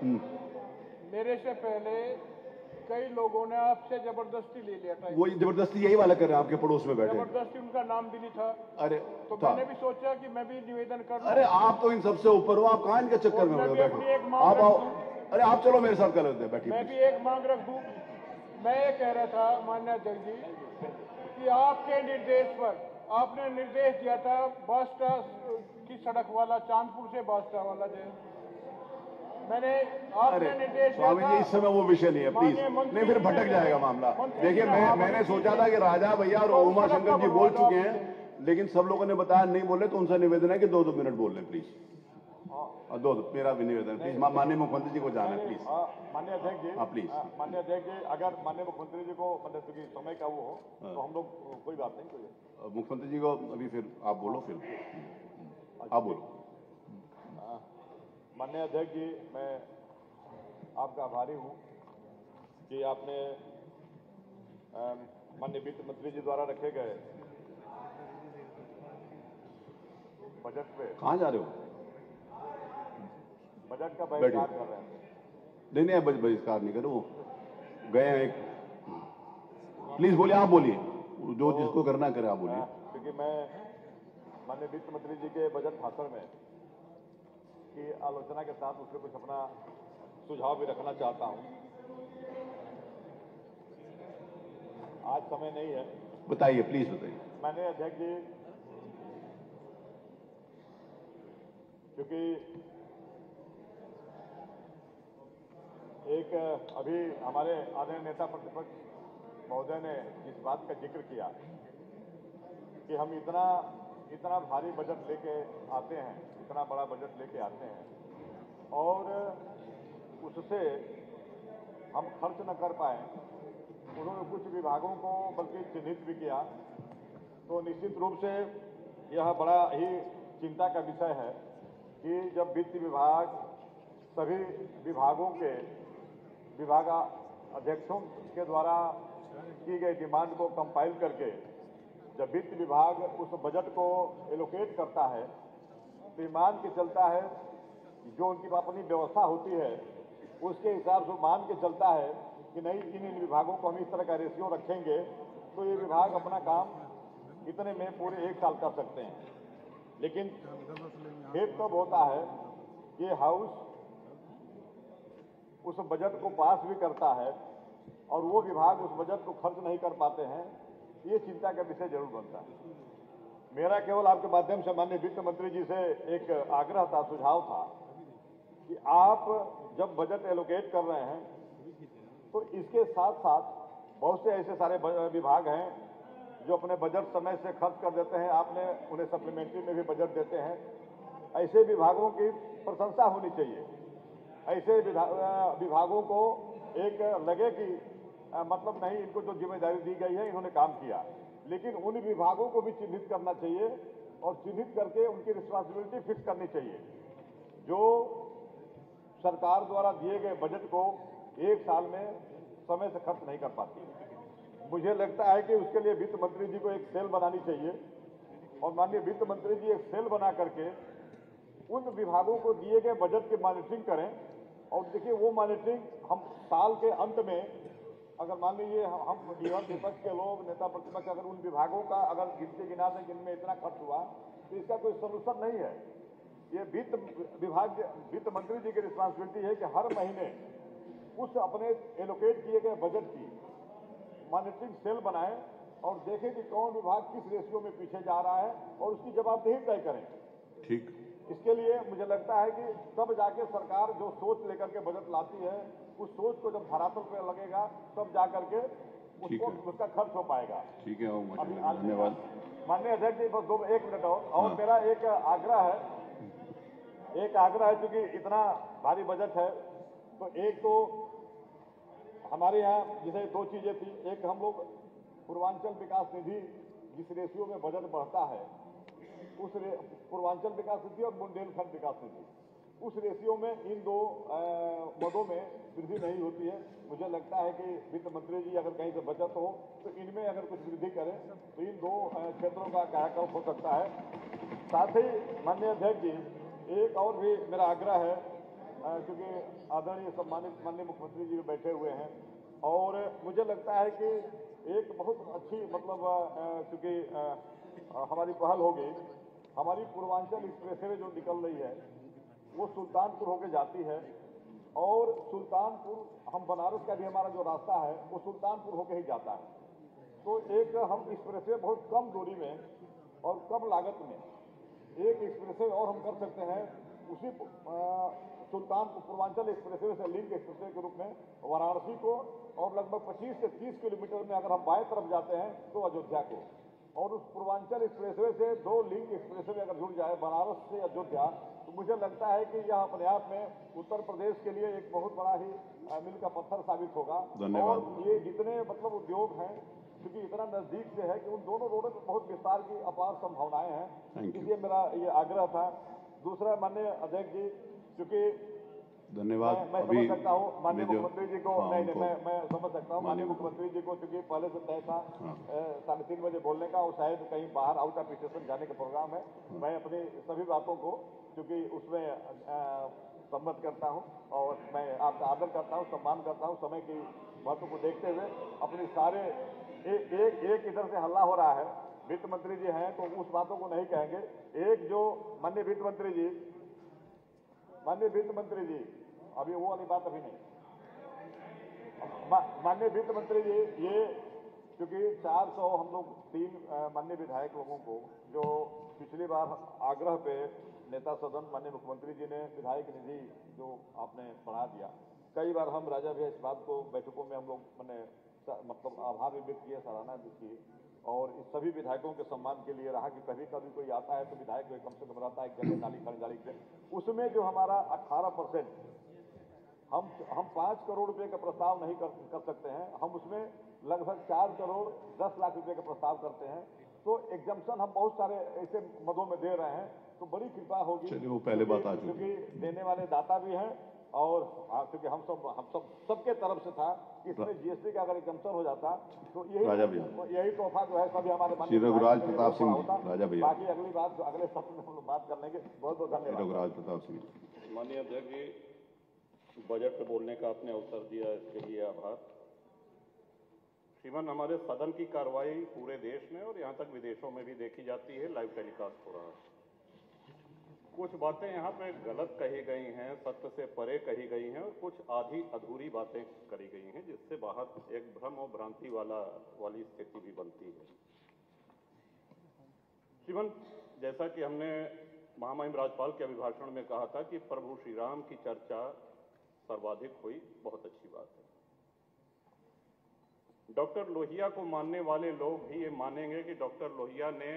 मेरे से पहले कई लोगों ने आपसे जबरदस्ती ले लिया था। वो जबरदस्ती यही वाला कर रहे हैं, आपके पड़ोस में बैठे। जबरदस्ती उनका नाम भी नहीं था। अरे तो था। मैंने भी सोचा कि मैं भी निवेदन कर लूं। अरे आप तो इन सबसे ऊपर हो, आप कहां इनके चक्कर में मैं भी अपनी एक बैठे? मांग आप रख आओ। दूं। अरे आप चलो मेरे साथ कर लेते हैं, बैठिए। मैं भी एक मांग रख दूं। मैं ये कह रहा था माननीय अध्यक्ष जी कि आपके निर्देश पर आपने निर्देश दिया था बास्टा की सड़क वाला, चांदपुर से बास्टा वाला जो मैंने आपने निर्देश दिया स्वामी था। जी, इस समय वो विषय नहीं है, प्लीज। नहीं, फिर भटक जाएगा मामला। देखिए, मैंने सोचा था कि राजा भैया और उमा शंकर जी बोल चुके हैं, लेकिन सब लोगों ने बताया नहीं बोले, तो उनसे निवेदन है कि 2-2 मिनट बोल लें, प्लीज। और 2 मेरा भी निवेदन, प्लीज। माननीय मुख्यमंत्री जी को जाना है, प्लीज। माननीय अध्यक्ष जी, हाँ, प्लीज। माननीय अध्यक्ष जी, अगर माननीय मुख्यमंत्री जी को मतलब चूंकि समय का वो हो तो हम लोग कोई बात नहीं, कोई मुख्यमंत्री जी को अभी फिर आप बोलो, फिर आप बोलो। माननीय अध्यक्ष जी, मैं आपका आभारी हूं कि आपने माननीय वित्त मंत्री जी द्वारा रखे गए बजट पे कहां जा रहे हो? बजट का बहिष्कार कर रहे हैं। नहीं, बहिष्कार नहीं करो, गए हैं एक। प्लीज बोलिए, आप बोलिए, जो जिसको करना करे, आप बोलिए। क्योंकि मैं माननीय वित्त मंत्री जी के बजट भाषण में की आलोचना के साथ उसमें कुछ अपना सुझाव भी रखना चाहता हूं। आज समय नहीं है। बताइए, प्लीज बताइए। माननीय अध्यक्ष जी, क्योंकि एक अभी हमारे आदरणीय नेता प्रतिपक्ष महोदय ने इस बात का जिक्र किया कि हम इतना भारी बजट लेके आते हैं, इतना बड़ा बजट लेके आते हैं और उससे हम खर्च न कर पाए। उन्होंने कुछ विभागों को बल्कि चिन्हित भी किया। तो निश्चित रूप से यह बड़ा ही चिंता का विषय है कि जब वित्त विभाग सभी विभागों के विभागाध्यक्षों के द्वारा की गई डिमांड को कंपाइल करके जब वित्त विभाग उस बजट को एलोकेट करता है तो ये मान के चलता है, जो उनकी अपनी व्यवस्था होती है उसके हिसाब से मान के चलता है कि नहीं, इन विभागों को हम इस तरह का रेशियो रखेंगे तो ये विभाग अपना काम इतने में पूरे 1 साल कर सकते हैं। लेकिन खेद तब होता है कि हाउस उस बजट को पास भी करता है और वो विभाग उस बजट को खर्च नहीं कर पाते हैं। ये चिंता का विषय जरूर बनता है। मेरा केवल आपके माध्यम से माननीय वित्त मंत्री जी से एक आग्रह था, सुझाव था कि आप जब बजट एलोकेट कर रहे हैं तो इसके साथ साथ बहुत से ऐसे सारे विभाग हैं जो अपने बजट समय से खर्च कर देते हैं, आपने उन्हें सप्लीमेंट्री में भी बजट देते हैं। ऐसे विभागों की प्रशंसा होनी चाहिए। ऐसे विभागों को एक लगे कि मतलब नहीं, इनको जो जिम्मेदारी दी गई है इन्होंने काम किया, लेकिन उन विभागों को भी चिन्हित करना चाहिए और चिन्हित करके उनकी रिस्पॉन्सिबिलिटी फिक्स करनी चाहिए। जो सरकार द्वारा दिए गए बजट को 1 साल में समय से खर्च नहीं कर पाती, मुझे लगता है कि उसके लिए वित्त मंत्री जी को एक सेल बनानी चाहिए और माननीय वित्त मंत्री जी एक सेल बना करके उन विभागों को दिए गए बजट की मॉनिटरिंग करें। और देखिए, वो मॉनिटरिंग हम साल के अंत में अगर मान लीजिए हम विपक्ष के लोग, नेता प्रतिपक्ष, अगर उन विभागों का अगर गिनती गिना दें कि इनमें इतना खर्च हुआ, तो इसका कोई सोल्यूशन नहीं है। ये वित्त मंत्री जी की रिस्पॉन्सिबिलिटी है कि हर महीने उस अपने एलोकेट किए गए बजट की मॉनिटरिंग सेल बनाएं और देखें कि कौन विभाग किस रेशियो में पीछे जा रहा है और उसकी जवाबदेही तय करें। ठीक। इसके लिए मुझे लगता है कि तब जाके सरकार जो सोच लेकर के बजट लाती है, उस सोच को जब धरातल पे लगेगा तब जाकर के उसका खर्च हो पाएगा। ठीक है, धन्यवाद। माननीय अध्यक्ष जी, बस 1 मिनट और मेरा एक आग्रह है क्योंकि इतना भारी बजट है, तो एक तो हमारे यहाँ जैसे 2 चीजें थी। एक, हम लोग पूर्वांचल विकास निधि जिस रेशियो में बजट बढ़ता है, उस पूर्वांचल विकास निधि और बुंदेलखंड विकास निधि, उस रेशियो में इन 2 मदों में वृद्धि नहीं होती है। मुझे लगता है कि वित्त मंत्री जी अगर कहीं से बचत हो तो इनमें अगर कुछ वृद्धि करें तो इन 2 क्षेत्रों का कायाकल्प हो सकता है। साथ ही माननीय अध्यक्ष जी, एक और भी मेरा आग्रह है क्योंकि आदरणीय सम्मानित माननीय मुख्यमंत्री जी भी बैठे हुए हैं और मुझे लगता है कि एक बहुत अच्छी मतलब चूंकि हमारी पहल होगी, हमारी पूर्वांचल एक्सप्रेसवे जो निकल रही है वो सुल्तानपुर होके जाती है और सुल्तानपुर हम बनारस का भी हमारा जो रास्ता है वो सुल्तानपुर होके ही जाता है। तो एक हम एक्सप्रेसवे बहुत कम दूरी में और कम लागत में एक एक्सप्रेसवे और हम कर सकते हैं उसी सुल्तानपुर पूर्वांचल एक्सप्रेसवे से लिंक एक्सप्रेसवे के रूप में वाराणसी को और लगभग 25 से 30 किलोमीटर में अगर हम बाएं तरफ जाते हैं तो अयोध्या को, और उस पूर्वांचल एक्सप्रेसवे से 2 लिंक एक्सप्रेसवे अगर जुड़ जाए बनारस से अयोध्या, तो मुझे लगता है कि यह अपने आप में उत्तर प्रदेश के लिए एक बहुत बड़ा ही मील का पत्थर साबित होगा। और ये जितने मतलब उद्योग हैं क्योंकि इतना नजदीक से है कि उन दोनों रोडों पर बहुत विस्तार की अपार संभावनाएं हैं, इसलिए मेरा ये आग्रह था। दूसरा माननीय अध्यक्ष जी, क्योंकि धन्यवाद। मैं समझ सकता हूँ माननीय मुख्यमंत्री जी को, नहीं मैं समझ सकता हूँ माननीय मुख्यमंत्री जी को, क्योंकि पहले से तय था 3:30 बजे बोलने का और शायद कहीं बाहर आउट ऑफ स्टेशन जाने का प्रोग्राम है। मैं अपनी सभी बातों को क्योंकि उसमें सम्मत करता हूँ और मैं आपका आदर करता हूँ, सम्मान करता हूँ। समय की महत्व को देखते हुए अपनी सारे एक इधर से हल्ला हो रहा है, वित्त मंत्री जी हैं तो उस बातों को नहीं कहेंगे। एक जो माननीय वित्त मंत्री जी अभी वो वाली बात अभी नहीं, माननीय वित्त मंत्री जी ये क्योंकि 400 हम लोग 3 माननीय विधायक लोगों को जो पिछली बार आग्रह पे नेता सदन माननीय मुख्यमंत्री जी ने विधायक निधि जो आपने बढ़ा दिया, कई बार हम राजा भैया इस बात को बैठकों में हम लोग मैंने मतलब आभार भी व्यक्त किए, सराहना भी की और इस सभी विधायकों के सम्मान के लिए रहा कि कभी कभी कोई आता है तो विधायक को कम से कम रहता है गले नाली खड़गाली से, उसमें जो हमारा 18% हम 5 करोड़ रुपए का प्रस्ताव नहीं कर सकते हैं, हम उसमें लगभग 4 करोड़ 10 लाख रुपए का प्रस्ताव करते हैं। तो एग्जम्पशन हम बहुत सारे ऐसे मदों में दे रहे हैं, तो बड़ी कृपा होगी। चलिए वो पहले बात आ चुकी, क्योंकि देने वाले दाता भी हैं और क्योंकि हम सबके तरफ से था कि इसमें जीएसटी का अगर एग्जम्पशन हो जाता तो यही तोहफा जो है सभी हमारे श्री रघुराज प्रताप सिंह राजा भैया। बाकी अगली बात अगले सत्र में हम लोग बात कर लेंगे। बहुत बहुत धन्यवाद। रघुराज प्रताप सिंह। माननीय अध्यक्ष जी, बजट पे बोलने का आपने अवसर दिया, इसके लिए आभार। श्रीमान, हमारे सदन की कार्रवाई पूरे देश में और यहाँ तक विदेशों में भी देखी जाती है, लाइव टेलीकास्ट हो रहा है। कुछ बातें यहाँ पे गलत कही गई हैं, सत्य से परे कही गई हैं और कुछ आधी अधूरी बातें करी गई हैं, जिससे बाहर एक भ्रम और भ्रांति वाली स्थिति भी बनती है। श्रीमान, जैसा कि हमने महामहिम राज्यपाल के अभिभाषण में कहा था कि प्रभु श्री राम की चर्चा सर्वाधिक हुई, बहुत अच्छी बात है। डॉक्टर लोहिया को मानने वाले लोग भी ये मानेंगे कि डॉक्टर लोहिया ने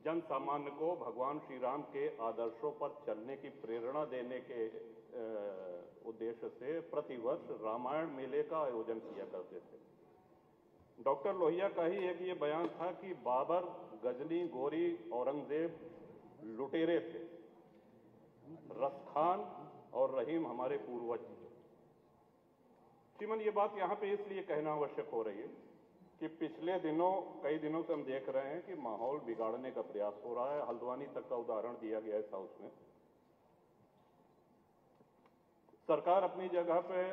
जन सामान्य को भगवान श्री राम के आदर्शों पर चलने की प्रेरणा देने के उद्देश्य से प्रतिवर्ष रामायण मेले का आयोजन किया करते थे। डॉक्टर लोहिया का ही एक ये बयान था कि बाबर, गजनी, गोरी, औरंगजेब लुटेरे थे, रसखान और रहीम हमारे पूर्वज। श्रीमान, ये बात यहाँ पे इसलिए कहना आवश्यक हो रही है कि पिछले दिनों कई दिनों से हम देख रहे हैं कि माहौल बिगाड़ने का प्रयास हो रहा है। हल्द्वानी तक का उदाहरण दिया गया इस हाउस में। सरकार अपनी जगह पे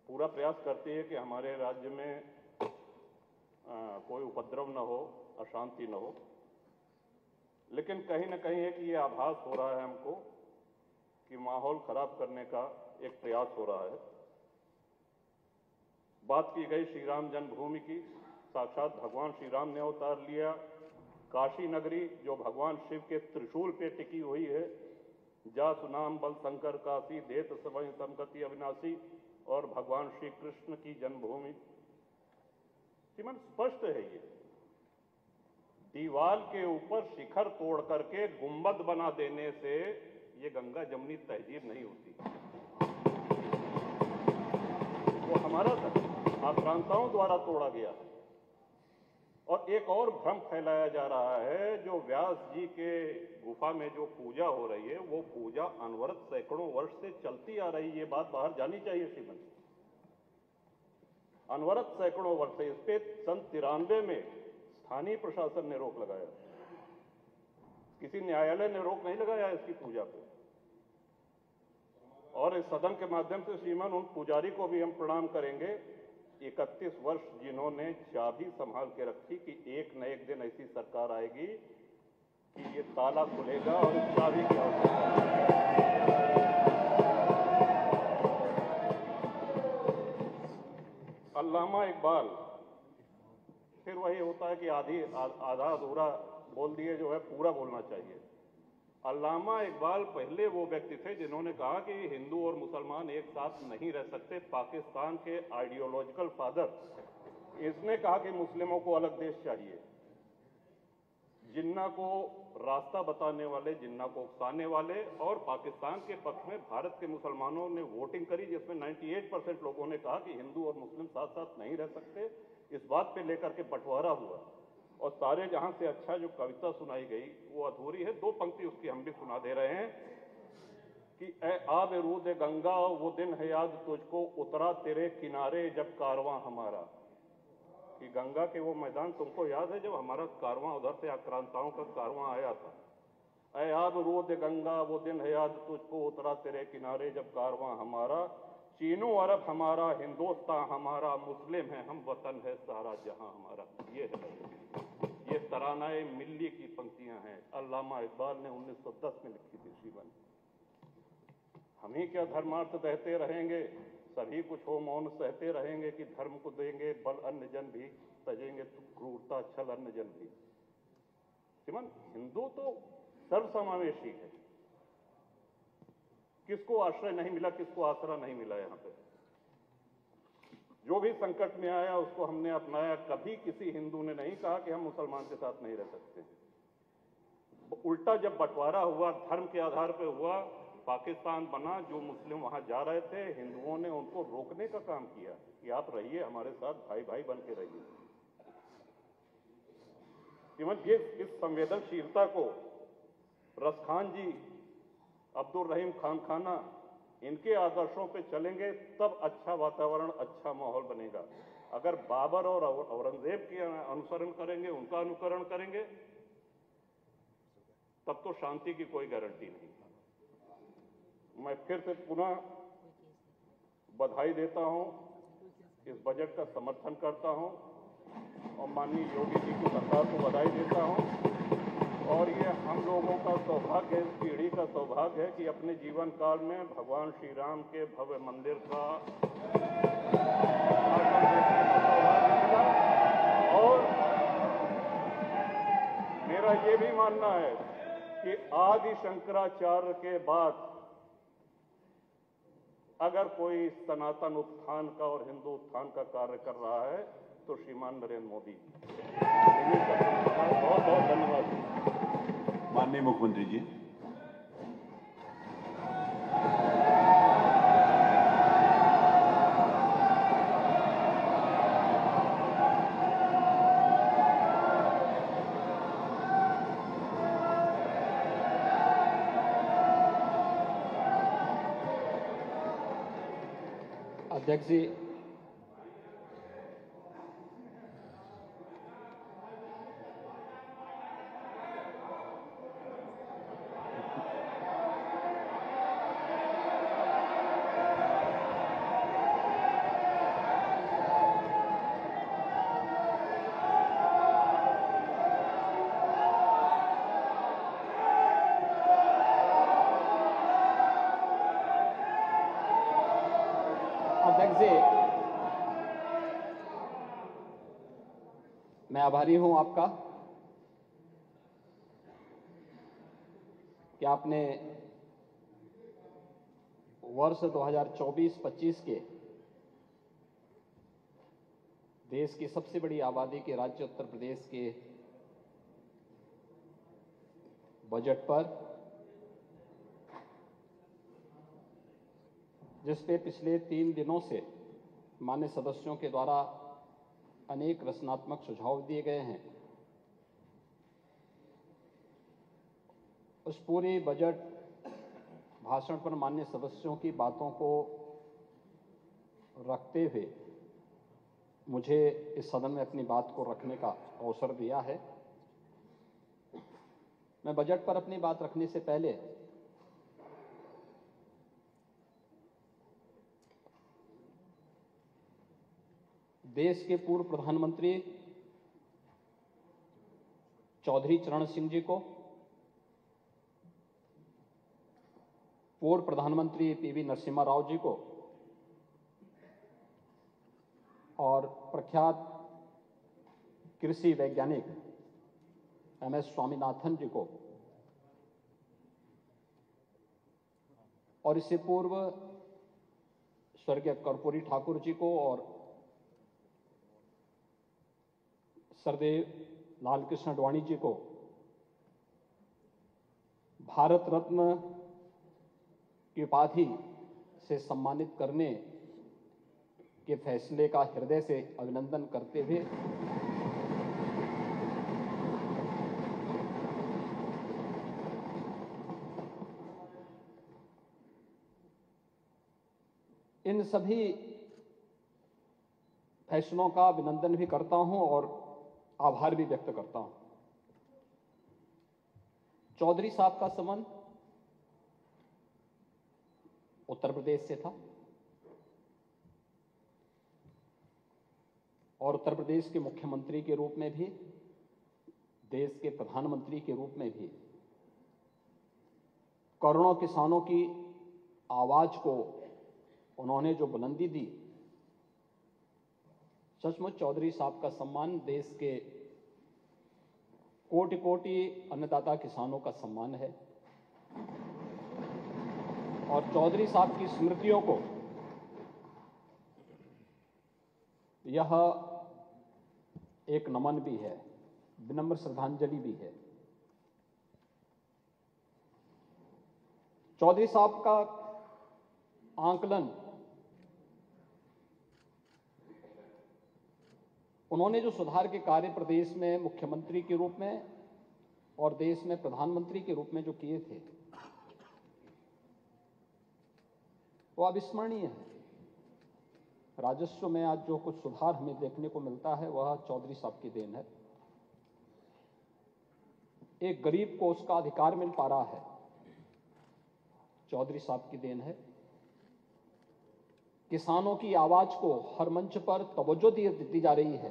पूरा प्रयास करती है कि हमारे राज्य में कोई उपद्रव न हो, अशांति न हो, लेकिन कहीं न कहीं एक ये आभास हो रहा है हमको कि माहौल खराब करने का एक प्रयास हो रहा है। बात की गई श्री राम जन्मभूमि की, साक्षात भगवान श्री राम ने अवतार लिया। काशी नगरी जो भगवान शिव के त्रिशूल पे टिकी हुई है, जा सुनाम बल शंकर काशी, देत समय संगति अविनाशी, और भगवान श्री कृष्ण की जन्मभूमि। श्रीमान, स्पष्ट है ये दीवाल के ऊपर शिखर तोड़ करके गुंबद बना देने से ये गंगा जमुनी तहजीब नहीं होती। वो हमारा आक्रांताओं द्वारा तोड़ा गया है। और एक और भ्रम फैलाया जा रहा है, जो व्यास जी के गुफा में जो पूजा हो रही है वो पूजा अनवरत सैकड़ों वर्ष से चलती आ रही है। ये बात बाहर जानी चाहिए श्रीमान। अनवरत सैकड़ों वर्ष से, इस पे सन 93 में स्थानीय प्रशासन ने रोक लगाया, किसी न्यायालय ने रोक नहीं लगाया इसकी पूजा पे। और इस सदन के माध्यम से श्रीमान उन पुजारी को भी हम प्रणाम करेंगे 31 वर्ष जिन्होंने चाबी संभाल के रखी कि एक न एक दिन ऐसी सरकार आएगी कि ये ताला खुलेगा और इस चाबी की आवश्यकता। अल्लामा इकबाल, फिर वही होता है कि आधा अधूरा बोल दिए जो है पूरा बोलना चाहिए। अल्लामा इकबाल पहले वो व्यक्ति थे जिन्होंने कहा कि हिंदू और मुसलमान एक साथ नहीं रह सकते। पाकिस्तान के आइडियोलॉजिकल फादर, इसने कहा कि मुस्लिमों को अलग देश चाहिए। जिन्ना को रास्ता बताने वाले, जिन्ना को उकसाने वाले, और पाकिस्तान के पक्ष में भारत के मुसलमानों ने वोटिंग करी जिसमें 98% लोगों ने कहा कि हिंदू और मुस्लिम साथ साथ नहीं रह सकते। इस बात पे लेकर के बंटवारा हुआ और सारे जहां से अच्छा जो कविता सुनाई गई वो अधूरी है। 2 पंक्ति उसकी हम भी सुना दे रहे हैं कि ए आब रूद गंगा वो दिन है याद तुझको, उतरा तेरे किनारे जब कारवां हमारा। कि गंगा के वो मैदान तुमको याद है जब हमारा कारवां उधर से आक्रांताओं का कारवां आया था। ए आब रूद गंगा वो दिन है याद तुझको, उतरा तेरे किनारे जब कारवां हमारा। चीनो अरब हमारा, हिंदुस्तान हमारा, मुस्लिम है हम, वतन है सारा जहां हमारा। ये तरानाए मिल्ली की पंक्तियां हैं, अल्लामा इकबाल ने 1910 में लिखी थी श्रीमान। हम ही क्या धर्मार्थ कहते रहेंगे, सभी कुछ हो मौन सहते रहेंगे कि धर्म को देंगे बल अन्य जन भी तजेंगे क्रूरता छल अन्य जन भी। श्रीमान, हिंदू तो सर्वसमावेशी है। किसको आश्रय नहीं मिला, किसको आसरा नहीं मिला। यहां पे जो भी संकट में आया उसको हमने अपनाया। कभी किसी हिंदू ने नहीं कहा कि हम मुसलमान के साथ नहीं रह सकते। उल्टा जब बंटवारा हुआ, धर्म के आधार पर हुआ, पाकिस्तान बना, जो मुस्लिम वहां जा रहे थे, हिंदुओं ने उनको रोकने का काम किया कि आप रहिए हमारे साथ, भाई भाई बन के रहिए। इस संवेदनशीलता को रसखान जी, अब्दुल रहीम खान खाना, इनके आदर्शों पे चलेंगे तब अच्छा वातावरण, अच्छा माहौल बनेगा। अगर बाबर और औरंगजेब के अनुसरण करेंगे, उनका अनुकरण करेंगे, तब तो शांति की कोई गारंटी नहीं। मैं फिर से पुनः बधाई देता हूं, इस बजट का समर्थन करता हूं और माननीय योगी जी की सरकार को बधाई देता हूं। और ये हम लोगों का सौभाग्य है, इस पीढ़ी का सौभाग्य है कि अपने जीवन काल में भगवान श्री राम के भव्य मंदिर का सौभाग्य मिला। और मेरा ये भी मानना है कि आदि शंकराचार्य के बाद अगर कोई सनातन उत्थान का और हिंदू उत्थान का कार्य कर रहा है तो श्रीमान नरेंद्र मोदी। बहुत बहुत धन्यवाद। माननीय मुख्यमंत्री जी। अध्यक्ष जी, मैं आभारी हूं आपका कि आपने वर्ष 2024-25 के देश की सबसे बड़ी आबादी के राज्य उत्तर प्रदेश के बजट पर, जिस पे पिछले 3 दिनों से मान्य सदस्यों के द्वारा अनेक रचनात्मक सुझाव दिए गए हैं, उस पूरे बजट भाषण पर माननीय सदस्यों की बातों को रखते हुए मुझे इस सदन में अपनी बात को रखने का अवसर दिया है। मैं बजट पर अपनी बात रखने से पहले देश के पूर्व प्रधानमंत्री चौधरी चरण सिंह जी को, पूर्व प्रधानमंत्री पीवी नरसिम्हा राव जी को और प्रख्यात कृषि वैज्ञानिक एमएस स्वामीनाथन जी को, और इससे पूर्व स्वर्गीय कर्पूरी ठाकुर जी को और सरदेव लाल कृष्ण अडवाणी जी को भारत रत्न की उपाधि से सम्मानित करने के फैसले का हृदय से अभिनंदन करते हुए इन सभी फैसलों का अभिनंदन भी करता हूं और आभार भी व्यक्त करता हूं। चौधरी साहब का संबंध उत्तर प्रदेश से था और उत्तर प्रदेश के मुख्यमंत्री के रूप में भी, देश के प्रधानमंत्री के रूप में भी करोड़ों किसानों की आवाज को उन्होंने जो बुलंदी दी, सचमुच चौधरी साहब का सम्मान देश के कोटि कोटि अन्नदाता किसानों का सम्मान है और चौधरी साहब की स्मृतियों को यह एक नमन भी है, विनम्र श्रद्धांजलि भी है। चौधरी साहब का आंकलन उन्होंने जो सुधार के कार्य प्रदेश में मुख्यमंत्री के रूप में और देश में प्रधानमंत्री के रूप में जो किए थे, वो अविस्मरणीय है। राजस्व में आज जो कुछ सुधार हमें देखने को मिलता है वह चौधरी साहब की देन है। एक गरीब को उसका अधिकार मिल पा रहा है, चौधरी साहब की देन है। किसानों की आवाज को हर मंच पर तवज्जो दी जा रही है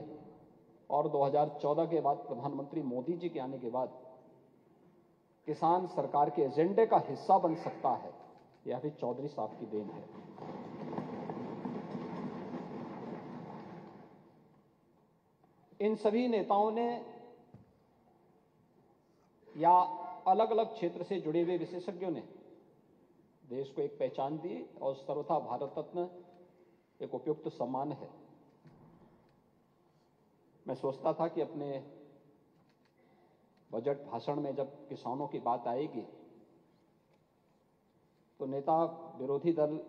और 2014 के बाद प्रधानमंत्री मोदी जी के आने के बाद किसान सरकार के एजेंडे का हिस्सा बन सकता है, यह भी चौधरी साहब की देन है। इन सभी नेताओं ने या अलग अलग क्षेत्र से जुड़े हुए विशेषज्ञों ने देश को एक पहचान दी और सर्वथा भारत रत्न एक उपयुक्त सम्मान है। मैं सोचता था कि अपने बजट भाषण में जब किसानों की बात आएगी तो नेता विरोधी दल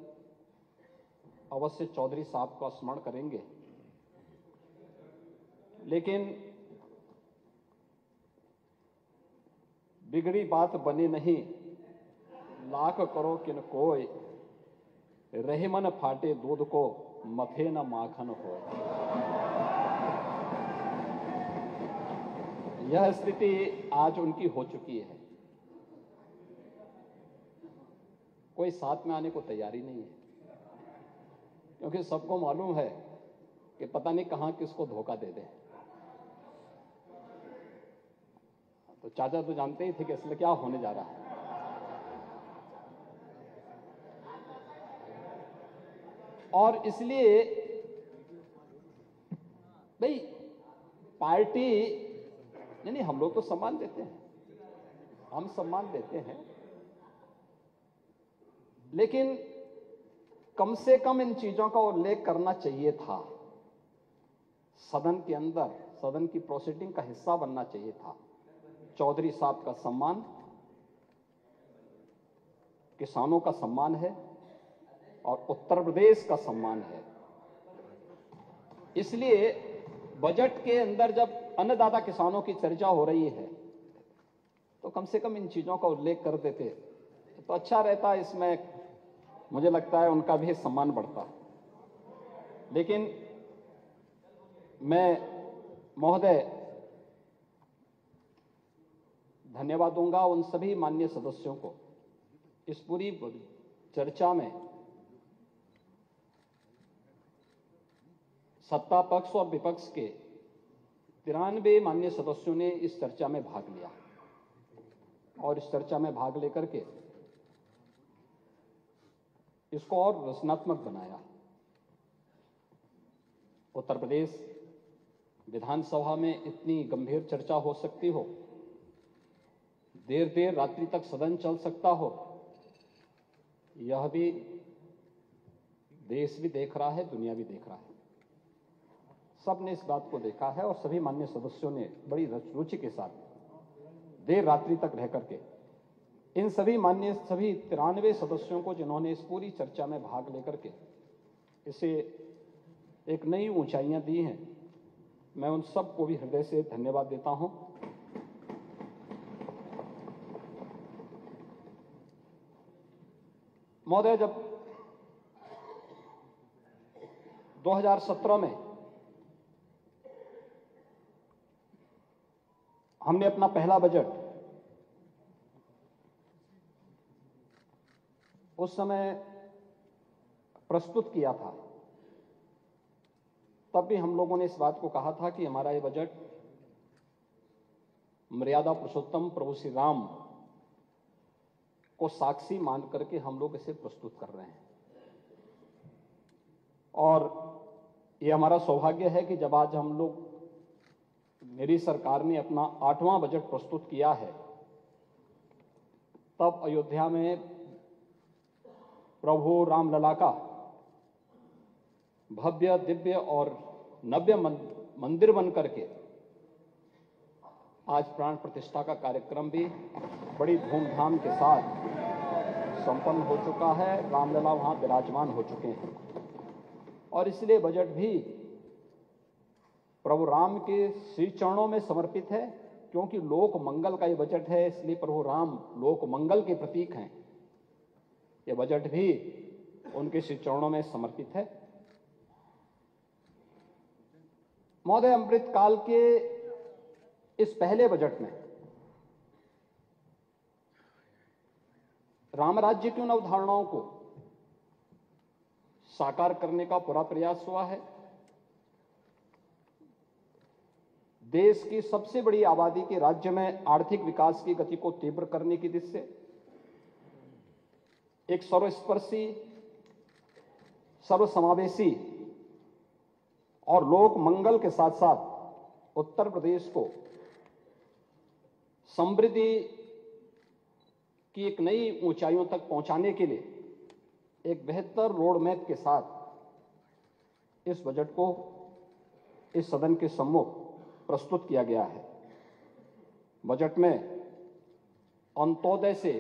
अवश्य चौधरी साहब का स्मरण करेंगे, लेकिन बिगड़ी बात बने नहीं, लाख करो किन कोय, रहे मन फाटे दूध को, मथे न माखन हो। यह स्थिति आज उनकी हो चुकी है। कोई साथ में आने को तैयारी नहीं है, क्योंकि सबको मालूम है कि पता नहीं कहां किसको धोखा दे दे। तो चाचा तो जानते ही थे कि इसलिए क्या होने जा रहा है। और इसलिए भाई पार्टी नहीं, हम लोग तो सम्मान देते हैं, हम सम्मान देते हैं, लेकिन कम से कम इन चीजों का उल्लेख करना चाहिए था। सदन के अंदर, सदन की प्रोसीडिंग का हिस्सा बनना चाहिए था। चौधरी साहब का सम्मान किसानों का सम्मान है और उत्तर प्रदेश का सम्मान है। इसलिए बजट के अंदर जब अन्नदाता किसानों की चर्चा हो रही है तो कम से कम इन चीजों का उल्लेख कर देते तो अच्छा रहता। इसमें मुझे लगता है उनका भी सम्मान बढ़ता। लेकिन मैं महोदय धन्यवाद दूंगा उन सभी माननीय सदस्यों को इस पूरी चर्चा में सत्ता पक्ष और विपक्ष के 93 माननीय सदस्यों ने इस चर्चा में भाग लिया और इस चर्चा में भाग लेकर के इसको और रचनात्मक बनाया। उत्तर प्रदेश विधानसभा में इतनी गंभीर चर्चा हो सकती हो, देर देर रात्रि तक सदन चल सकता हो, यह भी देश भी देख रहा है, दुनिया भी देख रहा है। सबने इस बात को देखा है और सभी माननीय सदस्यों ने बड़ी रुचि के साथ देर रात्रि तक रह करके इन सभी 93 सदस्यों को, जिन्होंने इस पूरी चर्चा में भाग लेकर के इसे एक नई ऊंचाइयां दी हैं, मैं उन सबको भी हृदय से धन्यवाद देता हूं। महोदय, जब 2017 में हमने अपना पहला बजट उस समय प्रस्तुत किया था, तब भी हम लोगों ने इस बात को कहा था कि हमारा ये बजट मर्यादा पुरुषोत्तम प्रभु श्री राम को साक्षी मान करके हम लोग इसे प्रस्तुत कर रहे हैं। और ये हमारा सौभाग्य है कि जब आज हम लोग, मेरी सरकार ने अपना 8वां बजट प्रस्तुत किया है, तब अयोध्या में प्रभु रामलला का भव्य, दिव्य और नव्य मंदिर बन करके आज प्राण प्रतिष्ठा का कार्यक्रम भी बड़ी धूमधाम के साथ संपन्न हो चुका है। रामलला वहां विराजमान हो चुके हैं और इसलिए बजट भी प्रभु राम के श्री चरणों में समर्पित है, क्योंकि लोक मंगल का ये बजट है, इसलिए प्रभु राम लोक मंगल के प्रतीक हैं। ये बजट भी उनके श्री चरणों में समर्पित है। महोदय, अमृतकाल के इस पहले बजट में राम राज्य की उन अवधारणाओं को साकार करने का पूरा प्रयास हुआ है। देश की सबसे बड़ी आबादी के राज्य में आर्थिक विकास की गति को तीव्र करने की दिशा से एक सर्वस्पर्शी, सर्वसमावेशी और लोक मंगल के साथ साथ उत्तर प्रदेश को समृद्धि की एक नई ऊंचाइयों तक पहुंचाने के लिए एक बेहतर रोड मैप के साथ इस बजट को इस सदन के सम्मुख प्रस्तुत किया गया है। बजट में अंत्योदय से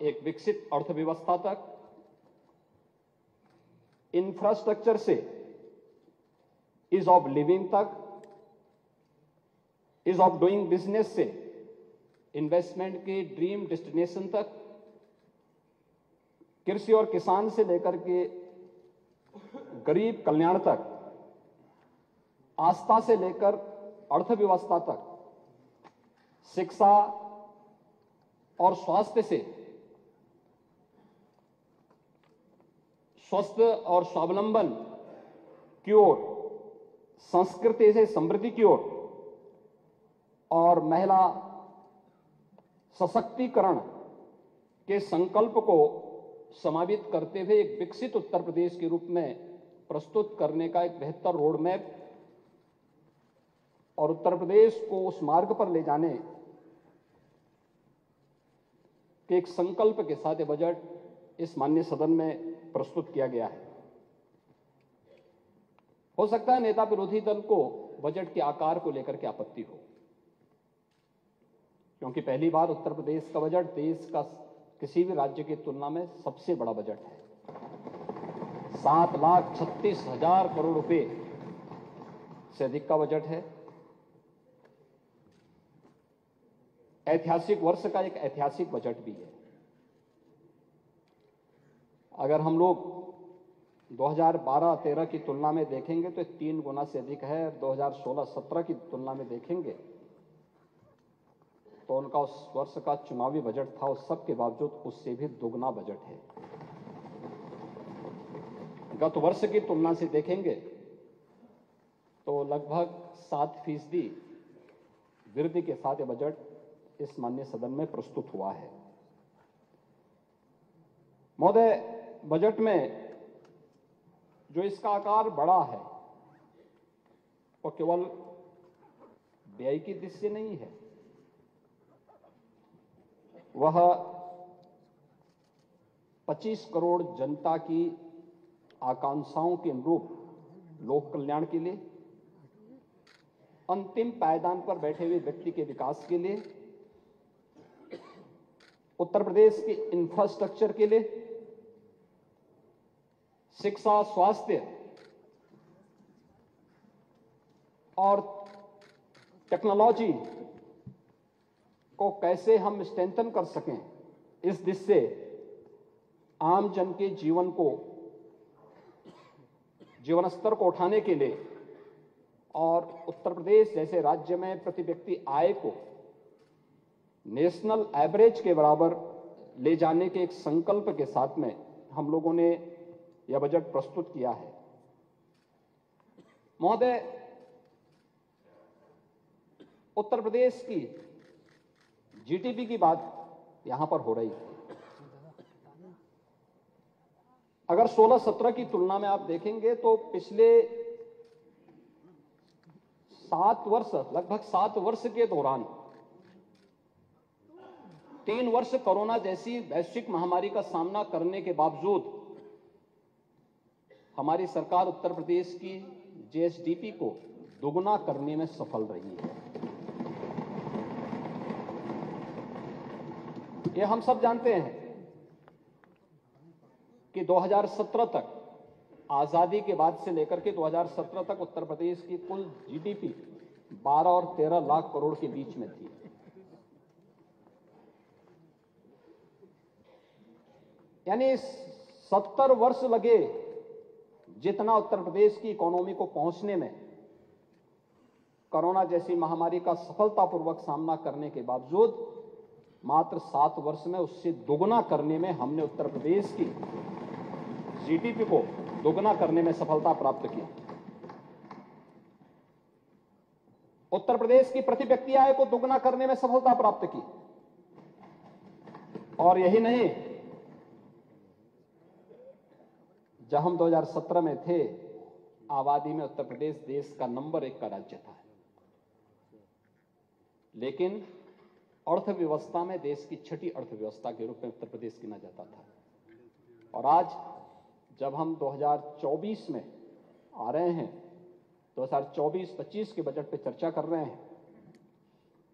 एक विकसित अर्थव्यवस्था तक, इंफ्रास्ट्रक्चर से ईज ऑफ लिविंग तक, ईज ऑफ डूइंग बिजनेस से इन्वेस्टमेंट के ड्रीम डेस्टिनेशन तक, कृषि और किसान से लेकर के गरीब कल्याण तक, आस्था से लेकर अर्थव्यवस्था तक, शिक्षा और स्वास्थ्य से स्वस्थ और स्वावलंबन की ओर, संस्कृति से समृद्धि की ओर और महिला सशक्तिकरण के संकल्प को समावित करते हुए एक विकसित उत्तर प्रदेश के रूप में प्रस्तुत करने का एक बेहतर रोड मैप और उत्तर प्रदेश को उस मार्ग पर ले जाने के एक संकल्प के साथ ये बजट इस माननीय सदन में प्रस्तुत किया गया है। हो सकता है नेता विरोधी दल को बजट के आकार को लेकर के आपत्ति हो, क्योंकि पहली बार उत्तर प्रदेश का बजट देश का किसी भी राज्य की तुलना में सबसे बड़ा बजट है। 7,36,000 करोड़ रुपए से अधिक का बजट है। ऐतिहासिक वर्ष का एक ऐतिहासिक बजट भी है। अगर हम लोग 2012-13 की तुलना में देखेंगे तो 3 गुना से अधिक है। 2016-17 की तुलना में देखेंगे तो उनका उस वर्ष का चुनावी बजट था, उस सब के बावजूद उससे भी दोगुना बजट है। गत वर्ष की तुलना से देखेंगे लगभग 7% वृद्धि के साथ यह बजट इस माननीय सदन में प्रस्तुत हुआ है। महोदय, बजट में जो इसका आकार बड़ा है वो केवल व्यय की दृष्टि से नहीं है, वह 25 करोड़ जनता की आकांक्षाओं के अनुरूप लोक कल्याण के लिए, अंतिम पायदान पर बैठे हुए व्यक्ति के विकास के लिए, उत्तर प्रदेश के इंफ्रास्ट्रक्चर के लिए, शिक्षा, स्वास्थ्य और टेक्नोलॉजी को कैसे हम स्ट्रेंथन कर सकें, इस दिशा से आम जन के जीवन स्तर को उठाने के लिए और उत्तर प्रदेश जैसे राज्य में प्रति व्यक्ति आय को नेशनल एवरेज के बराबर ले जाने के एक संकल्प के साथ में हम लोगों ने यह बजट प्रस्तुत किया है। महोदय, उत्तर प्रदेश की जीडीपी की बात यहां पर हो रही है। अगर 16-17 की तुलना में आप देखेंगे तो पिछले 7 वर्ष, लगभग 7 वर्ष के दौरान 3 वर्ष कोरोना जैसी वैश्विक महामारी का सामना करने के बावजूद हमारी सरकार उत्तर प्रदेश की जीएसडीपी को दोगुना करने में सफल रही है। यह हम सब जानते हैं कि 2017 तक, आजादी के बाद से लेकर के 2017 तक उत्तर प्रदेश की कुल जीडीपी 12 और 13 लाख करोड़ के बीच में थी। यानी 70 वर्ष लगे जितना उत्तर प्रदेश की इकोनॉमी को पहुंचने में, कोरोना जैसी महामारी का सफलतापूर्वक सामना करने के बावजूद मात्र 7 वर्ष में उससे दोगुना करने में हमने उत्तर प्रदेश की जीडीपी को दोगुना करने में सफलता प्राप्त की। उत्तर प्रदेश की प्रति व्यक्ति आय को दोगुना करने में सफलता प्राप्त की। और यही नहीं, जब हम 2017 में थे, आबादी में उत्तर प्रदेश देश का नंबर 1 का राज्य था, लेकिन अर्थव्यवस्था में देश की 6ठी अर्थव्यवस्था के रूप में उत्तर प्रदेश गिना जाता था। और आज जब हम 2024 में आ रहे हैं, 2024-25 के बजट पे चर्चा कर रहे हैं,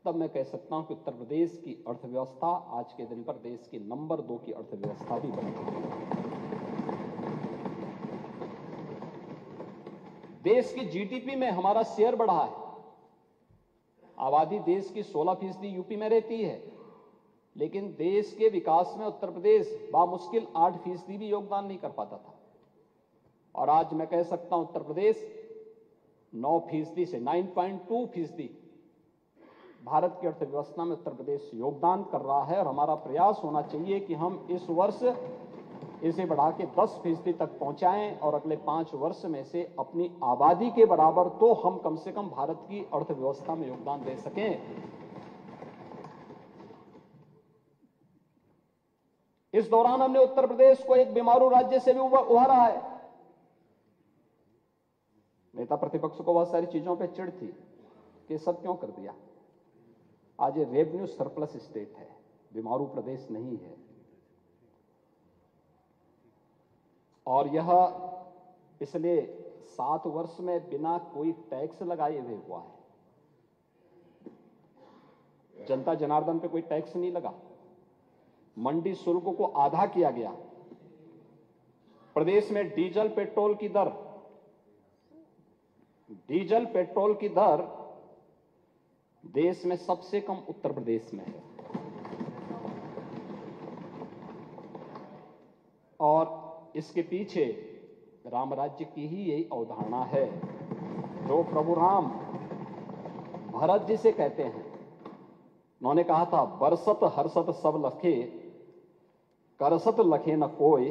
तब मैं कह सकता हूं कि उत्तर प्रदेश की अर्थव्यवस्था आज के दिन पर देश की नंबर 2 की अर्थव्यवस्था भी बन गई है। देश की जीडीपी में हमारा शेयर बढ़ा है। आबादी देश की 16% यूपी में रहती है, लेकिन देश के विकास में उत्तर प्रदेश बामुश्किल 8% भी योगदान नहीं कर पाता था। और आज मैं कह सकता हूं उत्तर प्रदेश 9% से 9.2% भारत की अर्थव्यवस्था में उत्तर प्रदेश योगदान कर रहा है। और हमारा प्रयास होना चाहिए कि हम इस वर्ष इसे बढ़ा के 10% तक पहुंचाएं और अगले 5 वर्ष में से अपनी आबादी के बराबर तो हम कम से कम भारत की अर्थव्यवस्था में योगदान दे सकें। इस दौरान हमने उत्तर प्रदेश को एक बीमारू राज्य से भी उभारा है। नेता प्रतिपक्ष को बहुत सारी चीजों पे चिढ़ थी कि सब क्यों कर दिया। आज ये रेवेन्यू सरप्लस स्टेट है, बीमारू प्रदेश नहीं है। और यह पिछले 7 वर्ष में बिना कोई टैक्स लगाए हुए हुआ है। जनता जनार्दन पे कोई टैक्स नहीं लगा। मंडी शुल्क को आधा किया गया। प्रदेश में डीजल पेट्रोल की दर देश में सबसे कम उत्तर प्रदेश में है। और इसके पीछे राम राज्य की ही यही अवधारणा है, जो प्रभु राम भरत जी से कहते हैं। उन्होंने कहा था, बरसत हर्षत सब लखे, करसत लखे न कोई,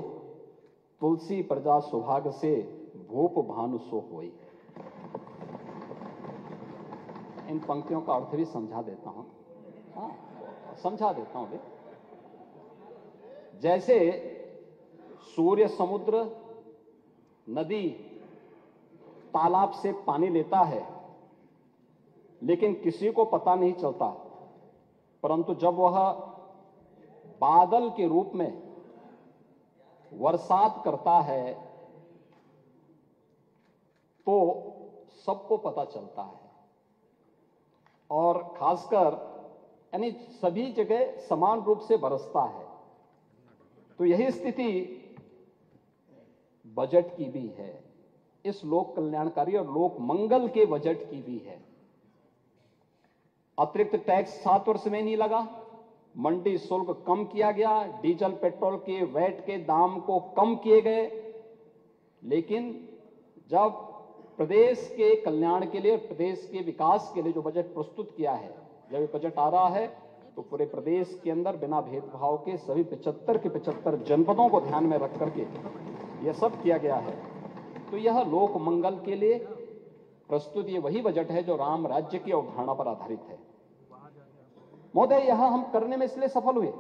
तुलसी प्रजा सुभाग से भूप भानु सो होई। इन पंक्तियों का अर्थ भी समझा देता हूं। हाँ, समझा देता हूं भी। जैसे सूर्य, समुद्र, नदी, तालाब से पानी लेता है, लेकिन किसी को पता नहीं चलता, परंतु जब वह बादल के रूप में बरसात करता है तो सबको पता चलता है। और खासकर यानी सभी जगह समान रूप से बरसता है। तो यही स्थिति बजट की भी है, इस लोक कल्याणकारी और लोक मंगल के बजट की भी है। अतिरिक्त टैक्स 7 वर्ष में नहीं लगा, मंडी शुल्क कम किया गया, डीजल पेट्रोल के वैट के दाम को कम किए गए। लेकिन जब प्रदेश के कल्याण के लिए, प्रदेश के विकास के लिए जो बजट प्रस्तुत किया है, जब ये बजट आ रहा है तो पूरे प्रदेश के अंदर बिना भेदभाव के सभी 75 के 75 जनपदों को ध्यान में रख करके यह सब किया गया है। तो यह लोक मंगल के लिए प्रस्तुत ये वही बजट है जो राम राज्य की अवधारणा पर आधारित है। महोदय, यह हम करने में इसलिए सफल हुए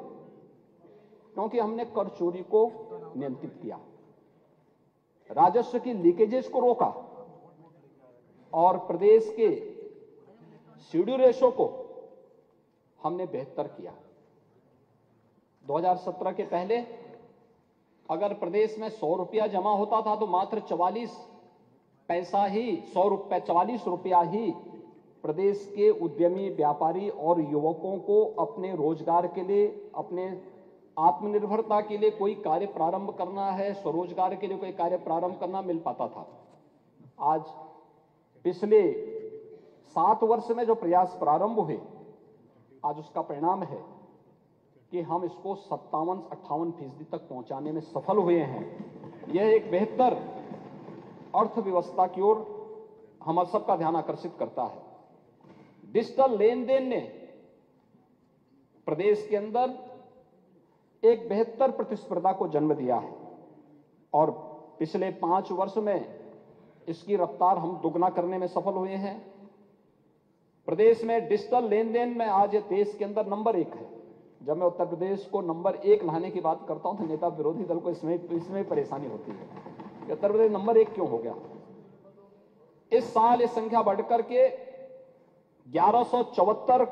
क्योंकि हमने कर चोरी को नियंत्रित किया, राजस्व की लीकेजेस को रोका और प्रदेश के सीडी रेशो को हमने बेहतर किया। 2017 के पहले अगर प्रदेश में 100 रुपया जमा होता था तो मात्र 44 पैसा ही, 44 रुपया ही प्रदेश के उद्यमी, व्यापारी और युवकों को अपने रोजगार के लिए, अपने आत्मनिर्भरता के लिए कोई कार्य प्रारंभ करना है, स्वरोजगार के लिए कोई कार्य प्रारंभ करना मिल पाता था। आज पिछले 7 वर्ष में जो प्रयास प्रारंभ हुए, आज उसका परिणाम है कि हम इसको 57-58% तक पहुंचाने में सफल हुए हैं। यह एक बेहतर अर्थव्यवस्था की ओर हम सबका ध्यान आकर्षित करता है। डिजिटल लेन देन ने प्रदेश के अंदर एक बेहतर प्रतिस्पर्धा को जन्म दिया है और पिछले 5 वर्ष में इसकी रफ्तार हम दुगना करने में सफल हुए हैं। प्रदेश में डिजिटल लेन देन में आज देश के अंदर नंबर 1 है। जब मैं उत्तर प्रदेश को नंबर 1 लाने की बात करता हूं तो नेता विरोधी दल को इसमें परेशानी होती है कि उत्तर प्रदेश नंबर 1 क्यों हो गया। इस साल ये संख्या बढ़कर के 1174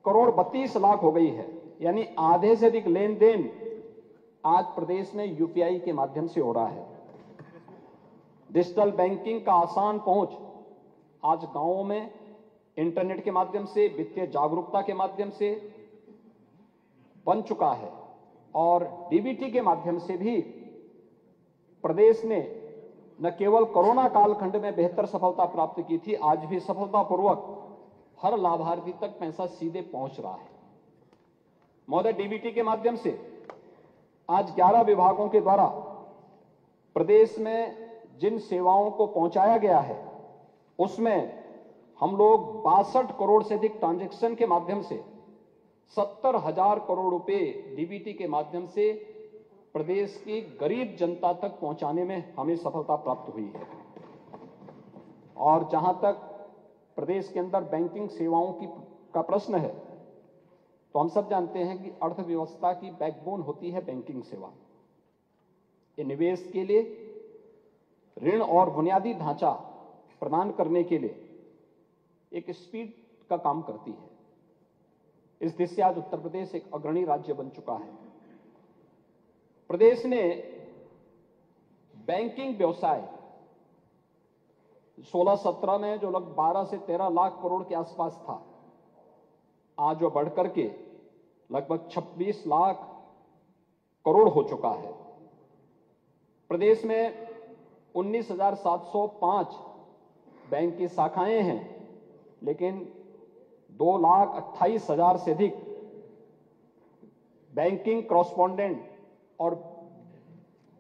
करोड़ 32 लाख हो गई है, यानी आधे से अधिक लेन देन आज प्रदेश में यूपीआई के माध्यम से हो रहा है। डिजिटल बैंकिंग का आसान पहुंच आज गांवों में इंटरनेट के माध्यम से, वित्तीय जागरूकता के माध्यम से बन चुका है और डीबीटी के माध्यम से भी प्रदेश ने न केवल कोरोना कालखंड में बेहतर सफलता प्राप्त की थी, आज भी सफलतापूर्वक हर लाभार्थी तक पैसा सीधे पहुंच रहा है। महोदय, डीबीटी के माध्यम से आज 11 विभागों के द्वारा प्रदेश में जिन सेवाओं को पहुंचाया गया है उसमें हम लोग 62 करोड़ से अधिक ट्रांजैक्शन के माध्यम से 70,000 करोड़ रुपए डीबीटी के माध्यम से प्रदेश की गरीब जनता तक पहुंचाने में हमें सफलता प्राप्त हुई है। और जहां तक प्रदेश के अंदर बैंकिंग सेवाओं का प्रश्न है तो हम सब जानते हैं कि अर्थव्यवस्था की बैकबोन होती है बैंकिंग सेवा। ये निवेश के लिए, ऋण और बुनियादी ढांचा प्रदान करने के लिए एक स्पीड का काम करती है। इस दिशा से आज उत्तर प्रदेश एक अग्रणी राज्य बन चुका है। प्रदेश ने बैंकिंग व्यवसाय 16-17 में जो लगभग 12 से 13 लाख करोड़ के आसपास था, आज वो बढ़कर के लगभग 26 लाख करोड़ हो चुका है। प्रदेश में 19,705 बैंक की शाखाएं हैं, लेकिन 2,28,000 से अधिक बैंकिंग कॉरेस्पॉन्डेंट और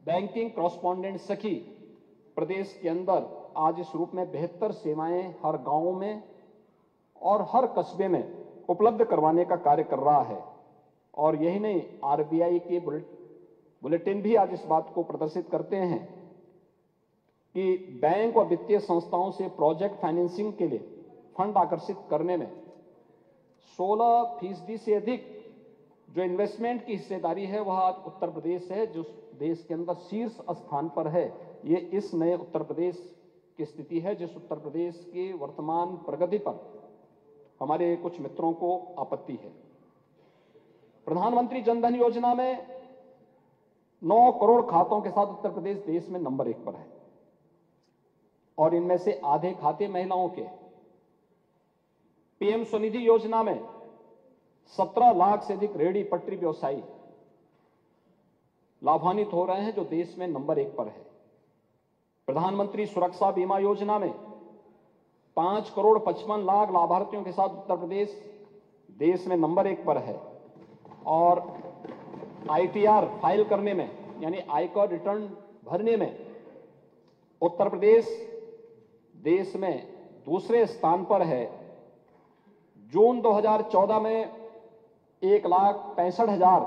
बैंकिंग कॉरेस्पॉन्डेंट सखी प्रदेश के अंदर आज इस रूप में बेहतर सेवाएं हर गांव में और हर कस्बे में उपलब्ध करवाने का कार्य कर रहा है। और यही नहीं, आरबीआई के बुलेटिन भी आज इस बात को प्रदर्शित करते हैं कि बैंक और वित्तीय संस्थाओं से प्रोजेक्ट फाइनेंसिंग के लिए फंड आकर्षित करने में 16% से अधिक जो इन्वेस्टमेंट की हिस्सेदारी है वह आज उत्तर प्रदेश है, जो देश के अंदर शीर्ष स्थान पर है। ये इस नए उत्तर प्रदेश की स्थिति है, जिस उत्तर प्रदेश की वर्तमान प्रगति पर हमारे कुछ मित्रों को आपत्ति है। प्रधानमंत्री जनधन योजना में 9 करोड़ खातों के साथ उत्तर प्रदेश देश में नंबर 1 पर है और इनमें से आधे खाते महिलाओं के। पीएम स्वनिधि योजना में 17 लाख से अधिक रेहड़ी पटरी व्यवसायी लाभान्वित हो रहे हैं, जो देश में नंबर 1 पर है। प्रधानमंत्री सुरक्षा बीमा योजना में 5 करोड़ 55 लाख लाभार्थियों के साथ उत्तर प्रदेश देश में नंबर 1 पर है और आईटीआर फाइल करने में यानी आयकर रिटर्न भरने में उत्तर प्रदेश देश में दूसरे स्थान पर है। जून 2014 में 1,65,000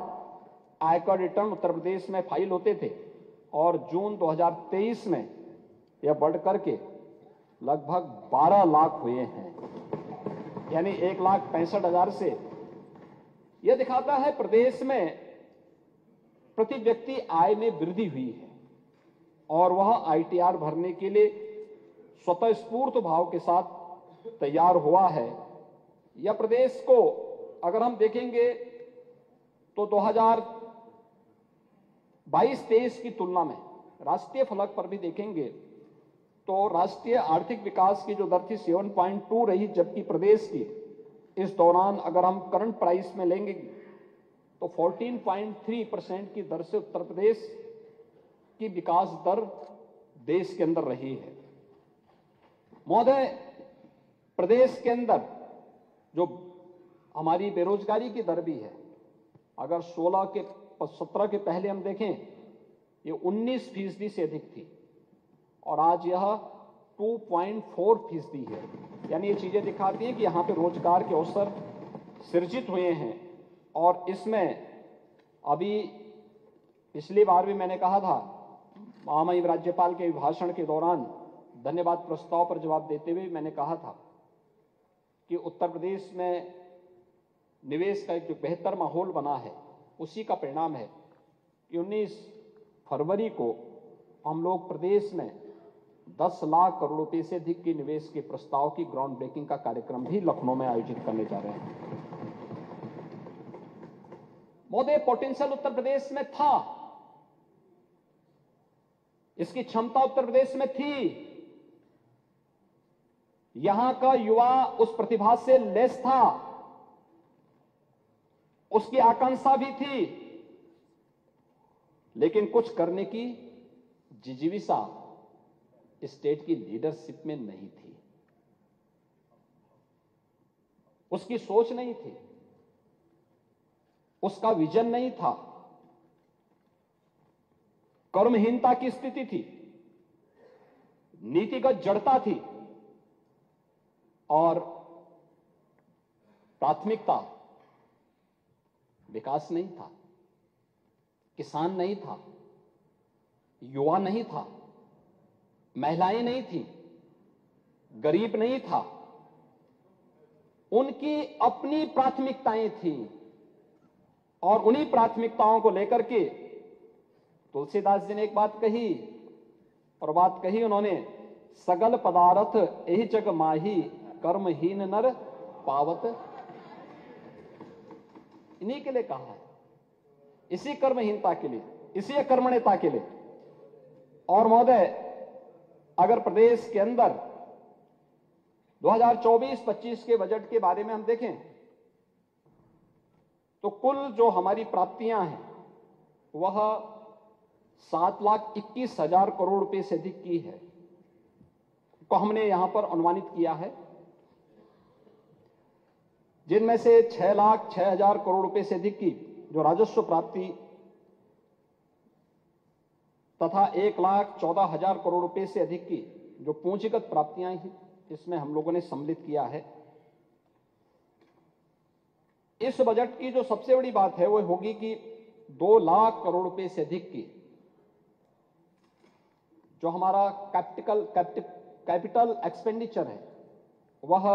आयकर रिटर्न उत्तर प्रदेश में फाइल होते थे और जून 2023 में यह बढ़कर के लगभग 12 लाख हुए हैं, यानी 1,65,000 से। यह दिखाता है प्रदेश में प्रति व्यक्ति आय में वृद्धि हुई है और वह आईटीआर भरने के लिए स्वतःस्फूर्त भाव के साथ तैयार हुआ है। यह प्रदेश को अगर हम देखेंगे तो 2022-23 की तुलना में राष्ट्रीय फलक पर भी देखेंगे तो राष्ट्रीय आर्थिक विकास की जो दर थी 7.2 रही, जबकि प्रदेश की इस दौरान अगर हम करंट प्राइस में लेंगे तो 14.3% की दर से उत्तर प्रदेश की विकास दर देश के अंदर रही है। महोदय, प्रदेश के अंदर जो हमारी बेरोजगारी की दर भी है, अगर 17 के पहले हम देखें ये 19% से अधिक थी और आज यह 2.4% है। यानी ये चीजें दिखाती हैं कि यहां पे रोजगार के अवसर सृजित हुए हैं और इसमें अभी पिछली बार भी मैंने कहा था, महामहिम राज्यपाल के भाषण के दौरान धन्यवाद प्रस्ताव पर जवाब देते हुए मैंने कहा था कि उत्तर प्रदेश में निवेश का एक जो बेहतर माहौल बना है उसी का परिणाम है कि 19 फरवरी को हम लोग प्रदेश में 10 लाख करोड़ रुपए से अधिक के निवेश के प्रस्ताव की ग्राउंड ब्रेकिंग का कार्यक्रम भी लखनऊ में आयोजित करने जा रहे हैं। महोदय, पोटेंशियल उत्तर प्रदेश में था, इसकी क्षमता उत्तर प्रदेश में थी। यहां का युवा उस प्रतिभा से लैस था, उसकी आकांक्षा भी थी, लेकिन कुछ करने की जिजीविषा स्टेट की लीडरशिप में नहीं थी, उसकी सोच नहीं थी, उसका विजन नहीं था, कर्महीनता की स्थिति थी, नीतिगत जड़ता थी और प्राथमिकता विकास नहीं था, किसान नहीं था, युवा नहीं था, महिलाएं नहीं थी, गरीब नहीं था, उनकी अपनी प्राथमिकताएं थी और उन्हीं प्राथमिकताओं को लेकर के तुलसीदास जी ने एक बात कही और बात कही उन्होंने, सगल पदार्थ एहि जग माही कर्महीन नर पावत। इन्हीं के लिए कहा है, इसी कर्महीनता के लिए, इसी अकर्मण्यता के लिए। और महोदय, अगर प्रदेश के अंदर 2024-25 के बजट के बारे में हम देखें तो कुल जो हमारी प्राप्तियां हैं वह 7,21,000 करोड़ रुपए से अधिक की है, को हमने यहां पर अनुमानित किया है, जिनमें से 6,06,000 करोड़ रुपए से अधिक की जो राजस्व प्राप्ति तथा 1,14,000 करोड़ रुपए से अधिक की जो पूंजीगत प्राप्तियां हैं, इसमें हम लोगों ने सम्मिलित किया है। इस बजट की जो सबसे बड़ी बात है वो होगी कि 2 लाख करोड़ रुपए से अधिक की जो हमारा कैपिटल एक्सपेंडिचर है वह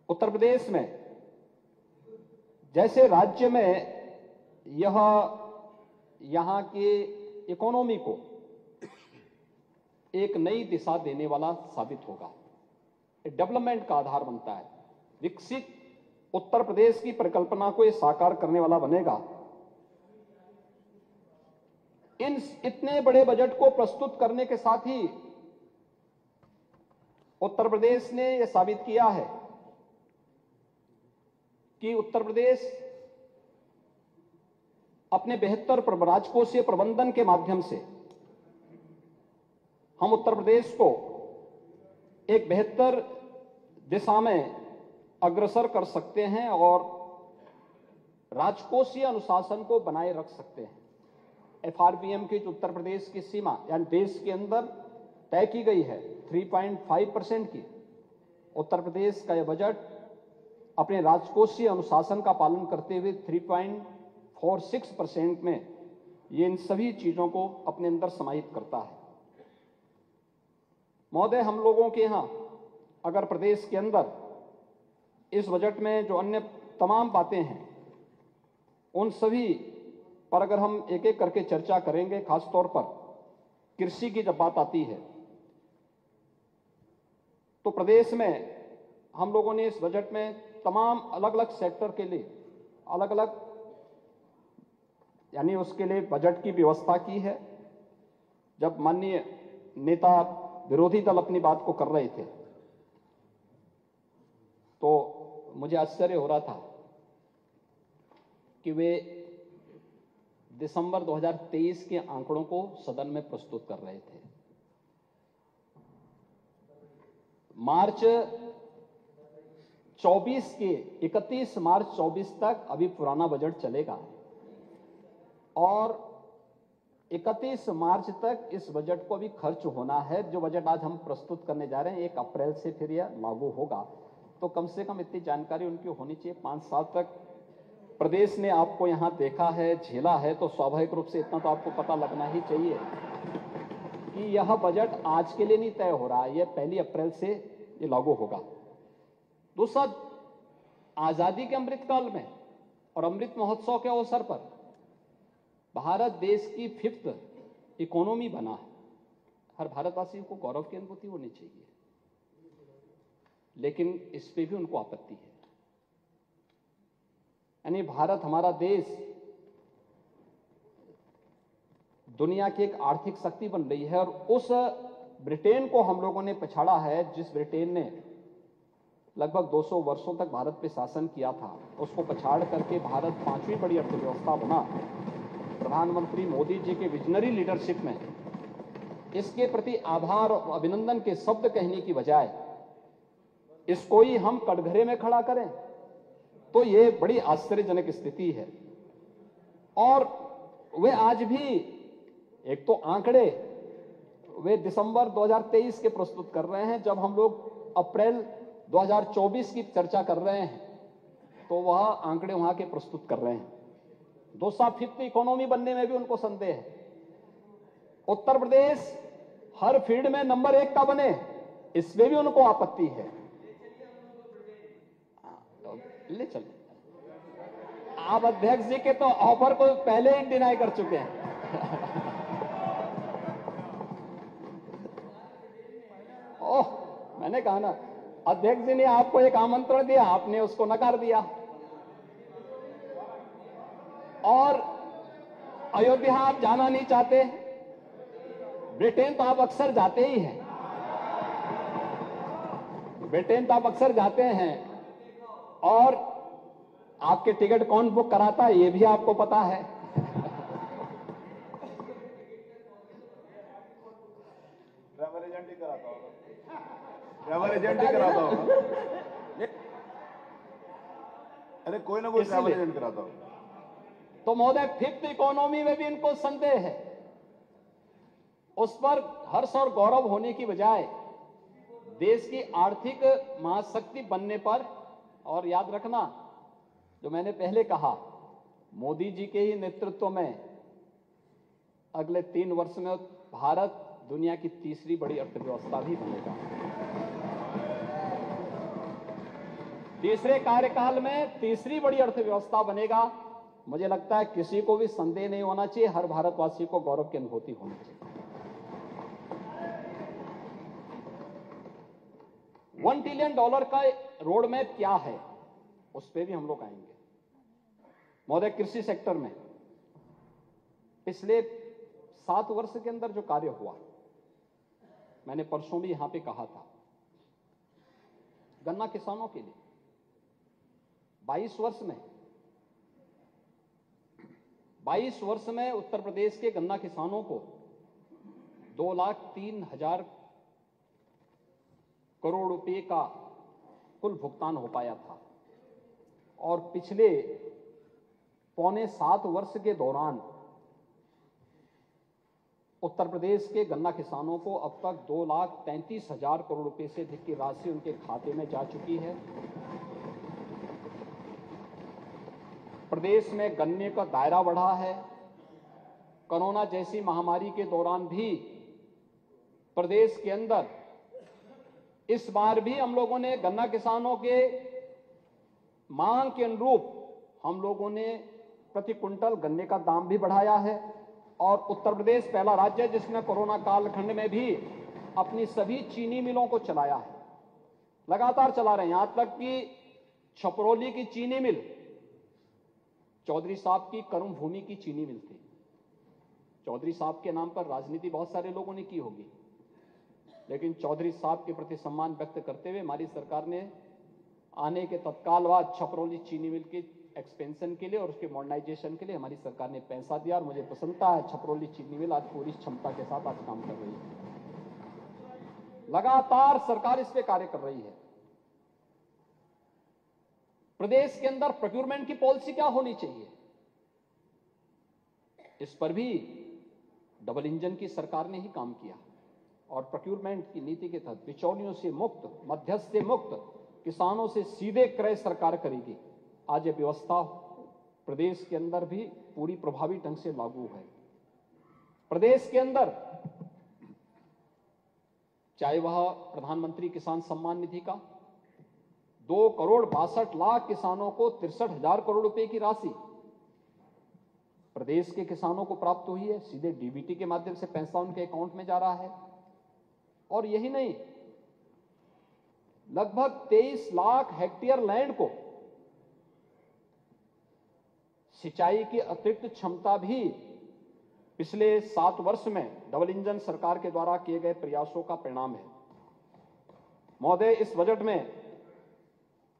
उत्तर प्रदेश में जैसे राज्य में यह यहां की इकोनॉमी को एक नई दिशा देने वाला साबित होगा, डेवलपमेंट का आधार बनता है, विकसित उत्तर प्रदेश की परिकल्पना को यह साकार करने वाला बनेगा। इन इतने बड़े बजट को प्रस्तुत करने के साथ ही उत्तर प्रदेश ने यह साबित किया है कि उत्तर प्रदेश अपने बेहतर राजकोषीय प्रबंधन के माध्यम से हम उत्तर प्रदेश को एक बेहतर दिशा में अग्रसर कर सकते हैं और राजकोषीय अनुशासन को बनाए रख सकते हैं। एफआरबीएम की जो उत्तर प्रदेश की सीमा यानी देश के अंदर तय की गई है 3.5% की, उत्तर प्रदेश का यह बजट अपने राजकोषीय अनुशासन का पालन करते हुए 3.46% में ये इन सभी चीजों को अपने अंदर समाहित करता है। महोदय, हम लोगों के यहां अगर प्रदेश के अंदर इस बजट में जो अन्य तमाम बातें हैं उन सभी पर अगर हम एक एक करके चर्चा करेंगे, खासतौर पर कृषि की जब बात आती है तो प्रदेश में हम लोगों ने इस बजट में तमाम अलग अलग सेक्टर के लिए अलग अलग यानी उसके लिए बजट की व्यवस्था की है। जब माननीय नेता विरोधी दल अपनी बात को कर रहे थे तो मुझे आश्चर्य हो रहा था कि वे दिसंबर 2023 के आंकड़ों को सदन में प्रस्तुत कर रहे थे। मार्च 24 के 31 मार्च 24 तक अभी पुराना बजट चलेगा और 31 मार्च तक इस बजट को भी खर्च होना है। जो बजट आज हम प्रस्तुत करने जा रहे हैं 1 अप्रैल से फिर यह लागू होगा, तो कम से कम इतनी जानकारी उनकी होनी चाहिए। 5 साल तक प्रदेश ने आपको यहां देखा है, झेला है, तो स्वाभाविक रूप से इतना तो आपको पता लगना ही चाहिए कि यह बजट आज के लिए नहीं तय हो रहा है, यह 1 अप्रैल से ये लागू होगा। दूसरा, आजादी के अमृतकाल में और अमृत महोत्सव के अवसर पर भारत देश की 5th इकोनॉमी बना है। हर भारतवासी को गौरव की अनुभूति होनी चाहिए, लेकिन इस पे भी उनको आपत्ति है। यानी भारत हमारा देश दुनिया की एक आर्थिक शक्ति बन रही है और उस ब्रिटेन को हम लोगों ने पछाड़ा है जिस ब्रिटेन ने लगभग 200 वर्षों तक भारत पे शासन किया था, उसको पछाड़ करके भारत 5वीं बड़ी अर्थव्यवस्था बना। प्रधानमंत्री मोदी जी के विजनरी लीडरशिप में इसके प्रति आभार और अभिनंदन के शब्द कहने की बजाय इसको ही हम कटघरे में खड़ा करें तो ये बड़ी आश्चर्यजनक स्थिति है। और वे आज भी एक तो आंकड़े वे दिसंबर 2023 के प्रस्तुत कर रहे हैं, जब हम लोग अप्रैल 2024 की चर्चा कर रहे हैं तो वह आंकड़े वहां के प्रस्तुत कर रहे हैं। 5th इकोनॉमी बनने में भी उनको संदेह है। उत्तर प्रदेश हर फील्ड में नंबर 1 का बने, इसमें भी उनको आपत्ति है। ले चलो, आप अध्यक्ष जी के तो ऑफर को पहले ही डिनाई कर चुके हैं। ओह, मैंने कहा ना, अध्यक्ष जी ने आपको एक आमंत्रण दिया, आपने उसको नकार दिया। और अयोध्या आप जाना नहीं चाहते, ब्रिटेन तो आप अक्सर जाते ही हैं, ब्रिटेन तो आप अक्सर जाते हैं और आपके टिकट कौन बुक कराता है ये भी आपको पता है। ट्रैवल एजेंट ही कराता होगा, ट्रैवल एजेंट ही कराता होगा। अरे कोई ना कोई ट्रैवल एजेंट कराता होगा। तो महोदय, 5th इकोनॉमी में भी इनको संदेह है। उस पर हर्ष और गौरव होने की बजाय देश की आर्थिक महाशक्ति बनने पर, और याद रखना जो मैंने पहले कहा, मोदी जी के ही नेतृत्व में अगले 3 वर्ष में भारत दुनिया की 3री बड़ी अर्थव्यवस्था भी बनेगा। तीसरे कार्यकाल में तीसरी बड़ी अर्थव्यवस्था बनेगा। मुझे लगता है किसी को भी संदेह नहीं होना चाहिए, हर भारतवासी को गौरव की अनुभूति होनी चाहिए। $1 ट्रिलियन का रोड मैप क्या है, उस पर भी हम लोग आएंगे। महोदय, कृषि सेक्टर में पिछले 7 वर्ष के अंदर जो कार्य हुआ, मैंने परसों भी यहां पे कहा था, गन्ना किसानों के लिए 22 वर्ष में उत्तर प्रदेश के गन्ना किसानों को 2,03,000 करोड़ रुपए का कुल भुगतान हो पाया था। और पिछले पौने 7 वर्ष के दौरान उत्तर प्रदेश के गन्ना किसानों को अब तक 2,33,000 करोड़ रुपए से अधिक की राशि उनके खाते में जा चुकी है। प्रदेश में गन्ने का दायरा बढ़ा है। कोरोना जैसी महामारी के दौरान भी प्रदेश के अंदर इस बार भी हम लोगों ने गन्ना किसानों के मांग के अनुरूप हम लोगों ने प्रति क्विंटल गन्ने का दाम भी बढ़ाया है। और उत्तर प्रदेश पहला राज्य है जिसने कोरोना कालखंड में भी अपनी सभी चीनी मिलों को चलाया है, लगातार चला रहे हैं। यहां तक कि छपरौली की चीनी मिल, चौधरी साहब की कर्म भूमि की चीनी मिल थी। चौधरी साहब के नाम पर राजनीति बहुत सारे लोगों ने की होगी, लेकिन चौधरी साहब के प्रति सम्मान व्यक्त करते हुए हमारी सरकार ने आने के तत्काल बाद छपरौली चीनी मिल के एक्सपेंशन के लिए और उसके मॉडर्नाइजेशन के लिए हमारी सरकार ने पैसा दिया। और मुझे प्रसन्नता है, छपरौली चीनी मिल आज पूरी क्षमता के साथ आज काम कर रही है। लगातार सरकार इस पे कार्य कर रही है। प्रदेश के अंदर प्रोक्योरमेंट की पॉलिसी क्या होनी चाहिए, इस पर भी डबल इंजन की सरकार ने ही काम किया। और प्रोक्योरमेंट की नीति के तहत बिचौलियों से मुक्त, मध्यस्थ से मुक्त, किसानों से सीधे क्रय सरकार करेगी। आज ये व्यवस्था प्रदेश के अंदर भी पूरी प्रभावी ढंग से लागू है। प्रदेश के अंदर चाहे वह प्रधानमंत्री किसान सम्मान निधि का 2,62,00,000 किसानों को 63,000 करोड़ रुपए की राशि प्रदेश के किसानों को प्राप्त हुई है। सीधे डीबीटी के माध्यम से पैसा उनके अकाउंट में जा रहा है। और यही नहीं, लगभग 23 लाख हेक्टेयर लैंड को सिंचाई की अतिरिक्त क्षमता भी पिछले 7 वर्ष में डबल इंजन सरकार के द्वारा किए गए प्रयासों का परिणाम है। महोदय, इस बजट में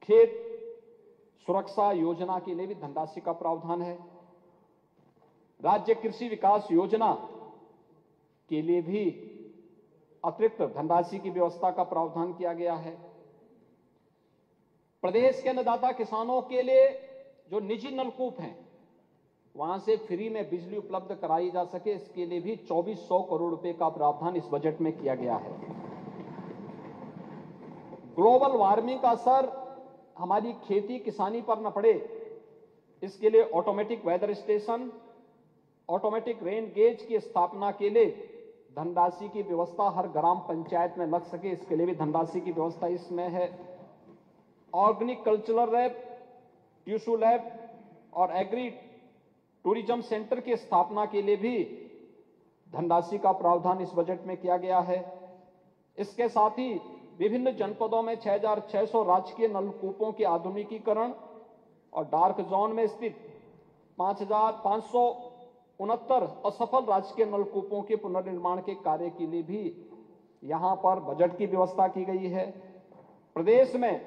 खेत सुरक्षा योजना के लिए भी धनराशि का प्रावधान है। राज्य कृषि विकास योजना के लिए भी अतिरिक्त धनराशि की व्यवस्था का प्रावधान किया गया है। प्रदेश के अन्नदाता किसानों के लिए जो निजी नलकूप हैं, वहां से फ्री में बिजली उपलब्ध कराई जा सके, इसके लिए भी 2,400 करोड़ रुपए का प्रावधान इस बजट में किया गया है। ग्लोबल वार्मिंग का असर हमारी खेती किसानी पर न पड़े, इसके लिए automatic weather station, automatic rain gauge की स्थापना के लिए धनराशि की व्यवस्था हर ग्राम पंचायत में लग सके, इसके लिए भी धनराशि की व्यवस्था इसमें है। Organic cultural lab, tissue lab और एग्री टूरिज्म सेंटर की स्थापना के लिए भी धनराशि का प्रावधान इस बजट में किया गया है। इसके साथ ही विभिन्न जनपदों में 6,600 राजकीय नलकूपों के आधुनिकीकरण और डार्क जोन में स्थित 5,569 असफल राजकीय नलकूपों के पुनर्निर्माण के कार्य के लिए भी यहां पर बजट की व्यवस्था की गई है। प्रदेश में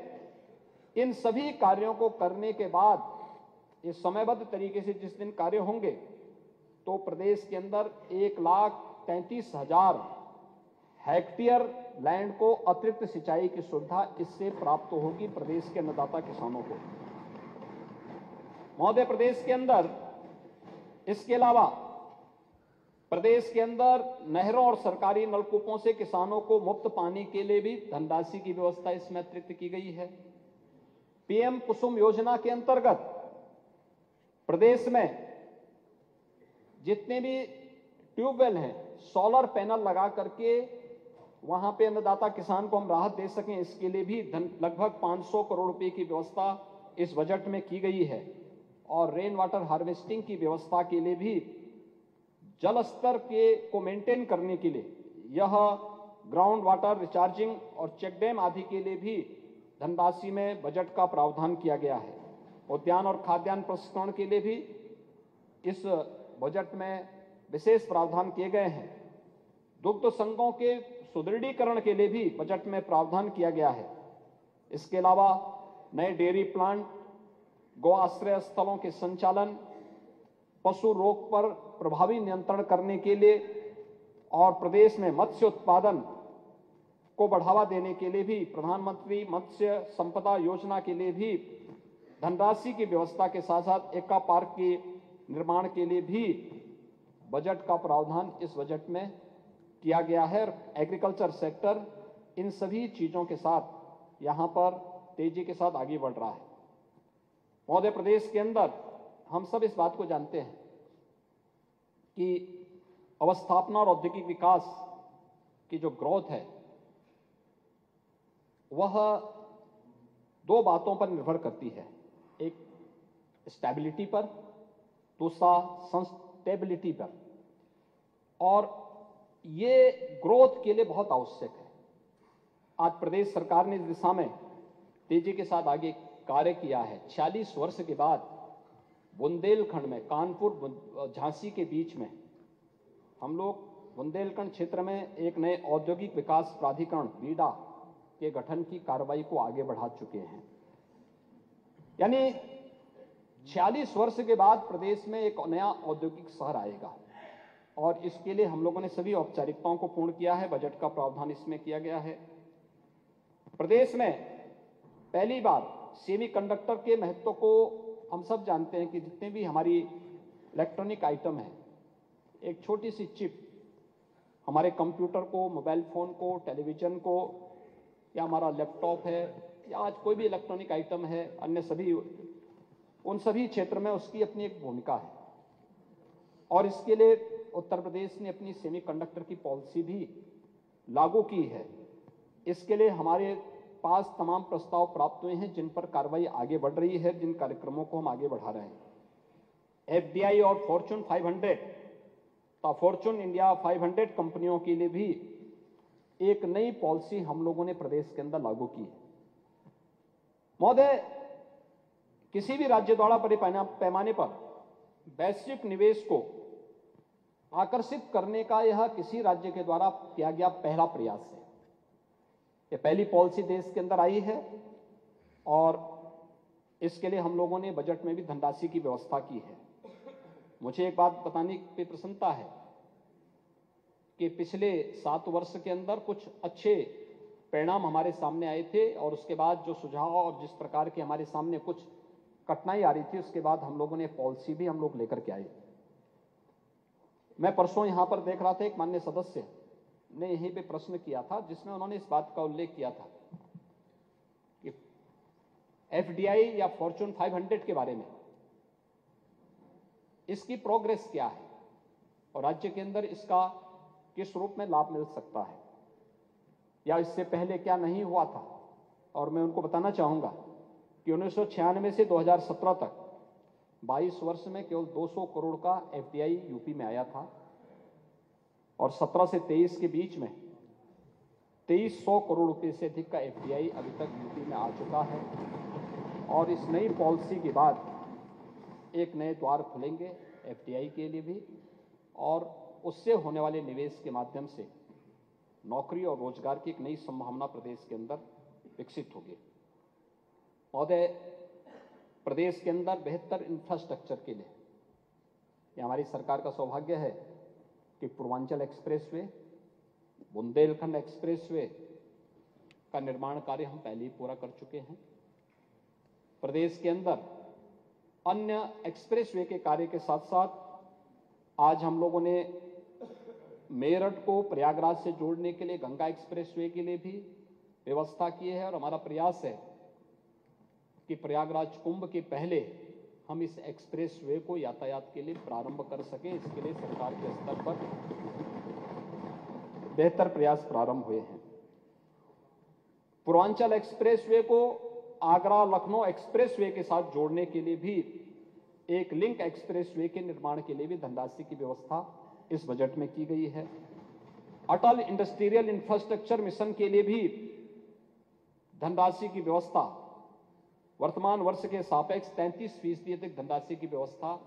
इन सभी कार्यों को करने के बाद ये समयबद्ध तरीके से जिस दिन कार्य होंगे तो प्रदेश के अंदर 1,33,000 हेक्टेयर लैंड को अतिरिक्त सिंचाई की सुविधा इससे प्राप्त होगी प्रदेश के अन्नदाता किसानों को। महोदय, प्रदेश के अंदर इसके अलावा प्रदेश के अंदर नहरों और सरकारी नलकूपों से किसानों को मुफ्त पानी के लिए भी धनराशि की व्यवस्था इसमें अतिरिक्त की गई है। पीएम कुसुम योजना के अंतर्गत प्रदेश में जितने भी ट्यूबवेल हैं, सोलर पैनल लगा करके वहां पे अन्नदाता किसान को हम राहत दे सकें, इसके लिए भी लगभग 500 करोड़ रुपए की व्यवस्था इस बजट में की गई है। और रेन वाटर हार्वेस्टिंग की व्यवस्था के लिए भी जल स्तर को मेंटेन करने के लिए यह ग्राउंड वाटर रिचार्जिंग और चेक डैम आदि के लिए भी धनराशि में बजट का प्रावधान किया गया है। उद्यान और खाद्यान्न प्रसंस्करण के लिए भी इस बजट में विशेष प्रावधान किए गए हैं। दुग्ध संघों के सुदृढ़ीकरण के लिए भी बजट में प्रावधान किया गया है। इसके अलावा नए डेयरी प्लांट, गौ आश्रय स्थलों के संचालन, पशु रोग पर प्रभावी नियंत्रण करने के लिए और प्रदेश में मत्स्य उत्पादन को बढ़ावा देने के लिए भी प्रधानमंत्री मत्स्य संपदा योजना के लिए भी धनराशि की व्यवस्था के साथ साथ एक्वा पार्क के निर्माण के लिए भी बजट का प्रावधान इस बजट में किया गया है। एग्रीकल्चर सेक्टर इन सभी चीजों के साथ यहां पर तेजी के साथ आगे बढ़ रहा है। मध्य प्रदेश के अंदर हम सब इस बात को जानते हैं कि अवस्थापना और औद्योगिक विकास की जो ग्रोथ है वह दो बातों पर निर्भर करती है, एक स्टेबिलिटी पर, दूसरा सस्टेबिलिटी पर। और ये ग्रोथ के लिए बहुत आवश्यक है। आज प्रदेश सरकार ने इस दिशा में तेजी के साथ आगे कार्य किया है। 46 वर्ष के बाद बुंदेलखंड में, कानपुर झांसी के बीच में हम लोग बुंदेलखंड क्षेत्र में एक नए औद्योगिक विकास प्राधिकरण बीडा के गठन की कार्रवाई को आगे बढ़ा चुके हैं। यानी 46 वर्ष के बाद प्रदेश में एक नया औद्योगिक शहर आएगा और इसके लिए हम लोगों ने सभी औपचारिकताओं को पूर्ण किया है। बजट का प्रावधान इसमें किया गया है। प्रदेश में पहली बार सेमीकंडक्टर के महत्व को हम सब जानते हैं कि जितने भी हमारी इलेक्ट्रॉनिक आइटम है, एक छोटी सी चिप हमारे कंप्यूटर को, मोबाइल फोन को, टेलीविजन को, या हमारा लैपटॉप है, या आज कोई भी इलेक्ट्रॉनिक आइटम है, अन्य सभी, उन सभी क्षेत्र में उसकी अपनी एक भूमिका है। और इसके लिए उत्तर प्रदेश ने अपनी सेमीकंडक्टर की पॉलिसी भी लागू की है। इसके लिए हमारे पास तमाम प्रस्ताव प्राप्त हुए हैं जिन पर कार्रवाई आगे बढ़ रही है, जिन कार्यक्रमों को हम आगे बढ़ा रहे हैं। एफडीआई और फॉर्च्यून 500 तो फॉर्च्यून इंडिया 500 कंपनियों के लिए भी एक नई पॉलिसी हम लोगों ने प्रदेश के अंदर लागू की है। महोदय, किसी भी राज्य द्वारा बड़े पैमाने पर वैश्विक निवेश को आकर्षित करने का यह किसी राज्य के द्वारा किया गया पहला प्रयास है। यह पहली पॉलिसी देश के अंदर आई है और इसके लिए हम लोगों ने बजट में भी धनराशि की व्यवस्था की है। मुझे एक बात बताने की प्रसन्नता है कि पिछले 7 वर्ष के अंदर कुछ अच्छे परिणाम हमारे सामने आए थे और उसके बाद जो सुझाव और जिस प्रकार के हमारे सामने कुछ कठिनाई आ रही थी, उसके बाद हम लोगों ने पॉलिसी भी हम लोग लेकर के आए। मैं परसों यहां पर देख रहा था, एक माननीय सदस्य ने यहीं पे प्रश्न किया था जिसमें उन्होंने इस बात का उल्लेख किया था कि एफडीआई या फॉर्च्यून 500 के बारे में इसकी प्रोग्रेस क्या है और राज्य के अंदर इसका किस रूप में लाभ मिल सकता है या इससे पहले क्या नहीं हुआ था। और मैं उनको बताना चाहूंगा कि 1996 से 2017 तक 22 वर्ष में केवल 200 करोड़ का एफडीआई यूपी में आया था और 17 से 23 के बीच में 2300 करोड़ रुपए से अधिक का एफडीआई अभी तक यूपी में आ चुका है। और इस नई पॉलिसी के बाद एक नए द्वार खुलेंगे एफडीआई के लिए भी और उससे होने वाले निवेश के माध्यम से नौकरी और रोजगार की एक नई संभावना प्रदेश के अंदर विकसित होगी। महोदय, प्रदेश के अंदर बेहतर इंफ्रास्ट्रक्चर के लिए यह हमारी सरकार का सौभाग्य है कि पूर्वांचल एक्सप्रेसवे, बुंदेलखंड एक्सप्रेसवे का निर्माण कार्य हम पहले ही पूरा कर चुके हैं। प्रदेश के अंदर अन्य एक्सप्रेसवे के कार्य के साथ साथ आज हम लोगों ने मेरठ को प्रयागराज से जोड़ने के लिए गंगा एक्सप्रेसवे के लिए भी व्यवस्था की है और हमारा प्रयास है कि प्रयागराज कुंभ के पहले हम इस एक्सप्रेसवे को यातायात के लिए प्रारंभ कर सकें। इसके लिए सरकार के स्तर पर बेहतर प्रयास प्रारंभ हुए हैं। पूर्वांचल एक्सप्रेसवे को आगरा लखनऊ एक्सप्रेसवे के साथ जोड़ने के लिए भी एक लिंक एक्सप्रेसवे के निर्माण के लिए भी धनराशि की व्यवस्था इस बजट में की गई है। अटल इंडस्ट्रियल इंफ्रास्ट्रक्चर मिशन के लिए भी धनराशि की व्यवस्था वर्तमान वर्ष के सापेक्ष 33% अधिक धनराशि की व्यवस्था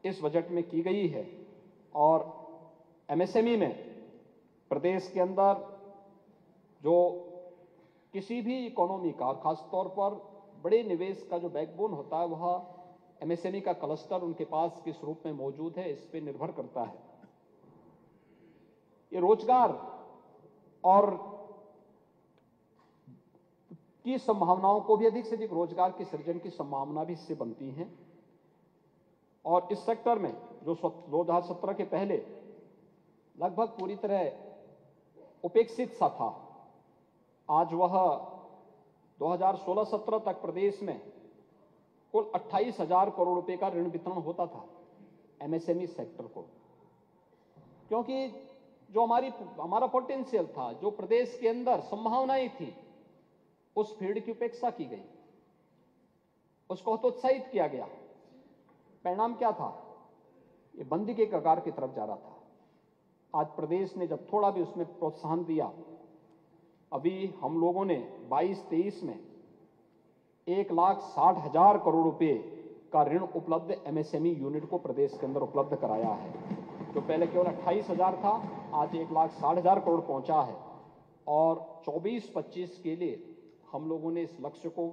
इस बजट में की गई है। और एमएसएमई में प्रदेश के अंदर जो किसी भी इकोनॉमी का और खासतौर पर बड़े निवेश का जो बैकबोन होता है वह एमएसएमई का क्लस्टर उनके पास किस रूप में मौजूद है इस पर निर्भर करता है। ये रोजगार और की संभावनाओं को भी अधिक से अधिक रोजगार के सृजन की संभावना भी इससे बनती है। और इस सेक्टर में जो 2017 के पहले लगभग पूरी तरह उपेक्षित सा था, आज वह 2016-17 तक प्रदेश में कुल 28,000 करोड़ रुपए का ऋण वितरण होता था एमएसएमई सेक्टर को, क्योंकि जो हमारा पोटेंशियल था, जो प्रदेश के अंदर संभावनाएं थी, उस फील्ड की उपेक्षा की गई, उसको हतोत्साहित किया गया। परिणाम क्या था? ये बंदी के कगार की तरफ जा रहा था। आज प्रदेश ने जब थोड़ा भी उसमें प्रोत्साहन दिया, अभी हम लोगों ने 22-23 में 1,60,000 करोड़ रुपए का ऋण उपलब्ध एमएसएमई यूनिट को प्रदेश के अंदर उपलब्ध कराया है। जो पहले केवल 28,000 था, आज 1,60,000 करोड़ पहुंचा है। और 24-25 के लिए हम लोगों ने इस लक्ष्य को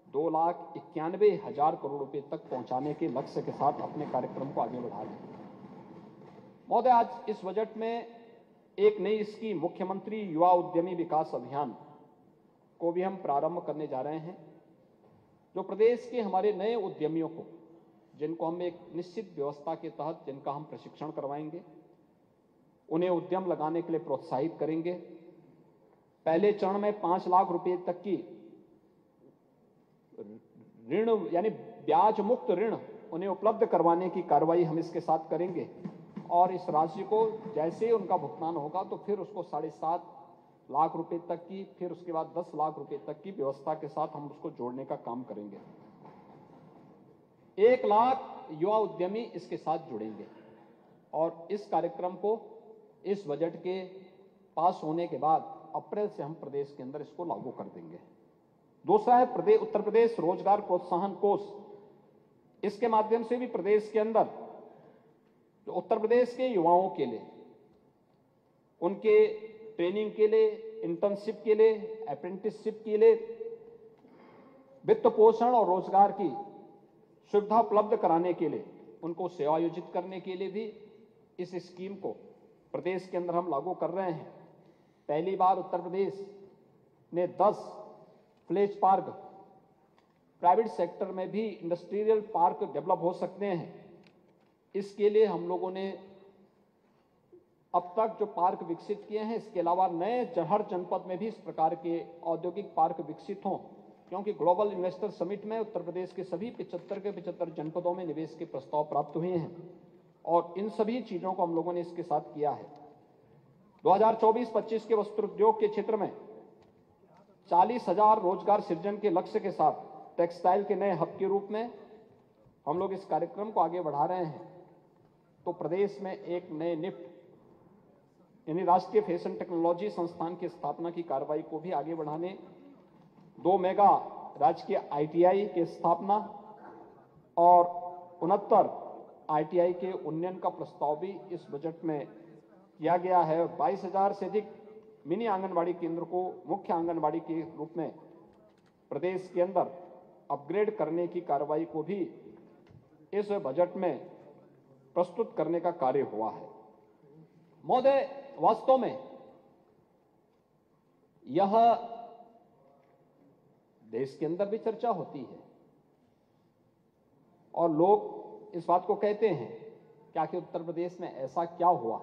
2,91,000 करोड़ रुपए तक पहुंचाने के लक्ष्य के साथ अपने कार्यक्रम को आगे बढ़ा रहे हैं। महोदय, आज इस बजट में एक नई स्कीम मुख्यमंत्री युवा उद्यमी विकास अभियान को भी हम प्रारंभ करने जा रहे हैं, जो प्रदेश के हमारे नए उद्यमियों को, जिनको हम एक निश्चित व्यवस्था के तहत जिनका हम प्रशिक्षण करवाएंगे, उन्हें उद्यम लगाने के लिए प्रोत्साहित करेंगे। पहले चरण में 5 लाख रुपए तक की ऋण यानी ब्याज मुक्त ऋण उन्हें उपलब्ध करवाने की कार्रवाई हम इसके साथ करेंगे। और इस राशि को जैसे ही उनका भुगतान होगा तो फिर उसको 7.5 लाख रुपए तक की, फिर उसके बाद 10 लाख रुपए तक की व्यवस्था के साथ हम उसको जोड़ने का काम करेंगे। 1 लाख युवा उद्यमी इसके साथ जुड़ेंगे और इस कार्यक्रम को इस बजट के पास होने के बाद अप्रैल से हम प्रदेश के अंदर इसको लागू कर देंगे। दूसरा है उत्तर प्रदेश रोजगार प्रोत्साहन कोष। इसके माध्यम से भी प्रदेश के अंदर जो उत्तर प्रदेश के युवाओं के लिए, उनके ट्रेनिंग के लिए, इंटर्नशिप के लिए, अप्रेंटिसशिप के लिए वित्त पोषण और रोजगार की सुविधा उपलब्ध कराने के लिए, उनको सेवायोजित करने के लिए भी इस स्कीम को प्रदेश के अंदर हम लागू कर रहे हैं। पहली बार उत्तर प्रदेश ने 10 फ्लेज पार्क, प्राइवेट सेक्टर में भी इंडस्ट्रियल पार्क डेवलप हो सकते हैं। इसके लिए हम लोगों ने अब तक जो पार्क विकसित किए हैं, इसके अलावा नए हर जनपद में भी इस प्रकार के औद्योगिक पार्क विकसित हों, क्योंकि ग्लोबल इन्वेस्टर समिट में उत्तर प्रदेश के सभी 75 के 75 जनपदों में निवेश के प्रस्ताव प्राप्त हुए हैं और इन सभी चीजों को हम लोगों ने इसके साथ किया है। 2024-25 के वस्त्र उद्योग के क्षेत्र में 40,000 रोजगार सृजन के लक्ष्य के साथ टेक्सटाइल के नए हब के रूप में हम लोग इस कार्यक्रम को आगे बढ़ा रहे हैं। तो प्रदेश में एक नए निफ्ट यानी राष्ट्रीय फैशन टेक्नोलॉजी संस्थान की स्थापना की कार्रवाई को भी आगे बढ़ाने, 2 मेगा राजकीय आईटीआई की स्थापना और 69 आईटीआई के उन्नयन का प्रस्ताव भी इस बजट में किया गया है। 22,000 से अधिक मिनी आंगनबाड़ी केंद्र को मुख्य आंगनबाड़ी के रूप में प्रदेश के अंदर अपग्रेड करने की कार्रवाई को भी इस बजट में प्रस्तुत करने का कार्य हुआ है। महोदय, वास्तव में यह देश के अंदर भी चर्चा होती है और लोग इस बात को कहते हैं क्या कि उत्तर प्रदेश में ऐसा क्या हुआ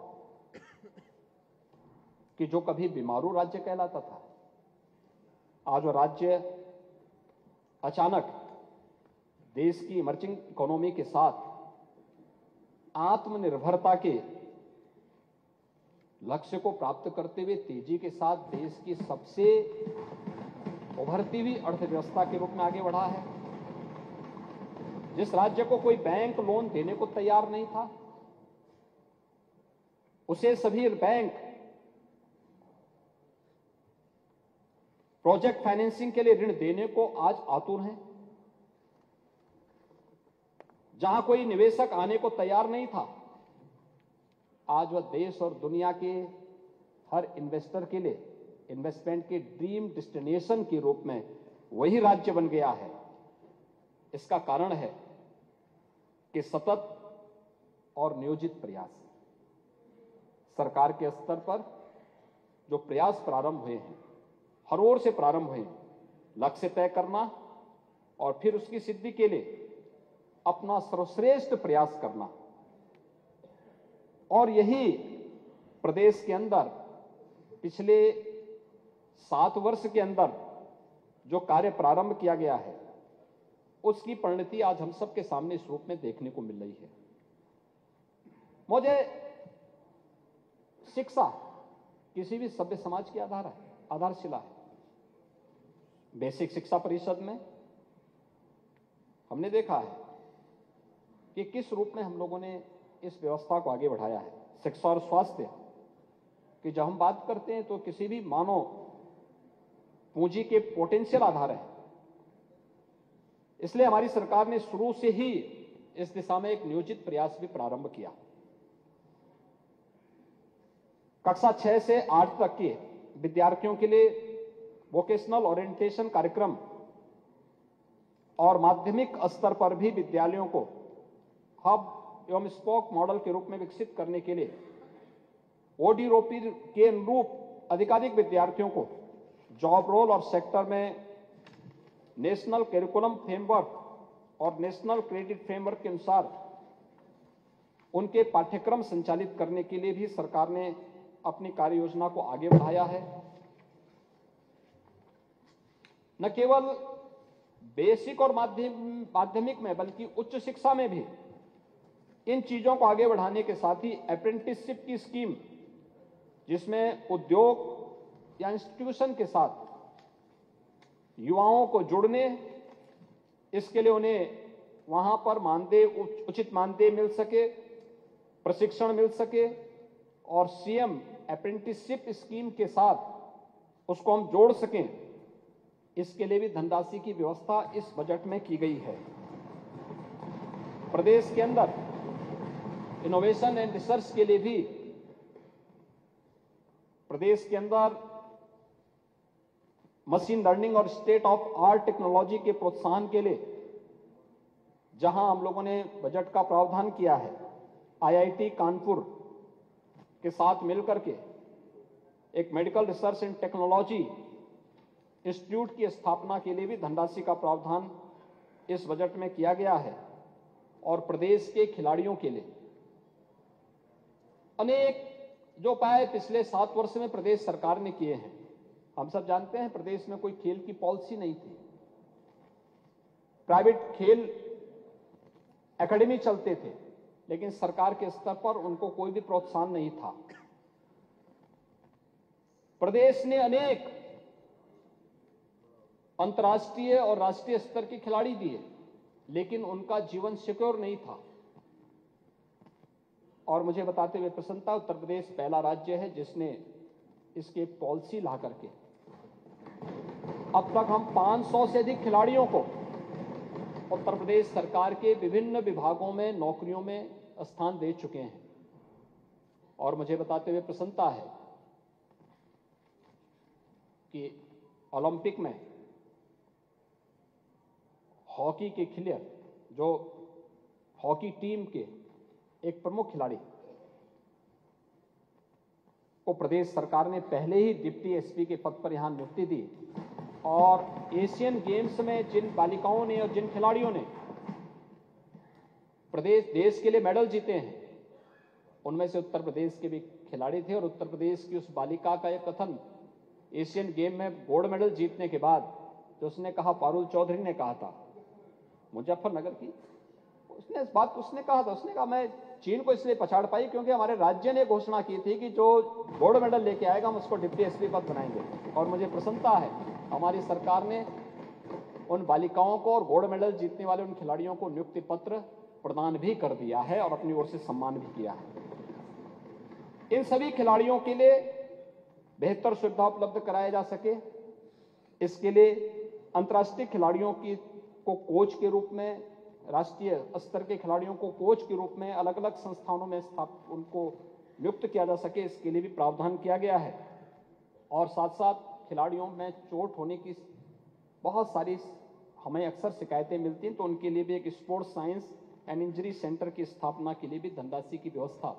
कि जो कभी बीमारू राज्य कहलाता था, आज वो राज्य अचानक देश की इमर्जिंग इकोनॉमी के साथ आत्मनिर्भरता के लक्ष्य को प्राप्त करते हुए तेजी के साथ देश की सबसे उभरती हुई अर्थव्यवस्था के रूप में आगे बढ़ा है। जिस राज्य को कोई बैंक लोन देने को तैयार नहीं था, उसे सभी बैंक प्रोजेक्ट फाइनेंसिंग के लिए ऋण देने को आज आतुर हैं। जहां कोई निवेशक आने को तैयार नहीं था, आज वह देश और दुनिया के हर इन्वेस्टर के लिए इन्वेस्टमेंट के ड्रीम डेस्टिनेशन के रूप में वही राज्य बन गया है। इसका कारण है कि सतत और नियोजित प्रयास, सरकार के स्तर पर जो प्रयास प्रारंभ हुए हैं, हर ओर से प्रारंभ हुए हैं, लक्ष्य तय करना और फिर उसकी सिद्धि के लिए अपना सर्वश्रेष्ठ प्रयास करना, और यही प्रदेश के अंदर पिछले 7 वर्ष के अंदर जो कार्य प्रारंभ किया गया है, उसकी परिणति आज हम सबके सामने इस रूप में देखने को मिल रही है। मुझे शिक्षा किसी भी सभ्य समाज की आधारशिला है। बेसिक शिक्षा परिषद में हमने देखा है कि किस रूप में हम लोगों ने इस व्यवस्था को आगे बढ़ाया है। शिक्षा और स्वास्थ्य कि जब हम बात करते हैं तो किसी भी मानव पूंजी के पोटेंशियल आधार है। इसलिए हमारी सरकार ने शुरू से ही इस दिशा में एक नियोजित प्रयास भी प्रारंभ किया। कक्षा 6 से 8 तक के विद्यार्थियों के लिए वोकेशनल ओरिएंटेशन कार्यक्रम और माध्यमिक स्तर पर भी विद्यालयों को हब एवं स्पोक मॉडल के रूप में विकसित करने के लिए ओडीओपी के अनुरूप अधिकाधिक विद्यार्थियों को जॉब रोल और सेक्टर में नेशनल करिकुलम फ्रेमवर्क और नेशनल क्रेडिट फ्रेमवर्क के अनुसार उनके पाठ्यक्रम संचालित करने के लिए भी सरकार ने अपनी कार्य योजना को आगे बढ़ाया है। न केवल बेसिक और माध्यमिक में बल्कि उच्च शिक्षा में भी इन चीजों को आगे बढ़ाने के साथ ही अप्रेंटिसशिप की स्कीम, जिसमें उद्योग या इंस्टीट्यूशन के साथ युवाओं को जुड़ने, इसके लिए उन्हें वहां पर उचित मानदेय मिल सके, प्रशिक्षण मिल सके और सीएम अप्रेंटिसशिप स्कीम के साथ उसको हम जोड़ सकें, इसके लिए भी धनराशि की व्यवस्था इस बजट में की गई है। प्रदेश के अंदर इनोवेशन एंड रिसर्च के लिए भी प्रदेश के अंदर मशीन लर्निंग और स्टेट ऑफ आर्ट टेक्नोलॉजी के प्रोत्साहन के लिए जहां हम लोगों ने बजट का प्रावधान किया है, आईआईटी कानपुर के साथ मिलकर के एक medical research and technology institute की स्थापना के लिए भी धनराशि का प्रावधान इस बजट में किया गया है। और प्रदेश के खिलाड़ियों के लिए अनेक जो उपाय पिछले 7 वर्ष में प्रदेश सरकार ने किए हैं। हम सब जानते हैं प्रदेश में कोई खेल की पॉलिसी नहीं थी, प्राइवेट खेल एकेडमी चलते थे, लेकिन सरकार के स्तर पर उनको कोई भी प्रोत्साहन नहीं था। प्रदेश ने अनेक अंतर्राष्ट्रीय और राष्ट्रीय स्तर के खिलाड़ी दिए, लेकिन उनका जीवन सिक्योर नहीं था। और मुझे बताते हुए प्रसन्नता, उत्तर प्रदेश पहला राज्य है जिसने इसके पॉलिसी ला करके अब तक हम 500 से अधिक खिलाड़ियों को उत्तर प्रदेश सरकार के विभिन्न विभागों में नौकरियों में स्थान दे चुके हैं। और मुझे बताते हुए प्रसन्नता है कि ओलंपिक में हॉकी के खिलाड़ी, जो हॉकी टीम के एक प्रमुख खिलाड़ी को प्रदेश सरकार ने पहले ही डिप्टी एसपी के पद पर यहां नियुक्ति दी। और एशियन गेम्स में जिन बालिकाओं ने और जिन खिलाड़ियों ने देश के लिए मेडल जीते हैं, उनमें से उत्तर प्रदेश के भी खिलाड़ी थे। और उत्तर प्रदेश की उस बालिका का यह कथन एशियन गेम में गोल्ड मेडल जीतने के बाद जो उसने कहा, पारुल चौधरी ने कहा था मुजफ्फरनगर की, उसने इस बात को उसने कहा था, उसने कहा मैं चीन को इसलिए पछाड़ पाई क्योंकि हमारे राज्य ने घोषणा की थी कि जो गोल्ड मेडल लेके आएगा हम उसको डिप्टी एसपी पद बनाएंगे। और मुझे प्रसन्नता है हमारी सरकार ने उन बालिकाओं को और गोल्ड मेडल जीतने वाले उन खिलाड़ियों को नियुक्ति पत्र प्रदान भी कर दिया है और अपनी ओर से सम्मान भी किया है। इन सभी खिलाड़ियों के लिए बेहतर सुविधा उपलब्ध कराया जा सके, इसके लिए अंतर्राष्ट्रीय खिलाड़ियों को कोच के रूप में, राष्ट्रीय स्तर के खिलाड़ियों को कोच के रूप में अलग अलग संस्थानों में उनको नियुक्त किया जा सके, इसके लिए भी प्रावधान किया गया है। और साथ साथ खिलाड़ियों में चोट होने की बहुत सारी हमें अक्सर शिकायतें मिलती हैं, तो उनके लिए भी एक sports science and injury centre की स्थापना के लिए भी धनराशि की व्यवस्था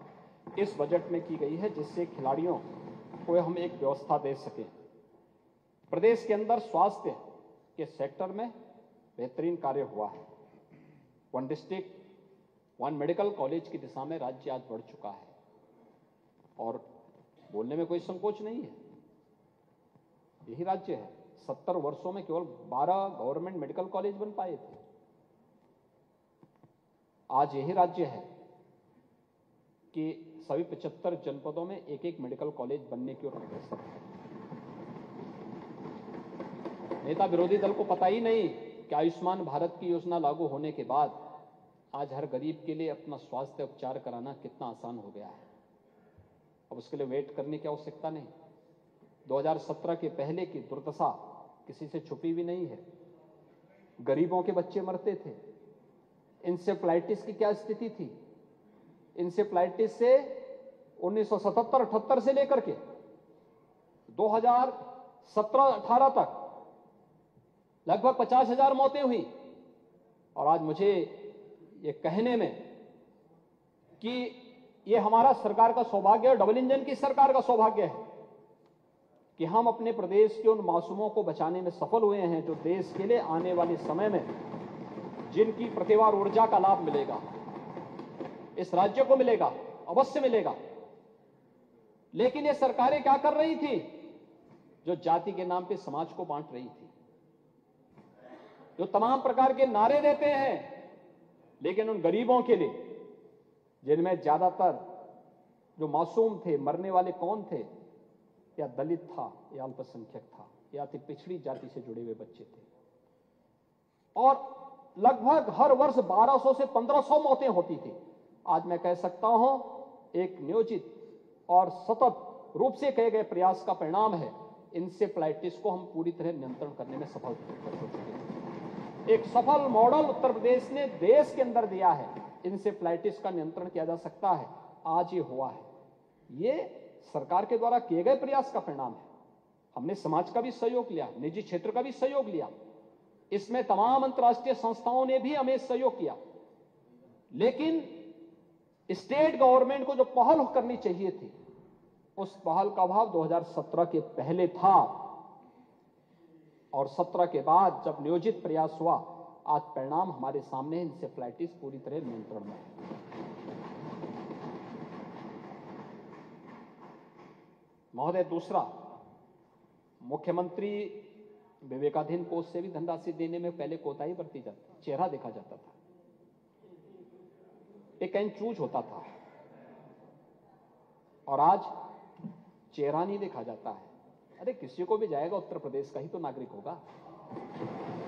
इस बजट में की गई है, जिससे खिलाड़ियों को हम एक व्यवस्था दे सकें। प्रदेश के अंदर स्वास्थ्य के सेक्टर में बेहतरीन कार्य हुआ है। 1 डिस्ट्रिक्ट 1 मेडिकल कॉलेज की दिशा में राज्य आज बढ़ चुका है और बोलने में कोई संकोच नहीं है। यही राज्य है, 70 वर्षों में केवल 12 गवर्नमेंट मेडिकल कॉलेज बन पाए थे। आज यही राज्य है कि सभी 75 जनपदों में एक एक मेडिकल कॉलेज बनने की ओर अग्रसर है। नेता विरोधी दल को पता ही नहीं कि आयुष्मान भारत की योजना लागू होने के बाद आज हर गरीब के लिए अपना स्वास्थ्य उपचार कराना कितना आसान हो गया है। अब उसके लिए वेट करने की आवश्यकता नहीं। 2017 के पहले की दुर्दशा किसी से छुपी भी नहीं है। गरीबों के बच्चे मरते थे। इंसेफ्लाइटिस की क्या स्थिति थी? इंसेफ्लाइटिस से 1977-78 से लेकर के 2017-18 तक लगभग 50,000 मौतें हुई। और आज मुझे ये कहने में कि ये हमारा सरकार का सौभाग्य है, डबल इंजन की सरकार का सौभाग्य है कि हम अपने प्रदेश के उन मासूमों को बचाने में सफल हुए हैं जो देश के लिए आने वाले समय में जिनकी प्रतिभा और ऊर्जा का लाभ मिलेगा, इस राज्य को मिलेगा, अवश्य मिलेगा। लेकिन ये सरकारें क्या कर रही थी? जो जाति के नाम पे समाज को बांट रही थी, जो तमाम प्रकार के नारे देते हैं, लेकिन उन गरीबों के लिए जिनमें ज्यादातर जो मासूम थे, मरने वाले कौन थे? या दलित था, या अल्पसंख्यक था, या अति पिछड़ी जाति से जुड़े हुए बच्चे थे। और लगभग हर वर्ष 1200 से 1500 मौतें होती थी। आज मैं कह सकता हूं एक नियोजित और सतत रूप से किए गए प्रयास का परिणाम है। इंसेफ्लाइटिस को हम पूरी तरह नियंत्रण करने में सफल हो चुके हैं। एक सफल मॉडल उत्तर प्रदेश ने देश के अंदर दिया है। इंसेफ्लाइटिस का नियंत्रण किया जा सकता है। आज ये हुआ है। ये सरकार के द्वारा किए गए प्रयास का परिणाम है। हमने समाज का भी सहयोग लिया, निजी क्षेत्र का भी सहयोग लिया, इसमें तमाम अंतर्राष्ट्रीय संस्थाओं ने भी हमें सहयोग किया। लेकिन स्टेट गवर्नमेंट को जो पहल करनी चाहिए थी, उस पहल का अभाव 2017 के पहले था। और 17 के बाद जब नियोजित प्रयास हुआ, आज परिणाम हमारे सामने। इंसेफ्लाइटिस पूरी तरह नियंत्रण में है। महोदय, दूसरा, मुख्यमंत्री विवेकाधीन कोष से भी धनराशि देने में पहले कोताही बरती जाती, चेहरा देखा जाता था, एक एंचूज होता था, और आज चेहरा नहीं देखा जाता है। अरे किसी को भी जाएगा, उत्तर प्रदेश का ही तो नागरिक होगा।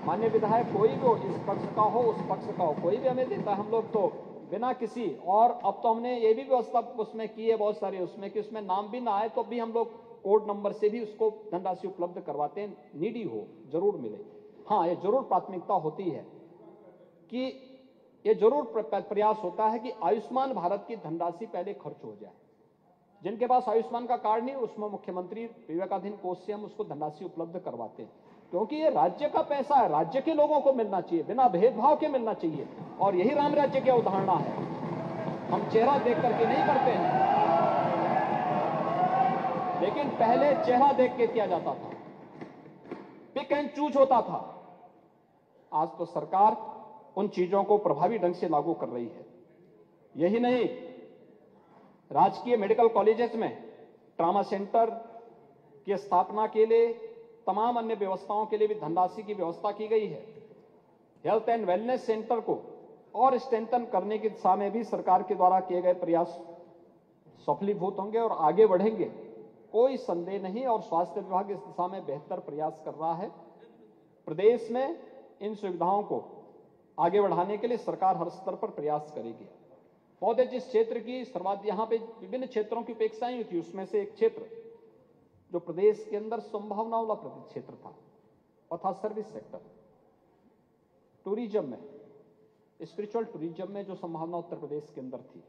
मान्य विधायक कोई भी हो, इस पक्ष का हो, उस पक्ष का हो, कोई भी हमें देता है, हम लोग तो बिना किसी, और अब तो हमने ये भी व्यवस्था उसमें की है बहुत सारी, उसमें कि उसमें नाम भी ना आए तो भी हम लोग कोड नंबर से भी उसको धनराशि उपलब्ध करवाते हैं। नीडी हो जरूर मिले। हाँ, ये जरूर प्राथमिकता होती है कि ये जरूर प्रयास होता है कि आयुष्मान भारत की धनराशि पहले खर्च हो जाए। जिनके पास आयुष्मान का कार्ड नहीं, उसमें मुख्यमंत्री विवेकाधीन कोष से हम उसको धनराशि उपलब्ध करवाते हैं, क्योंकि ये राज्य का पैसा है, राज्य के लोगों को मिलना चाहिए, बिना भेदभाव के मिलना चाहिए। और यही राम राज्य की अवधारणा है। हम चेहरा देख करके नहीं करते हैं, लेकिन पहले चेहरा देख के किया जाता था, पिक एंड चूज होता था। आज तो सरकार उन चीजों को प्रभावी ढंग से लागू कर रही है। यही नहीं, राजकीय मेडिकल कॉलेजेस में ट्रॉमा सेंटर की स्थापना के लिए, तमाम अन्य व्यवस्थाओं के लिए भी धनराशि की व्यवस्था की गई है। हेल्थ एंड वेलनेस सेंटर को और स्ट्रेंथन करने की दिशा में भी सरकार के द्वारा किए गए प्रयास सफलीभूत होंगे और आगे बढ़ेंगे, कोई संदेह नहीं। और स्वास्थ्य विभाग इस दिशा में बेहतर प्रयास कर रहा है। प्रदेश में इन सुविधाओं को आगे बढ़ाने के लिए सरकार हर स्तर पर प्रयास करेगी। महोदय, जिस क्षेत्र की यहाँ पे विभिन्न क्षेत्रों की उपेक्षाएं हुई थी, उसमें से एक क्षेत्र जो प्रदेश के अंदर संभावनाओं वाला क्षेत्र था वह था सर्विस सेक्टर। टूरिज्म में, स्पिरिचुअल टूरिज्म में जो संभावना उत्तर प्रदेश के अंदर थी,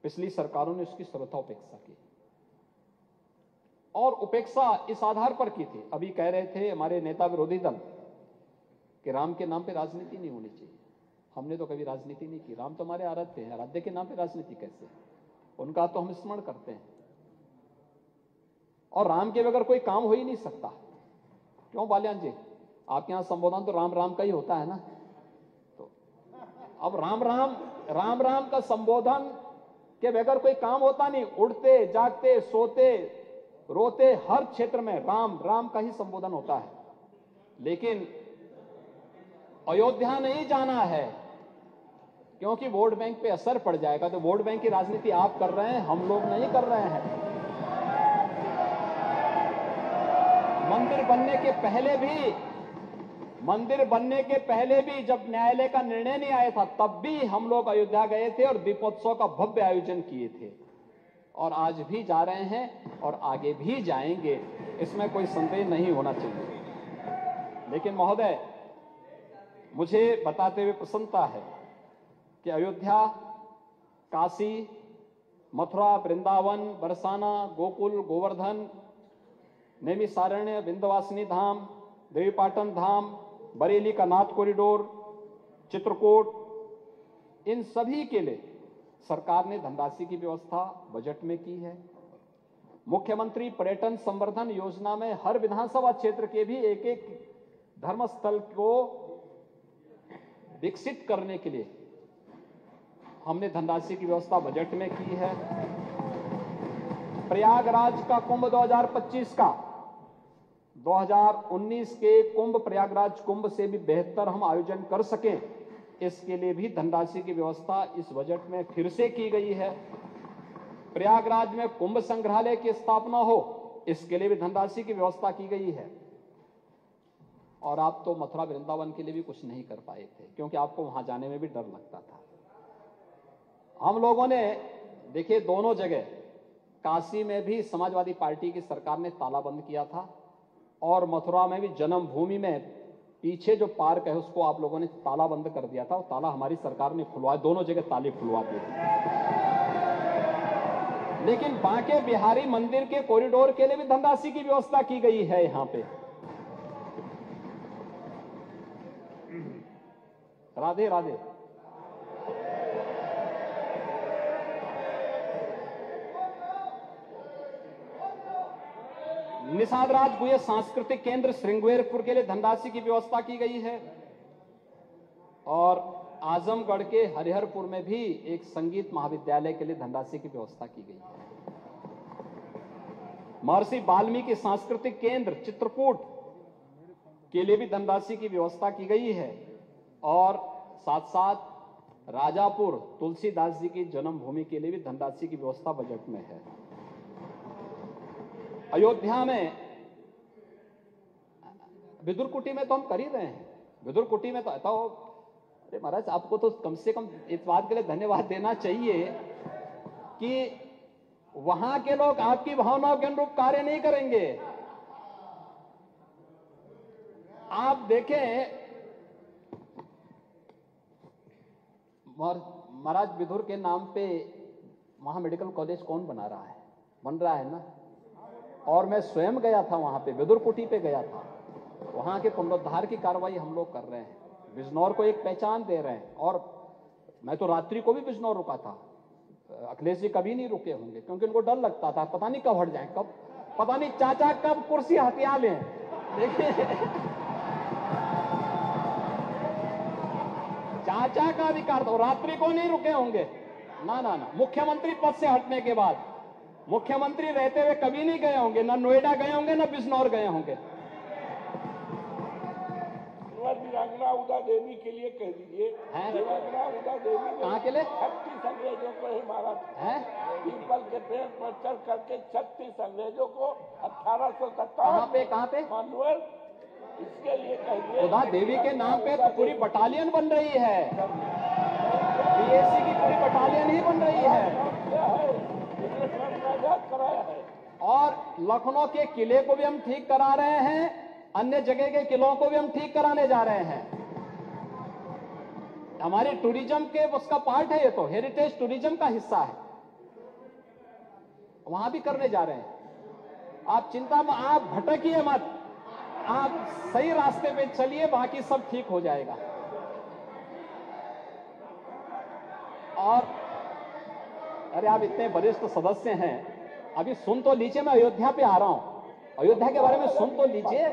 पिछली सरकारों ने उसकी सर्वथा उपेक्षा की। और उपेक्षा इस आधार पर की थी, अभी कह रहे थे हमारे नेता विरोधी दल कि राम के नाम पे राजनीति नहीं होनी चाहिए। हमने तो कभी राजनीति नहीं की। राम तो हमारे आराध्य हैं, आराध्य के नाम पे राजनीति कैसे? उनका तो हम स्मरण करते हैं। और राम के बगैर कोई काम हो ही नहीं सकता। क्यों बाल्यान जी, आपके यहां संबोधन तो राम राम का ही होता है ना। तो अब राम राम का संबोधन के बगैर कोई काम होता नहीं। उठते, जागते, सोते, रोते, हर क्षेत्र में राम राम का ही संबोधन होता है। लेकिन अयोध्या नहीं जाना है क्योंकि वोट बैंक पे असर पड़ जाएगा। तो वोट बैंक की राजनीति आप कर रहे हैं, हम लोग नहीं कर रहे हैं। मंदिर बनने के पहले भी जब न्यायालय का निर्णय नहीं आया था, तब भी हम लोग अयोध्या गए थे और दीपोत्सव का भव्य आयोजन किए थे। और आज भी जा रहे हैं और आगे भी जाएंगे, इसमें कोई संदेह नहीं होना चाहिए। लेकिन महोदय, मुझे बताते हुए प्रसन्नता है कि अयोध्या, काशी, मथुरा, वृंदावन, बरसाना, गोकुल, गोवर्धन, नैमिषारण्य, विंध्यवासिनी धाम, देवीपाटन धाम, बरेली का नाथ कॉरिडोर, चित्रकूट, इन सभी के लिए सरकार ने धनराशि की व्यवस्था बजट में की है। मुख्यमंत्री पर्यटन संवर्धन योजना में हर विधानसभा क्षेत्र के भी एक एक धर्मस्थल को विकसित करने के लिए हमने धनराशि की व्यवस्था बजट में की है। प्रयागराज का कुंभ 2025 का 2019 के कुंभ, प्रयागराज कुंभ से भी बेहतर हम आयोजन कर सकें, इसके लिए भी धनराशि की व्यवस्था इस बजट में फिर से की गई है। प्रयागराज में कुंभ संग्रहालय की स्थापना हो, इसके लिए भी धनराशि की व्यवस्था की गई है। और आप तो मथुरा वृंदावन के लिए भी कुछ नहीं कर पाए थे क्योंकि आपको वहां जाने में भी डर लगता था। हम लोगों ने देखिए, दोनों जगह, काशी में भी समाजवादी पार्टी की सरकार ने ताला बंद किया था और मथुरा में भी जन्मभूमि में पीछे जो पार्क है उसको आप लोगों ने ताला बंद कर दिया था। वो ताला हमारी सरकार ने खुलवाया, दोनों जगह ताले खुलवा दिए थे। लेकिन बांके बिहारी मंदिर के कॉरिडोर के लिए भी धनराशि की व्यवस्था की गई है। यहां पे राधे राधे। निषाद राज गुहे सांस्कृतिक केंद्र श्रृंगेरपुर के लिए धनराशि की व्यवस्था की गई है। और आजमगढ़ के हरिहरपुर में भी एक संगीत महाविद्यालय के लिए धनराशि की व्यवस्था की गई है। महर्षि वाल्मीकि सांस्कृतिक केंद्र चित्रकूट के लिए भी धनराशि की व्यवस्था की गई है। और साथ साथ राजापुर तुलसीदास जी की जन्मभूमि के लिए भी धनराशि की व्यवस्था बजट में है। अयोध्या में विदुरकुटी में तो हम कर ही रहे हैं। विदुरकुटी में तो अरे महाराज, आपको तो कम से कम इस बात के लिए धन्यवाद देना चाहिए कि वहां के लोग आपकी भावनाओं के अनुरूप कार्य नहीं करेंगे। आप देखें, महाराज विदुर के नाम पे वहां मेडिकल कॉलेज कौन बना रहा है? बन रहा है ना। और मैं स्वयं गया था वहां पे, विदुरकुटी पे गया था। वहां के पुनरुद्धार की कार्रवाई हम लोग कर रहे हैं, बिजनौर को एक पहचान दे रहे हैं। और मैं तो रात्रि को भी बिजनौर रुका था। अखिलेश जी कभी नहीं रुके होंगे क्योंकि उनको डर लगता था, पता नहीं कब हट जाए, कब पता नहीं चाचा कब कुर्सी हथिया लें। देखिए चाचा का अधिकार, तो रात्रि को नहीं रुके होंगे ना ना ना। मुख्यमंत्री पद से हटने के बाद मुख्यमंत्री रहते हुए कभी नहीं गए होंगे, ना नोएडा गए होंगे, ना बिजनौर गए होंगे। वीरांगना उदा देवी के लिए कह दीजिए। वीरांगना उदा देवी ने कहाँ के लिए? 36 अंग्रेजों को ही मारा था। हैं? पीपल के पेड़ पर चढ़ करके 36 अंग्रेजों को 1857 कहाँ पे? मानवर, इसके लिए कह दिए। उदा देवी के नाम पे तो पूरी बटालियन बन रही है, बीएससी की पूरी बटालियन ही बन रही है। कराया है और लखनऊ के किले को भी हम ठीक करा रहे हैं, अन्य जगह के किलों को भी हम ठीक कराने जा रहे हैं। हमारी टूरिज्म के उसका पार्ट है, ये तो हेरिटेज टूरिज्म का हिस्सा है, वहां भी करने जा रहे हैं। आप चिंता में, आप भटकिए मत, आप सही रास्ते पे चलिए, बाकी सब ठीक हो जाएगा। और अरे आप इतने वरिष्ठ सदस्य हैं, अभी सुन तो लीजिए, मैं अयोध्या पे आ रहा हूं, अयोध्या के बारे में सुन तो लीजिए,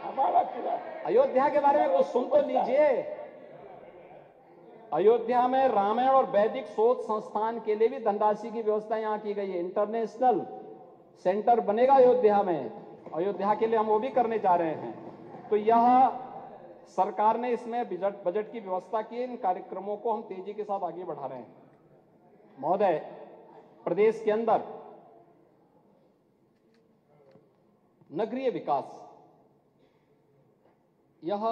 हमारा किला। अयोध्या के बारे में कुछ सुन तो लीजिए। अयोध्या में रामायण और वैदिक शोध संस्थान के लिए भी धनराशि की व्यवस्था यहां की गई है। इंटरनेशनल सेंटर बनेगा अयोध्या में, अयोध्या के लिए हम वो भी करने जा रहे हैं। तो यह सरकार ने इसमें बजट की व्यवस्था की है। इन कार्यक्रमों को हम तेजी के साथ आगे बढ़ा रहे हैं। महोदय, प्रदेश के अंदर नगरीय विकास, यह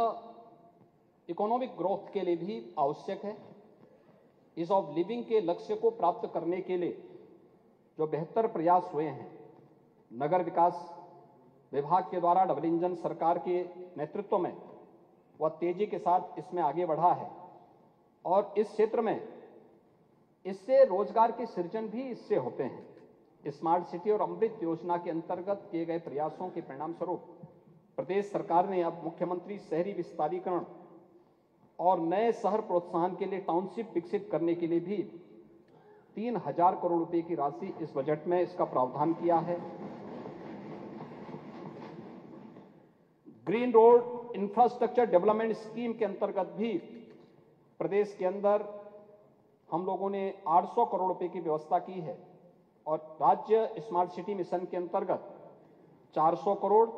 इकोनॉमिक ग्रोथ के लिए भी आवश्यक है। ईज ऑफ लिविंग के लक्ष्य को प्राप्त करने के लिए जो बेहतर प्रयास हुए हैं, नगर विकास विभाग के द्वारा डबल इंजन सरकार के नेतृत्व में वह तेजी के साथ इसमें आगे बढ़ा है। और इस क्षेत्र में इससे रोजगार के सृजन भी इससे होते हैं। स्मार्ट सिटी और अमृत योजना के अंतर्गत किए गए प्रयासों के परिणाम स्वरूप प्रदेश सरकार ने अब मुख्यमंत्री शहरी विस्तारीकरण और नए शहर प्रोत्साहन के लिए टाउनशिप विकसित करने के लिए भी 3000 करोड़ रुपए की राशि इस बजट में इसका प्रावधान किया है। Green road infrastructure development scheme के अंतर्गत भी प्रदेश के अंदर हम लोगों ने 800 करोड़ रुपए की व्यवस्था की है। और राज्य स्मार्ट सिटी मिशन के अंतर्गत 400 करोड़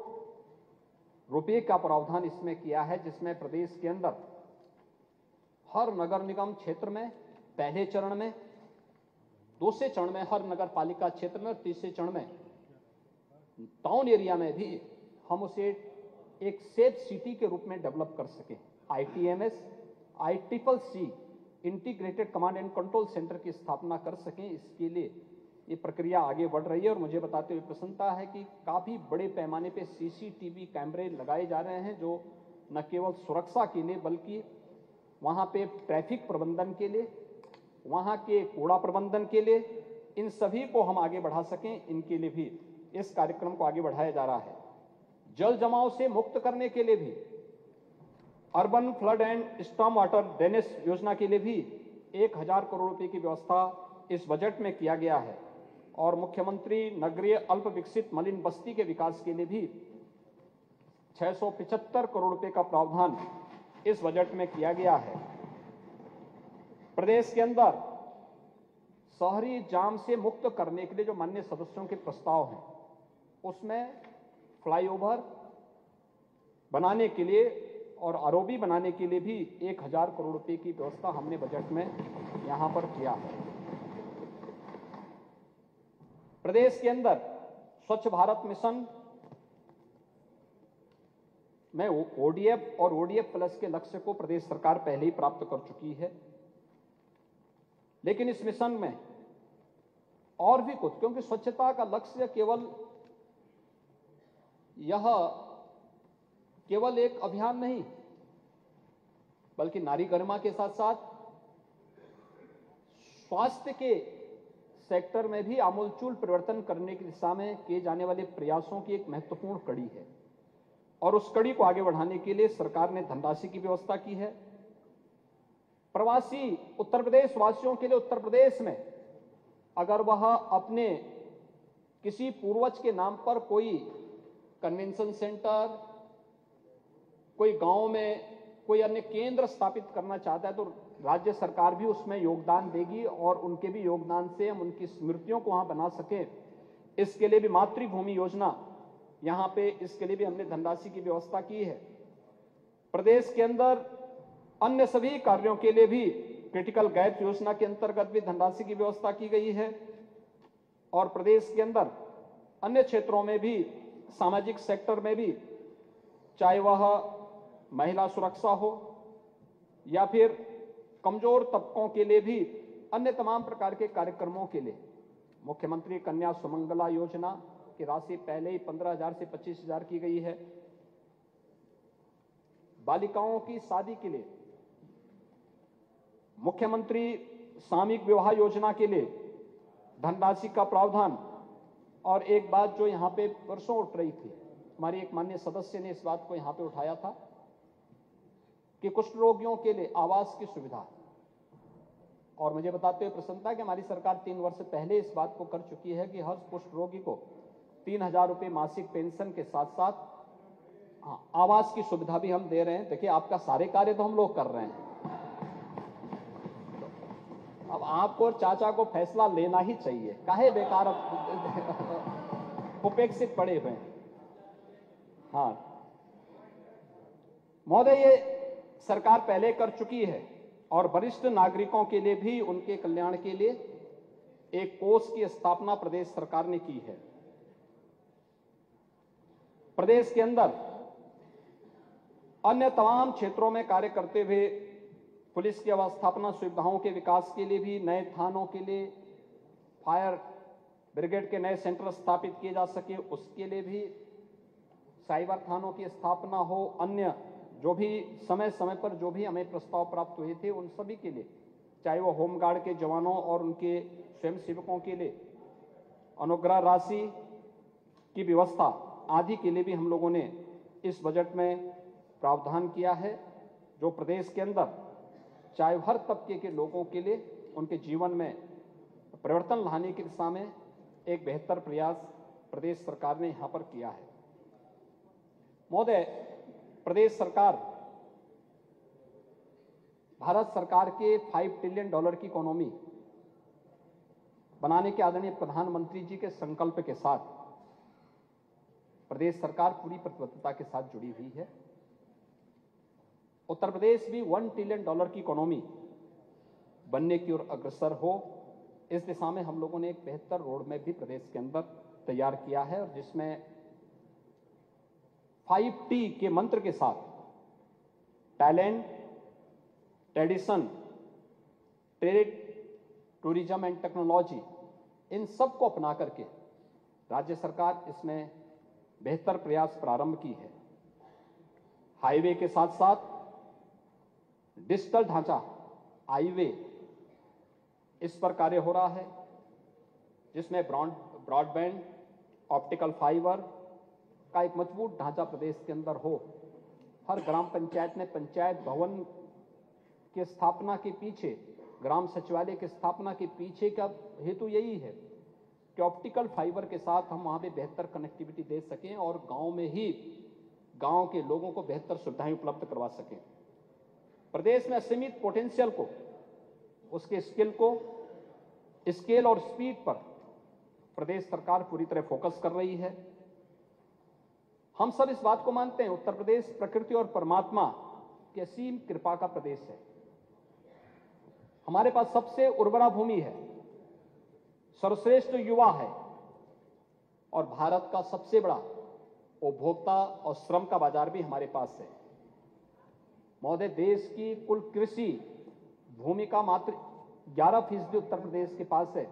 रुपए का प्रावधान इसमें किया है, जिसमें प्रदेश के अंदर हर नगर निगम क्षेत्र में पहले चरण में, दूसरे चरण में हर नगर पालिका क्षेत्र में, तीसरे चरण में टाउन एरिया में भी हम उसे एक सेफ सिटी के रूप में डेवलप कर सकें। ITMS, ICCC integrated command and control centre की स्थापना कर सकें, इसके लिए ये प्रक्रिया आगे बढ़ रही है। और मुझे बताते हुए प्रसन्नता है कि काफी बड़े पैमाने पे CCTV कैमरे लगाए जा रहे हैं, जो न केवल सुरक्षा के लिए बल्कि वहां पे ट्रैफिक प्रबंधन के लिए, वहां के कूड़ा प्रबंधन के लिए, इन सभी को हम आगे बढ़ा सकें, इनके लिए भी इस कार्यक्रम को आगे बढ़ाया जा रहा है। जल जमाव से मुक्त करने के लिए भी urban flood and storm water drainage योजना के लिए भी 1000 करोड़ रुपए की व्यवस्था इस बजट में किया गया है। और मुख्यमंत्री नगरीय अल्प विकसित मलिन बस्ती के विकास के लिए भी 675 करोड़ रुपए का प्रावधान इस बजट में किया गया है। प्रदेश के अंदर शहरी जाम से मुक्त करने के लिए जो माननीय सदस्यों के प्रस्ताव हैं, उसमें फ्लाईओवर बनाने के लिए और आरओबी बनाने के लिए भी 1000 करोड़ रुपए की व्यवस्था हमने बजट में यहां पर किया है। प्रदेश के अंदर स्वच्छ भारत मिशन में ODF और ODF प्लस के लक्ष्य को प्रदेश सरकार पहले ही प्राप्त कर चुकी है, लेकिन इस मिशन में और भी कुछ, क्योंकि स्वच्छता का लक्ष्य केवल एक अभियान नहीं, बल्कि नारी गरिमा के साथ साथ स्वास्थ्य के सेक्टर में भी आमूलचूल परिवर्तन करने की दिशा में किए जाने वाले प्रयासों की एक महत्वपूर्ण कड़ी है। और उस कड़ी को आगे बढ़ाने के लिए सरकार ने धनराशि की व्यवस्था की है। प्रवासी उत्तर प्रदेश वासियों के लिए उत्तर प्रदेश में अगर वह अपने किसी पूर्वज के नाम पर कोई कन्वेंशन सेंटर, कोई गांव में कोई अन्य केंद्र स्थापित करना चाहता है, तो राज्य सरकार भी उसमें योगदान देगी और उनके भी योगदान से हम उनकी स्मृतियों को वहां बना सकें, इसके लिए भी मातृभूमि योजना, यहां पे इसके लिए भी हमने धनराशि की व्यवस्था की है। प्रदेश के अंदर अन्य सभी कार्यों के लिए भी क्रिटिकल गैप योजना के अंतर्गत भी धनराशि की व्यवस्था की गई है और प्रदेश के अंदर अन्य क्षेत्रों में भी, सामाजिक सेक्टर में भी, चाहे वह महिला सुरक्षा हो या फिर कमजोर तबकों के लिए भी अन्य तमाम प्रकार के कार्यक्रमों के लिए मुख्यमंत्री कन्या सुमंगला योजना की राशि पहले ही 15,000 से 25,000 की गई है। बालिकाओं की शादी के लिए मुख्यमंत्री सामूहिक विवाह योजना के लिए धनराशि का प्रावधान। और एक बात जो यहां पे वर्षों उठ रही थी, हमारी एक माननीय सदस्य ने इस बात को यहां पे उठाया था कि कुष्ठ रोगियों के लिए आवास की सुविधा, और मुझे बताते हुए प्रसन्नता है कि हमारी सरकार 3 वर्ष पहले इस बात को कर चुकी है कि हर कुष्ठ रोगी को 3,000 रुपए मासिक पेंशन के साथ साथ आवास की सुविधा भी हम दे रहे हैं। देखिए, आपका सारे कार्य तो हम लोग कर रहे हैं, अब आपको और चाचा को फैसला लेना ही चाहिए, काहे बेकार उपेक्षित पड़े हुए हैं। हाँ महोदय, ये सरकार पहले कर चुकी है और वरिष्ठ नागरिकों के लिए भी उनके कल्याण के लिए एक कोष की स्थापना प्रदेश सरकार ने की है। प्रदेश के अंदर अन्य तमाम क्षेत्रों में कार्य करते हुए पुलिस की अवस्थापना सुविधाओं के विकास के लिए भी, नए थानों के लिए, फायर ब्रिगेड के नए सेंटर स्थापित किए जा सके उसके लिए भी, साइबर थानों की स्थापना हो, अन्य जो भी समय समय पर जो भी हमें प्रस्ताव प्राप्त हुए थे उन सभी के लिए, चाहे वो होमगार्ड के जवानों और उनके स्वयंसेवकों के लिए अनुग्रह राशि की व्यवस्था आदि के लिए भी हम लोगों ने इस बजट में प्रावधान किया है, जो प्रदेश के अंदर चाहे हर तबके के लोगों के लिए उनके जीवन में परिवर्तन लाने की दिशा में एक बेहतर प्रयास प्रदेश सरकार ने यहां पर किया है। महोदय, प्रदेश सरकार भारत सरकार के $5 ट्रिलियन की इकोनॉमी बनाने के आदरणीय प्रधानमंत्री जी के संकल्प के साथ प्रदेश सरकार पूरी प्रतिबद्धता के साथ जुड़ी हुई है। उत्तर प्रदेश भी $1 ट्रिलियन की इकोनॉमी बनने की ओर अग्रसर हो, इस दिशा में हम लोगों ने एक बेहतर रोड मैप भी प्रदेश के अंदर तैयार किया है और जिसमें 5T के मंत्र के साथ talent, tradition, trade, tourism and technology, इन सब को अपना करके राज्य सरकार इसमें बेहतर प्रयास प्रारंभ की है। हाईवे के साथ साथ डिजिटल ढांचा, हाईवे, इस पर कार्य हो रहा है, जिसमें ब्रॉडबैंड, ऑप्टिकल फाइबर का एक मजबूत ढांचा प्रदेश के अंदर हो। हर ग्राम पंचायत ने पंचायत भवन की स्थापना के पीछे, ग्राम सचिवालय की स्थापना के पीछे का हेतु यही है कि ऑप्टिकल फाइबर के साथ हम वहां पे बेहतर कनेक्टिविटी दे सकें और गांव में ही गांव के लोगों को बेहतर सुविधाएं उपलब्ध करवा सकें। प्रदेश में असीमित पोटेंशियल को, उसके स्किल को, स्केल और स्पीड पर प्रदेश सरकार पूरी तरह फोकस कर रही है। हम सब इस बात को मानते हैं, उत्तर प्रदेश प्रकृति और परमात्मा की असीम कृपा का प्रदेश है। हमारे पास सबसे उर्वरा भूमि है, सर्वश्रेष्ठ युवा है और भारत का सबसे बड़ा उपभोक्ता और श्रम का बाजार भी हमारे पास है। महोदय, देश की कुल कृषि भूमि का मात्र 11% उत्तर प्रदेश के पास है,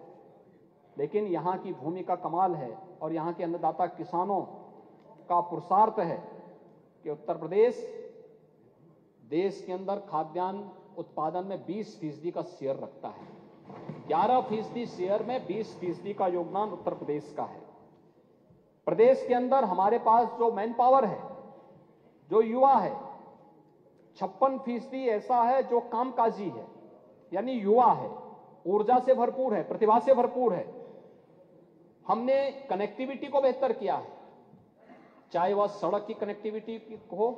लेकिन यहां की भूमि का कमाल है और यहां के अन्नदाता किसानों का पुरुषार्थ है कि उत्तर प्रदेश देश के अंदर खाद्यान्न उत्पादन में 20% का शेयर रखता है। 11% शेयर में 20% का योगदान उत्तर प्रदेश का है। प्रदेश के अंदर हमारे पास जो मैन पावर है, जो युवा है, 56% ऐसा है जो कामकाजी है, यानी युवा है, ऊर्जा से भरपूर है, प्रतिभा से भरपूर है। हमने कनेक्टिविटी को बेहतर किया है, चाहे वह सड़क की कनेक्टिविटी हो,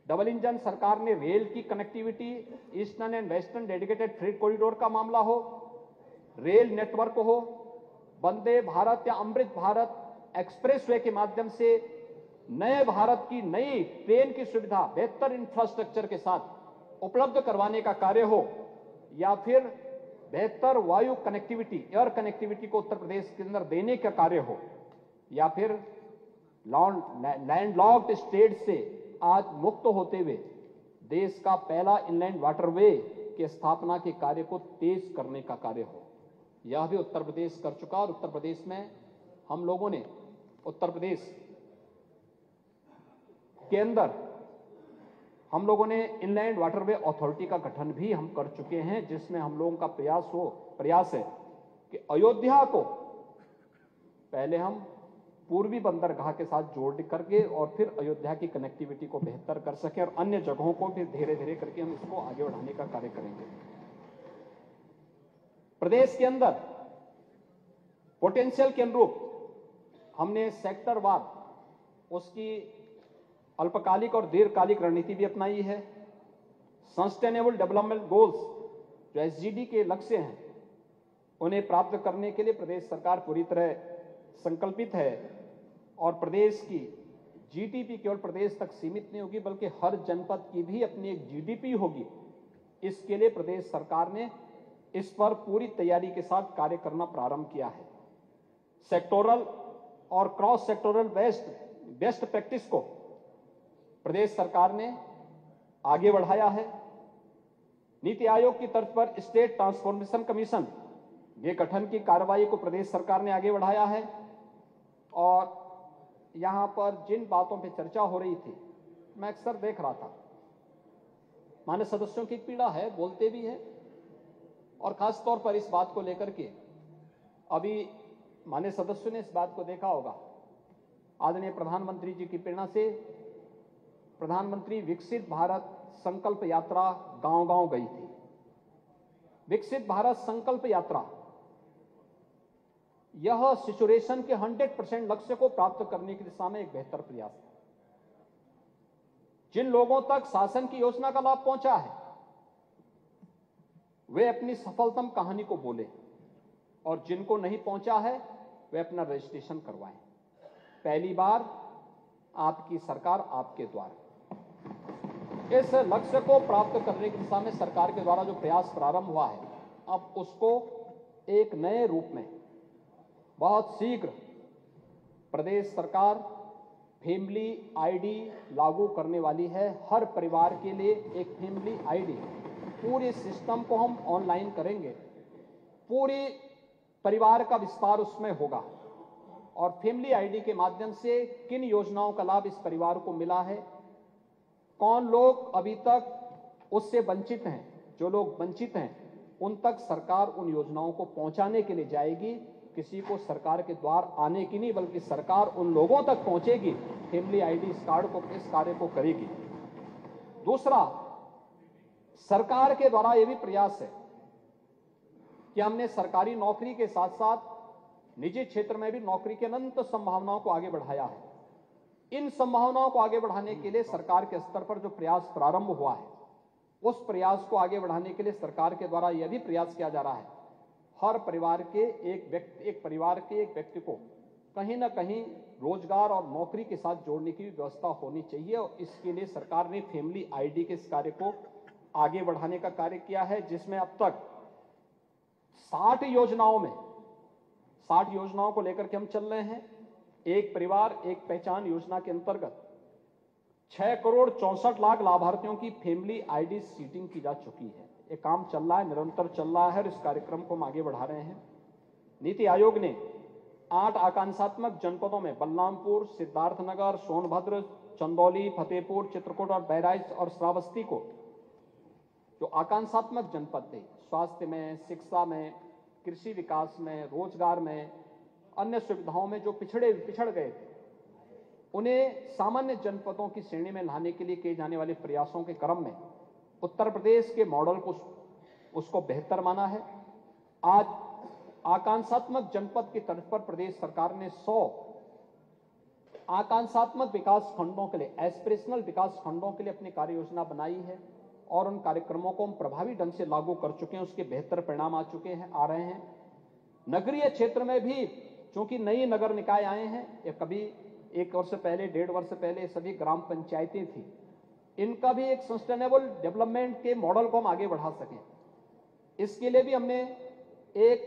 डबल इंजन सरकार ने रेल की connectivity, eastern and western dedicated freight corridor का मामला हो, रेल नेटवर्क हो, वंदे भारत या अमृत भारत एक्सप्रेसवे के माध्यम से नए भारत की नई ट्रेन की सुविधा बेहतर इंफ्रास्ट्रक्चर के साथ उपलब्ध करवाने का कार्य हो, या फिर बेहतर वायु कनेक्टिविटी, एयर कनेक्टिविटी को उत्तर प्रदेश के अंदर देने का कार्य हो, या फिर लैंडलॉक्ड स्टेट से आज मुक्त होते हुए देश का पहला इनलैंड वाटरवे की स्थापना के कार्य को तेज करने का कार्य हो, यह भी उत्तर प्रदेश कर चुका। और उत्तर प्रदेश में हम लोगों ने उत्तर प्रदेश के अंदर हम लोगों ने इनलैंड वाटरवे अथॉरिटी का गठन भी हम कर चुके हैं, जिसमें हम लोगों का प्रयास है कि अयोध्या को पहले हम पूर्वी बंदरगाह के साथ जोड़ करके और फिर अयोध्या की कनेक्टिविटी को बेहतर कर सके, और अन्य जगहों को फिर धीरे धीरे करके हम इसको आगे बढ़ाने का कार्य करेंगे। प्रदेश के अंदर पोटेंशियल के अनुरूप हमने सेक्टर वार उसकी अल्पकालिक और दीर्घकालिक रणनीति भी अपनाई है। सस्टेनेबल डेवलपमेंट गोल्स जो एसजीडी के लक्ष्य हैं उन्हें प्राप्त करने के लिए प्रदेश सरकार पूरी तरह संकल्पित है, और प्रदेश की जीडीपी केवल प्रदेश तक सीमित नहीं होगी बल्कि हर जनपद की भी अपनी एक जीडीपी होगी। इसके लिए प्रदेश सरकार ने इस पर पूरी तैयारी के साथ कार्य करना प्रारंभ किया है। सेक्टोरल और क्रॉस सेक्टोरल बेस्ट प्रैक्टिस को प्रदेश सरकार ने आगे बढ़ाया है। नीति आयोग की तर्ज पर स्टेट ट्रांसफॉर्मेशन कमीशन ये गठन की कार्रवाई को प्रदेश सरकार ने आगे बढ़ाया है, और यहां पर जिन बातों पे चर्चा हो रही थी मैं अक्सर देख रहा था, मान्य सदस्यों की पीड़ा है, बोलते भी हैं, और खास तौर पर इस बात को लेकर के अभी मान्य सदस्यों ने इस बात को देखा होगा, आदरणीय प्रधानमंत्री जी की प्रेरणा से प्रधानमंत्री विकसित भारत संकल्प यात्रा गांव-गांव गई थी। विकसित भारत संकल्प यात्रा यह सिचुएशन के 100% लक्ष्य को प्राप्त करने की दिशा में एक बेहतर प्रयास है। जिन लोगों तक शासन की योजना का लाभ पहुंचा है वे अपनी सफलतम कहानी को बोले, और जिनको नहीं पहुंचा है वे अपना रजिस्ट्रेशन करवाएं। पहली बार आपकी सरकार आपके द्वार। इस लक्ष्य को प्राप्त करने की दिशा में सरकार के द्वारा जो प्रयास प्रारंभ हुआ है, अब उसको एक नए रूप में बहुत शीघ्र प्रदेश सरकार फैमिली आईडी लागू करने वाली है। हर परिवार के लिए एक फैमिली आईडी, पूरे सिस्टम को हम ऑनलाइन करेंगे, पूरे परिवार का विस्तार उसमें होगा, और फैमिली आईडी के माध्यम से किन योजनाओं का लाभ इस परिवार को मिला है, कौन लोग अभी तक उससे वंचित हैं, जो लोग वंचित हैं उन तक सरकार उन योजनाओं को पहुंचाने के लिए जाएगी। किसी को सरकार के द्वार आने की नहीं, बल्कि सरकार उन लोगों तक पहुंचेगी, फैमिली आईडी इस कार्य को करेगी। दूसरा, सरकार के द्वारा यह भी प्रयास है कि हमने सरकारी नौकरी के साथ साथ निजी क्षेत्र में भी नौकरी की अनंत संभावनाओं को आगे बढ़ाया है। इन संभावनाओं को आगे बढ़ाने के लिए सरकार के स्तर पर जो प्रयास प्रारंभ हुआ है, उस प्रयास को आगे बढ़ाने के लिए सरकार के द्वारा यह भी प्रयास किया जा रहा है, हर परिवार के एक व्यक्ति को कहीं ना कहीं रोजगार और नौकरी के साथ जोड़ने की भी व्यवस्था होनी चाहिए, और इसके लिए सरकार ने फैमिली आईडी के इस कार्य को आगे बढ़ाने का कार्य किया है, जिसमें अब तक 60 योजनाओं को लेकर के हम चल रहे हैं। एक परिवार एक पहचान योजना के अंतर्गत 6,64,00,000 लाभार्थियों की फैमिली आईडी सीडिंग की जा चुकी है। ये काम चल रहा है, निरंतर चल रहा है, और इस कार्यक्रम को हम आगे बढ़ा रहे हैं। नीति आयोग ने 8 आकांक्षात्मक जनपदों में बलरामपुर, सिद्धार्थनगर, सोनभद्र, चंदौली, फतेहपुर, चित्रकूट और बहराइच और श्रावस्ती को जो आकांक्षात्मक जनपद थे, स्वास्थ्य में, शिक्षा में, कृषि विकास में, रोजगार में, अन्य सुविधाओं में जो पिछड़ गए थे, उन्हें सामान्य जनपदों की श्रेणी में लाने के लिए किए जाने वाले प्रयासों के क्रम में उत्तर प्रदेश के मॉडल को उसको बेहतर माना है। आज आकांक्षात्मक जनपद की तर्ज पर प्रदेश सरकार ने 100 आकांक्षात्मक विकास खंडों के लिए, एस्पिरेशनल विकास खंडों के लिए अपनी कार्य योजना बनाई है, और उन कार्यक्रमों को हम प्रभावी ढंग से लागू कर चुके हैं। उसके बेहतर परिणाम आ रहे हैं। नगरीय क्षेत्र में भी चूंकि नई नगर निकाय आए हैं, ये कभी 1 वर्ष पहले, 1.5 वर्ष पहले सभी ग्राम पंचायतें थी, इनका भी एक सस्टेनेबल डेवलपमेंट के मॉडल को हम आगे बढ़ा सकें, इसके लिए भी हमने एक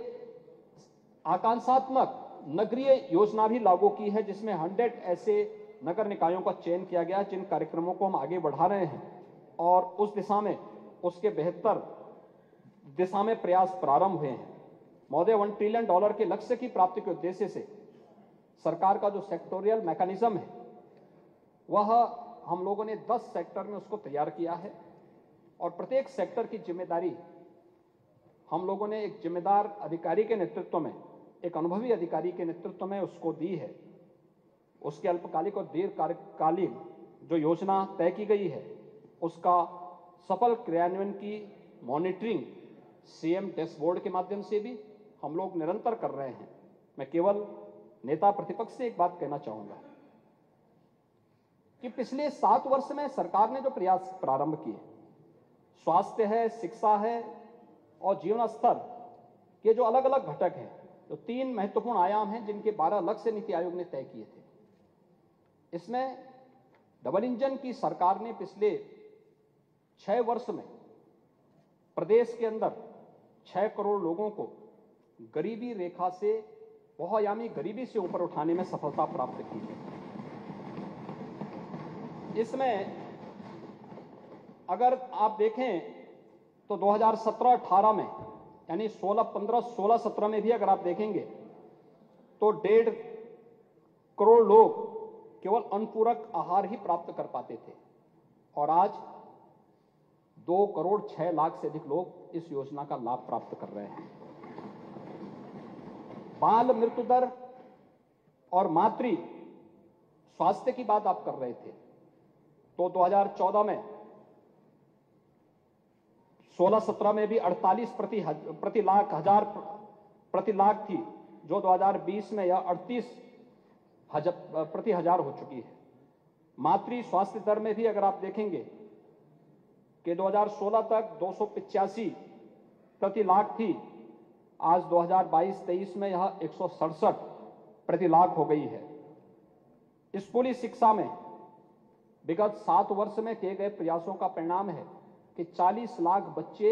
आकांक्षात्मक नगरीय योजना भी लागू की है, जिसमें 100 ऐसे नगर निकायों का चयन किया गया जिन कार्यक्रमों को हम आगे बढ़ा रहे हैं और उस दिशा में उसके बेहतर दिशा में प्रयास प्रारंभ हुए हैं। महोदय, $1 ट्रिलियन के लक्ष्य की प्राप्ति के उद्देश्य से सरकार का जो सेक्टोरियल मैकेनिज्म है वह हम लोगों ने 10 सेक्टर में उसको तैयार किया है और प्रत्येक सेक्टर की जिम्मेदारी हम लोगों ने एक जिम्मेदार अधिकारी के नेतृत्व में, एक अनुभवी अधिकारी के नेतृत्व में उसको दी है। उसके अल्पकालिक और दीर्घकालीन जो योजना तय की गई है उसका सफल क्रियान्वयन की मॉनिटरिंग सीएम डैशबोर्ड के माध्यम से भी हम लोग निरंतर कर रहे हैं। मैं केवल नेता प्रतिपक्ष से एक बात कहना चाहूंगा कि पिछले 7 वर्ष में सरकार ने जो प्रयास प्रारंभ किए, स्वास्थ्य है, शिक्षा है और जीवन स्तर के जो अलग अलग घटक हैं, तो 3 महत्वपूर्ण आयाम हैं जिनके 12 लक्ष्य नीति आयोग ने तय किए थे। इसमें डबल इंजन की सरकार ने पिछले 6 वर्ष में प्रदेश के अंदर 6 करोड़ लोगों को गरीबी रेखा से, बहुआयामी गरीबी से ऊपर उठाने में सफलता प्राप्त की है। इसमें अगर आप देखें तो 2017-18 में यानी 16-15, 16-17 में भी अगर आप देखेंगे तो 1.5 करोड़ लोग केवल अनुपूरक आहार ही प्राप्त कर पाते थे और आज 2 करोड़ 6 लाख से अधिक लोग इस योजना का लाभ प्राप्त कर रहे हैं। बाल मृत्यु दर और मातृ स्वास्थ्य की बात आप कर रहे थे, तो 2014 में 16-17 में भी 48 प्रति लाख थी, जो 2020 में यह 38 प्रति हजार हो चुकी है। मातृ स्वास्थ्य दर में भी अगर आप देखेंगे कि 2016 तक 285 प्रति लाख थी, आज 2022-23 में यह 167 प्रति लाख हो गई है। स्कूली शिक्षा में विगत 7 वर्ष में किए गए प्रयासों का परिणाम है कि 40 लाख बच्चे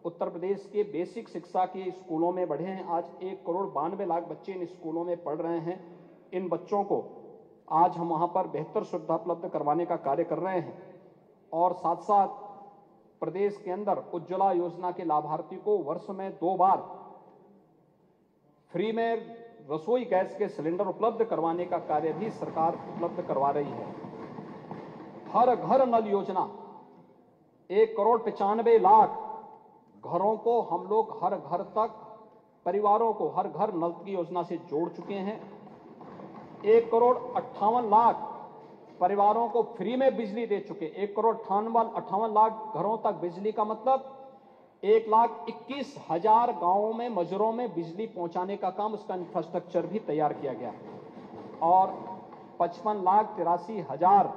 उत्तर प्रदेश के बेसिक शिक्षा के स्कूलों में बढ़े हैं। आज 1 करोड़ 92 लाख बच्चे इन स्कूलों में पढ़ रहे हैं। इन बच्चों को आज हम वहां पर बेहतर सुविधा उपलब्ध करवाने का कार्य कर रहे हैं और साथ साथ प्रदेश के अंदर उज्ज्वला योजना के लाभार्थी को वर्ष में 2 बार फ्री में रसोई गैस के सिलेंडर उपलब्ध करवाने का कार्य भी सरकार उपलब्ध करवा रही है। हर घर नल योजना 1 करोड़ 95 लाख घरों को हम लोग हर घर तक, परिवारों को हर घर नल की योजना से जोड़ चुके हैं। 1 करोड़ 58 लाख परिवारों को फ्री में बिजली दे चुके। 1 करोड़ 58 लाख घरों तक बिजली का मतलब 1,21,000 गांवों में, मजरों में बिजली पहुंचाने का काम, उसका इंफ्रास्ट्रक्चर भी तैयार किया गया और 55,83,000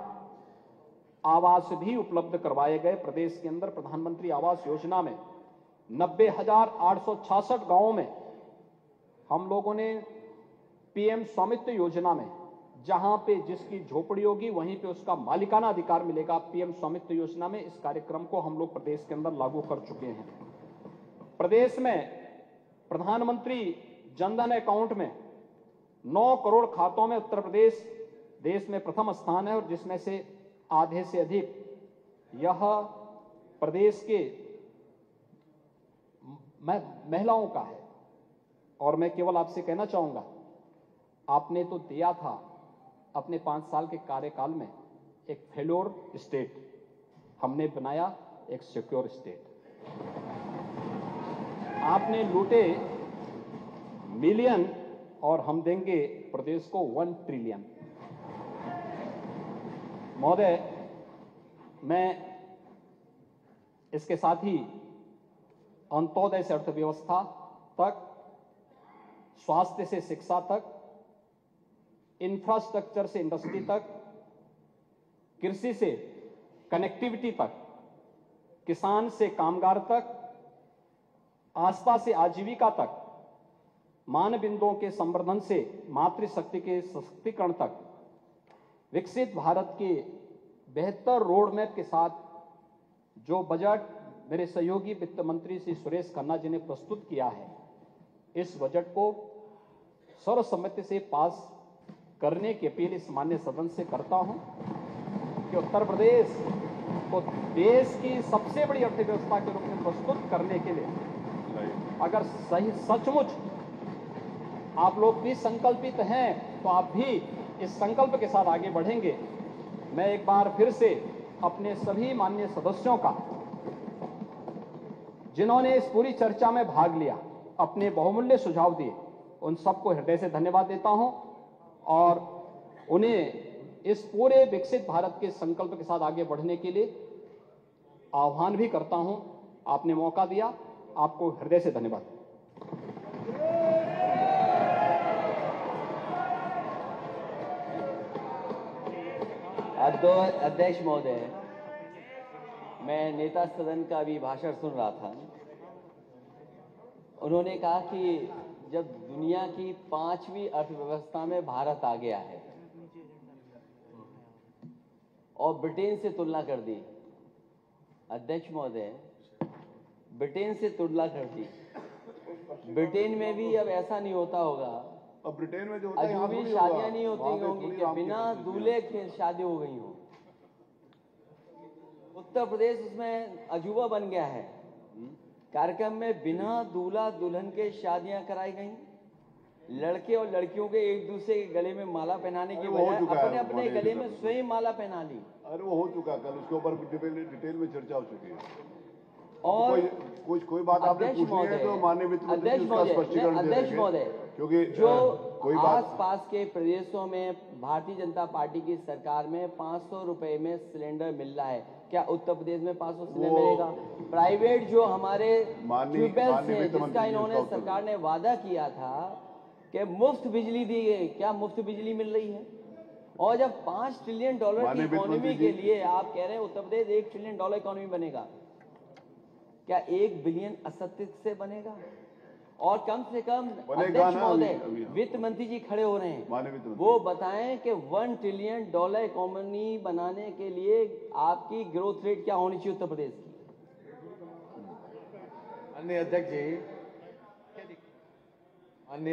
आवास भी उपलब्ध करवाए गए। प्रदेश के अंदर प्रधानमंत्री आवास योजना में 90,866 गांवों में हम लोगों ने पीएम स्वामित्व योजना में, जहां पे जिसकी झोपड़ी होगी वहीं पे उसका मालिकाना अधिकार मिलेगा, पीएम स्वामित्व योजना में इस कार्यक्रम को हम लोग प्रदेश के अंदर लागू कर चुके हैं। प्रदेश में प्रधानमंत्री जनधन अकाउंट में 9 करोड़ खातों में उत्तर प्रदेश देश में प्रथम स्थान है और जिसमें से आधे से अधिक यह प्रदेश के महिलाओं का है। और मैं केवल आपसे कहना चाहूंगा, आपने तो दिया था अपने 5 साल के कार्यकाल में एक फेल्योर स्टेट, हमने बनाया एक सिक्योर स्टेट। आपने लूटे मिलियन और हम देंगे प्रदेश को 1 ट्रिलियन। महोदय, मैं इसके साथ ही अंत्योदय से अर्थव्यवस्था तक, स्वास्थ्य से शिक्षा तक, इंफ्रास्ट्रक्चर से इंडस्ट्री तक, कृषि से कनेक्टिविटी तक, किसान से कामगार तक, आस्था से आजीविका तक, मानव बिंदुओं के संवर्धन से मातृशक्ति के सशक्तिकरण तक विकसित भारत के बेहतर रोड मैप के साथ जो बजट मेरे सहयोगी वित्त मंत्री श्री सुरेश खन्ना जी ने प्रस्तुत किया है, इस बजट को सर्वसम्मति से पास करने की अपील इस माननीय सदन से करता हूं कि उत्तर प्रदेश को देश की सबसे बड़ी अर्थव्यवस्था के रूप में प्रस्तुत करने के लिए अगर सही सचमुच आप लोग भी संकल्पित हैं तो आप भी इस संकल्प के साथ आगे बढ़ेंगे। मैं एक बार फिर से अपने सभी माननीय सदस्यों का, जिन्होंने इस पूरी चर्चा में भाग लिया, अपने बहुमूल्य सुझाव दिए, उन सबको हृदय से धन्यवाद देता हूं और उन्हें इस पूरे विकसित भारत के संकल्प के साथ आगे बढ़ने के लिए आह्वान भी करता हूं। आपने मौका दिया, आपको हृदय से धन्यवाद। अध्यक्ष महोदय, मैं नेता सदन का भी भाषण सुन रहा था। उन्होंने कहा कि जब दुनिया की 5वीं अर्थव्यवस्था में भारत आ गया है और ब्रिटेन से तुलना कर दी। अध्यक्ष महोदय, ब्रिटेन से तुलना कर दी। ब्रिटेन में भी अब ऐसा नहीं होता होगा, अब ब्रिटेन में जो होता है यहाँ अजूबी थोड़ी शादियां होगा। नहीं होती वहाँ पे होंगी थोड़ी कि राम की बिना कृष्ण जी दूल्हे के शादी हो गई हो। उत्तर प्रदेश उसमें अजूबा बन गया है। कार्यक्रम में बिना दूल्हा दुल्हन के शादियां कराई गई। लड़के और लड़कियों के एक दूसरे के गले में माला पहनाने की वो हो बजाय चुका है, अपने अपने माननीय गले में नेता। स्वयं माला पहना ली। अरे वो हो चुका, कल उसके ऊपर डिटेल में चर्चा हो चुकी है। और कोई बात आपने अध्यक्ष पूछनी है महोदय, तो माननीय वित्त मंत्री जी उसका स्पष्टीकरण दे अध्यक्ष देंगे। महोदय, क्योंकि जो कोई बात आस-पास के प्रदेशों में भारतीय जनता पार्टी की सरकार में 500 रुपए में सिलेंडर मिल रहा है, क्या उत्तर प्रदेश में 500 सिलेंडर मिलेगा? प्राइवेट जो हमारे ट्यूबवेल्स हैं, जिसका इन्होंने सरकार ने वादा किया था कि मुफ्त बिजली दी गई, क्या मुफ्त बिजली मिल रही है? और जब $5 ट्रिलियन की इकोनॉमी के लिए आप कह रहे हैं उत्तर प्रदेश $1 ट्रिलियन इकोनॉमी बनेगा, क्या 1 बिलियन असत्य से बनेगा? और कम से कम अध्यक्ष महोदय, वित्त मंत्री जी खड़े हो रहे हैं, वो बताएं कि $1 ट्रिलियन इकोनॉमी बनाने के लिए आपकी ग्रोथ रेट क्या होनी चाहिए उत्तर प्रदेश की? माननीय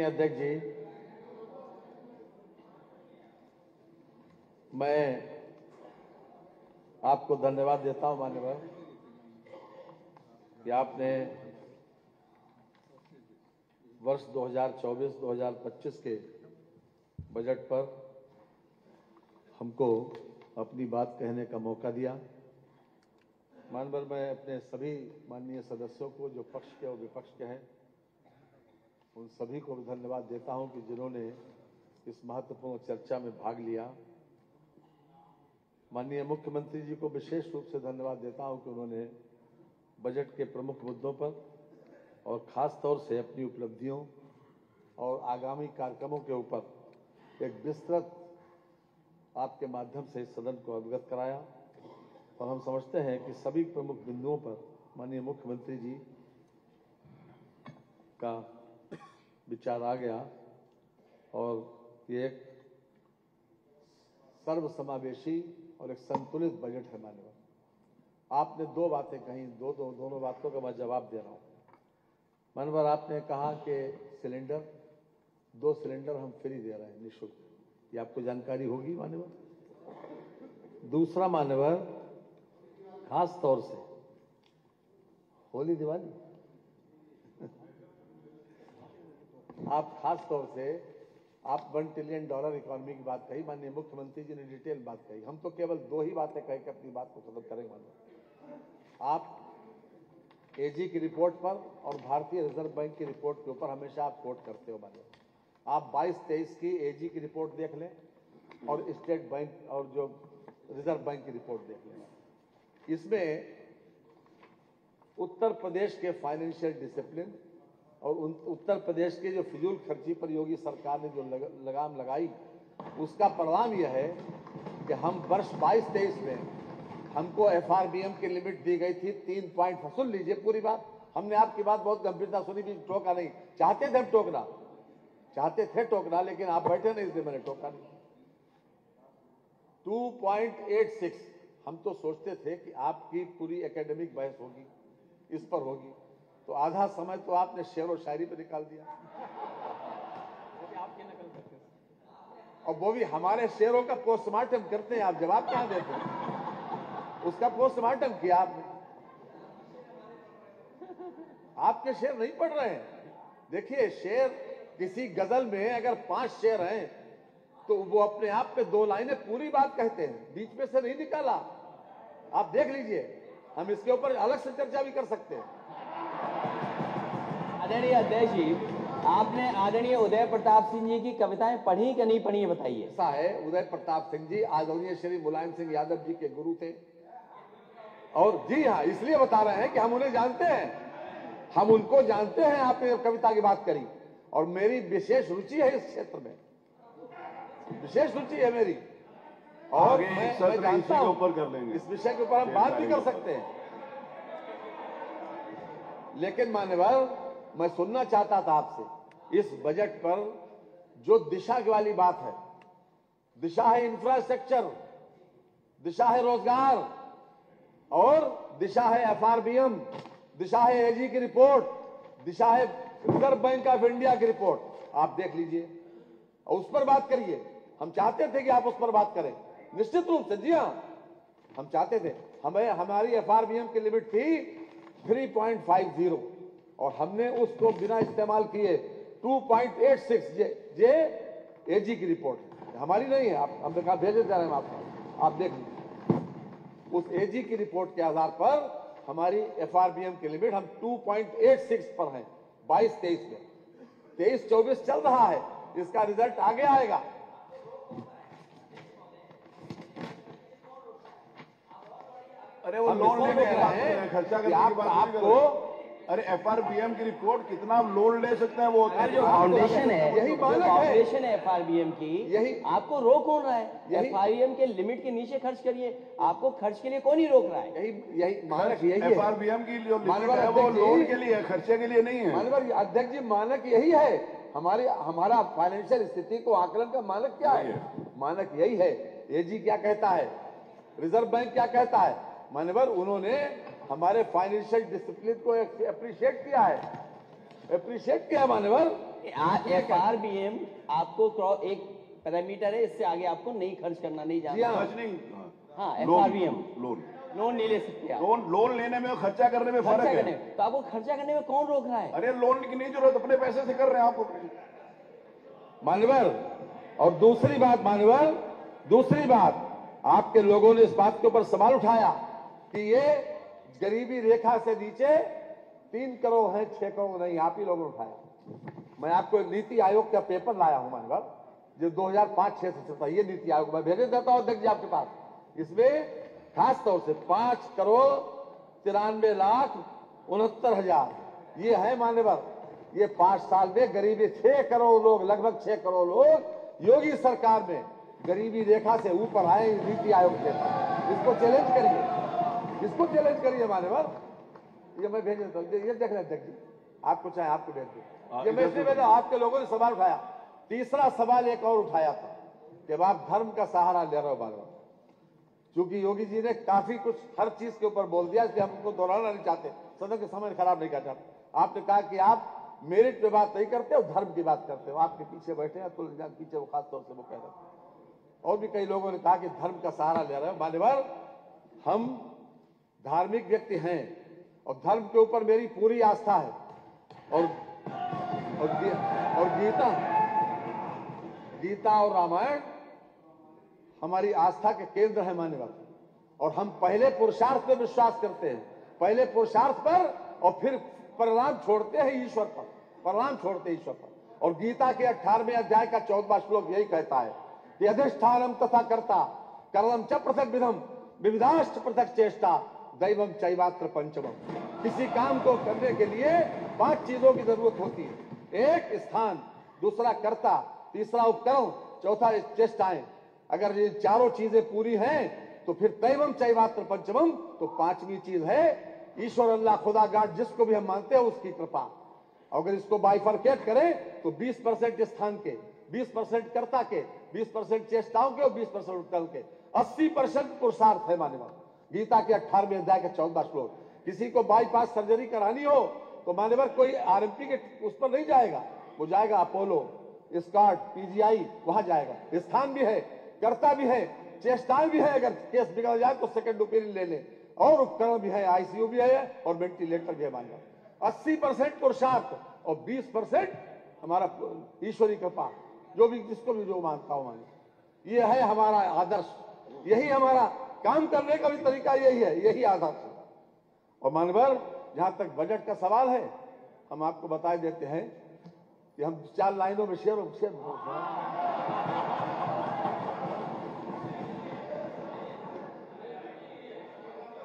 अध्यक्ष जी, मैं आपको धन्यवाद देता हूं माननीय कि आपने वर्ष 2024-2025 के बजट पर हमको अपनी बात कहने का मौका दिया। माननीय, मैं अपने सभी माननीय सदस्यों को, जो पक्ष के और विपक्ष के हैं, उन सभी को भी धन्यवाद देता हूं कि जिन्होंने इस महत्वपूर्ण चर्चा में भाग लिया। माननीय मुख्यमंत्री जी को विशेष रूप से धन्यवाद देता हूं कि उन्होंने बजट के प्रमुख मुद्दों पर और खास तौर से अपनी उपलब्धियों और आगामी कार्यक्रमों के ऊपर एक विस्तृत आपके माध्यम से इस सदन को अवगत कराया। और हम समझते हैं कि सभी प्रमुख बिंदुओं पर माननीय मुख्यमंत्री जी का विचार आ गया और ये एक सर्वसमावेशी और एक संतुलित बजट है। माननीय, आपने 2 बातें कही, दोनों बातों का मैं जवाब दे रहा हूं। माननीय, आपने कहा कि 2 सिलेंडर हम फ्री दे रहे हैं निःशुल्क, ये आपको जानकारी होगी माननीय। दूसरा माननीय, खास तौर से होली दिवाली आप खास तौर से आप $1 ट्रिलियन इकोनॉमी की बात कही, माननीय मुख्यमंत्री जी ने डिटेल बात कही। हम तो केवल 2 ही बातें कह के अपनी बात को खत्म करेंगे। माननीय, आप एजी की रिपोर्ट पर और भारतीय रिजर्व बैंक की रिपोर्ट के ऊपर हमेशा आप कोट करते हो। माननीय, आप 22-23 की एजी की रिपोर्ट देख लें और स्टेट बैंक और जो रिजर्व बैंक की रिपोर्ट देख लें। इसमें उत्तर प्रदेश के फाइनेंशियल डिसिप्लिन और उत्तर प्रदेश के जो फिजूल खर्ची पर योगी सरकार ने जो लगाम लगाई, उसका परिणाम यह है कि हम वर्ष 22-23 में हमको एफआरबीएम की लिमिट दी गई थी 3 पॉइंट। सुन लीजिए पूरी बात, हमने आपकी बात बहुत गंभीरता सुनी भी, टोका नहीं। चाहते थे हम टोकना, चाहते थे टोकना, लेकिन आप बैठे नहीं इसलिए मैंने टोका नहीं। 2.86। हम तो सोचते थे कि आपकी पूरी एकेडमिक बहस होगी, इस पर होगी, तो आधा समय तो आपने शेर और शायरी पे निकाल दिया, और वो भी हमारे शेरों का पोस्टमार्टम करते हैं, आप जवाब कहां देते हैं? उसका पोस्टमार्टम किया आपने। आपके शेर नहीं पढ़ रहे हैं। देखिए, शेर किसी गजल में अगर 5 शेर हैं तो वो अपने आप पे 2 लाइनें पूरी बात कहते हैं, बीच में से नहीं निकाला। आप देख लीजिए, हम इसके ऊपर अलग से चर्चा भी कर सकते हैं। आदरणीय अध्यक्ष जी, आपने आदरणीय उदय प्रताप सिंह जी की कविताएं पढ़ी कि नहीं पढ़ी, बताइए। ऐसा है, उदय प्रताप सिंह जी आदरणीय श्री मुलायम सिंह यादव जी के गुरु थे, और जी हाँ, इसलिए बता रहे हैं कि हम उन्हें जानते हैं, हम उनको जानते हैं। आपने कविता की बात करी, और मेरी विशेष रुचि है इस क्षेत्र में, विशेष रुचि है मेरी, और मैं जानता हूं, ऊपर कर लेंगे, इस विषय के ऊपर हम बात भी कर सकते हैं। लेकिन मान्यवर, मैं सुनना चाहता था आपसे इस बजट पर जो दिशा वाली बात है, दिशा है इंफ्रास्ट्रक्चर, दिशा है रोजगार, और दिशा है एफआरबीएम, दिशा है एजी की रिपोर्ट, दिशा है रिजर्व बैंक ऑफ इंडिया की रिपोर्ट। आप देख लीजिए और उस पर बात करिए। हम चाहते थे कि आप उस पर बात करें, निश्चित रूप से, जी हाँ, हम चाहते थे। हमारी एफआरबीएम की लिमिट थी 3.50, और हमने उसको बिना इस्तेमाल किए 2.86 जे एजी की रिपोर्ट हमारी नहीं है, आप हमने कहा भेजे जा रहे हैं आपको, आप देख लीजिए। उस एजी की रिपोर्ट के आधार पर हमारी एफआरबीएम की लिमिट हम 2.86 पर हैं 22-23 में। 23-24 चल रहा है, इसका रिजल्ट आगे आएगा। अरे वो लोन लेने के लिए खर्चा करने की बात आपको, अरे एफआरबीएम की रिपोर्ट कितना लोन ले सकते हैं वो जो फाउंडेशन है, यही मानक है, फाउंडेशन है एफआरबीएम की, यही आपको रोक कौन रहा है? एफआरबीएम के लिमिट के नीचे खर्च करिए, आपको खर्च के लिए कौन ही रोक रहा है? यही मानक यही है। एफआरबीएम की जो लिमिट है वो लोन के लिए है, खर्चे के लिए नहीं है। माननीय अध्यक्ष जी, मानक यही है। हमारा फाइनेंशियल स्थिति को आकलन का मानक क्या है? मानक यही है। एजी क्या कहता है, रिजर्व बैंक क्या कहता है? माननीय, उन्होंने हमारे फाइनेंशियल डिसिप्लिन को अप्रिशिएट किया है, माननीय। एफआरबीएम आपको एक पैरामीटर है, इससे आगे आपको नहीं खर्च करना, नहीं जाना। हाँ, एफआरबीएम लोन नहीं ले सकते आप। लोन लेने में और खर्चा करने में फर्क है। तो आपको खर्चा करने में कौन रोक रहा है? अरे लोन की नहीं जरूरत, अपने पैसे से कर रहे हैं आप मान्यवर। और दूसरी बात मान्यवर, दूसरी बात, आपके लोगों ने इस बात के ऊपर सवाल उठाया कि ये गरीबी रेखा से नीचे 3 करोड़ है, 6 करोड़ नहीं, आप ही लोगों ने उठाया। मैं आपको एक नीति आयोग का पेपर लाया हूं मान्यवर, जो 2005-6 से चलता है। ये नीति आयोग मैं भेज देता हूं अध्यक्ष जी आपके पास। इसमें खास तौर से 5,93,69,000 ये है मान्यवर। ये 5 साल में गरीबी 6 करोड़ लोग, लगभग 6 करोड़ लोग योगी सरकार में गरीबी रेखा से ऊपर आए नीति आयोग से। इसको चैलेंज करिए, इसको चैलेंज करिए मान्यवर। ये मैं भेज देता हूँ, ये देख लें अध्यक्ष जी, आपको चाहे आपको भेज दो। ये मैं इसलिए आपके लोगों ने सवाल उठाया। तीसरा सवाल एक और उठाया था कि आप धर्म का सहारा ले रहे हो बार-बार। क्योंकि योगी जी ने काफी कुछ हर चीज के ऊपर बोल दिया, इसलिए हम उनको दोहराना नहीं चाहते, सदन के समय खराब नहीं करना। आपने कहा कि आप मेरिट पे बात नहीं करते हो, धर्म की बात करते हो। आपके पीछे बैठे हैं तुलसी पीछे, वो खास तौर से वो कह रहे हैं। और भी कई लोगों ने कहा कि धर्म का सहारा ले रहे हो। मान्यवर, हम धार्मिक व्यक्ति हैं और धर्म के ऊपर मेरी पूरी आस्था है, और गीता और रामायण हमारी आस्था के केंद्र है मान्यवर। और हम पहले पुरुषार्थ पर विश्वास करते हैं, पहले पुरुषार्थ पर, और फिर परिणाम छोड़ते हैं ईश्वर पर, परिणाम छोड़ते हैं ईश्वर पर। और गीता के 18वें अध्याय का 14वां श्लोक यही कहता है कि अधिष्ठानम तथा कर्ता कर्म च पृथक विधम विविधाश्च पृथक चेष्टा दैवम चैवात्र पंचमम। किसी काम को करने के लिए 5 चीजों की जरूरत होती है। एक स्थान, दूसरा कर्ता, तीसरा उपकरण, चौथा चेष्टाएं। अगर ये चारों चीजें पूरी हैं तो फिर दैवम चैवात्र पंचमम, तो 5वीं चीज है ईश्वर, अल्लाह, खुदा, गाड, जिसको भी हम मानते हैं उसकी कृपा। अगर इसको बाइफरकेट करें तो 20% स्थान के, 20% कर्ता के, 20% चेष्टाओं के और 20% उपकरण के। 80% पुरुषार्थ है मान्यवर। गीता के 18वें अध्याय के 14वां श्लोक। किसी को बाईपास सर्जरी करानी हो तो मान्यवर कोई आरएमपी के उस पर नहीं जाएगा, वो जाएगा अपोलो, स्कॉट, पीजीआई, वहां जाएगा। स्थान भी है, कर्ता भी है, चेष्टाएं भी है, अगर केस बिगड़ जाए तो सेकंड ओपिनियन ले ले, और उपकरण भी है, आईसीयू भी है और वेंटिलेटर भी है मान्यवर। 80% पुरुषार्थ और 20% हमारा ईश्वरी कृपा, जो भी जिसको भी जो मानता हो माने। ये है हमारा आदर्श, यही हमारा काम करने का भी तरीका यही है, यही आदर्श है। और मानवर जहां तक बजट का सवाल है, हम आपको बता देते हैं कि हम 4 लाइनों में शेयर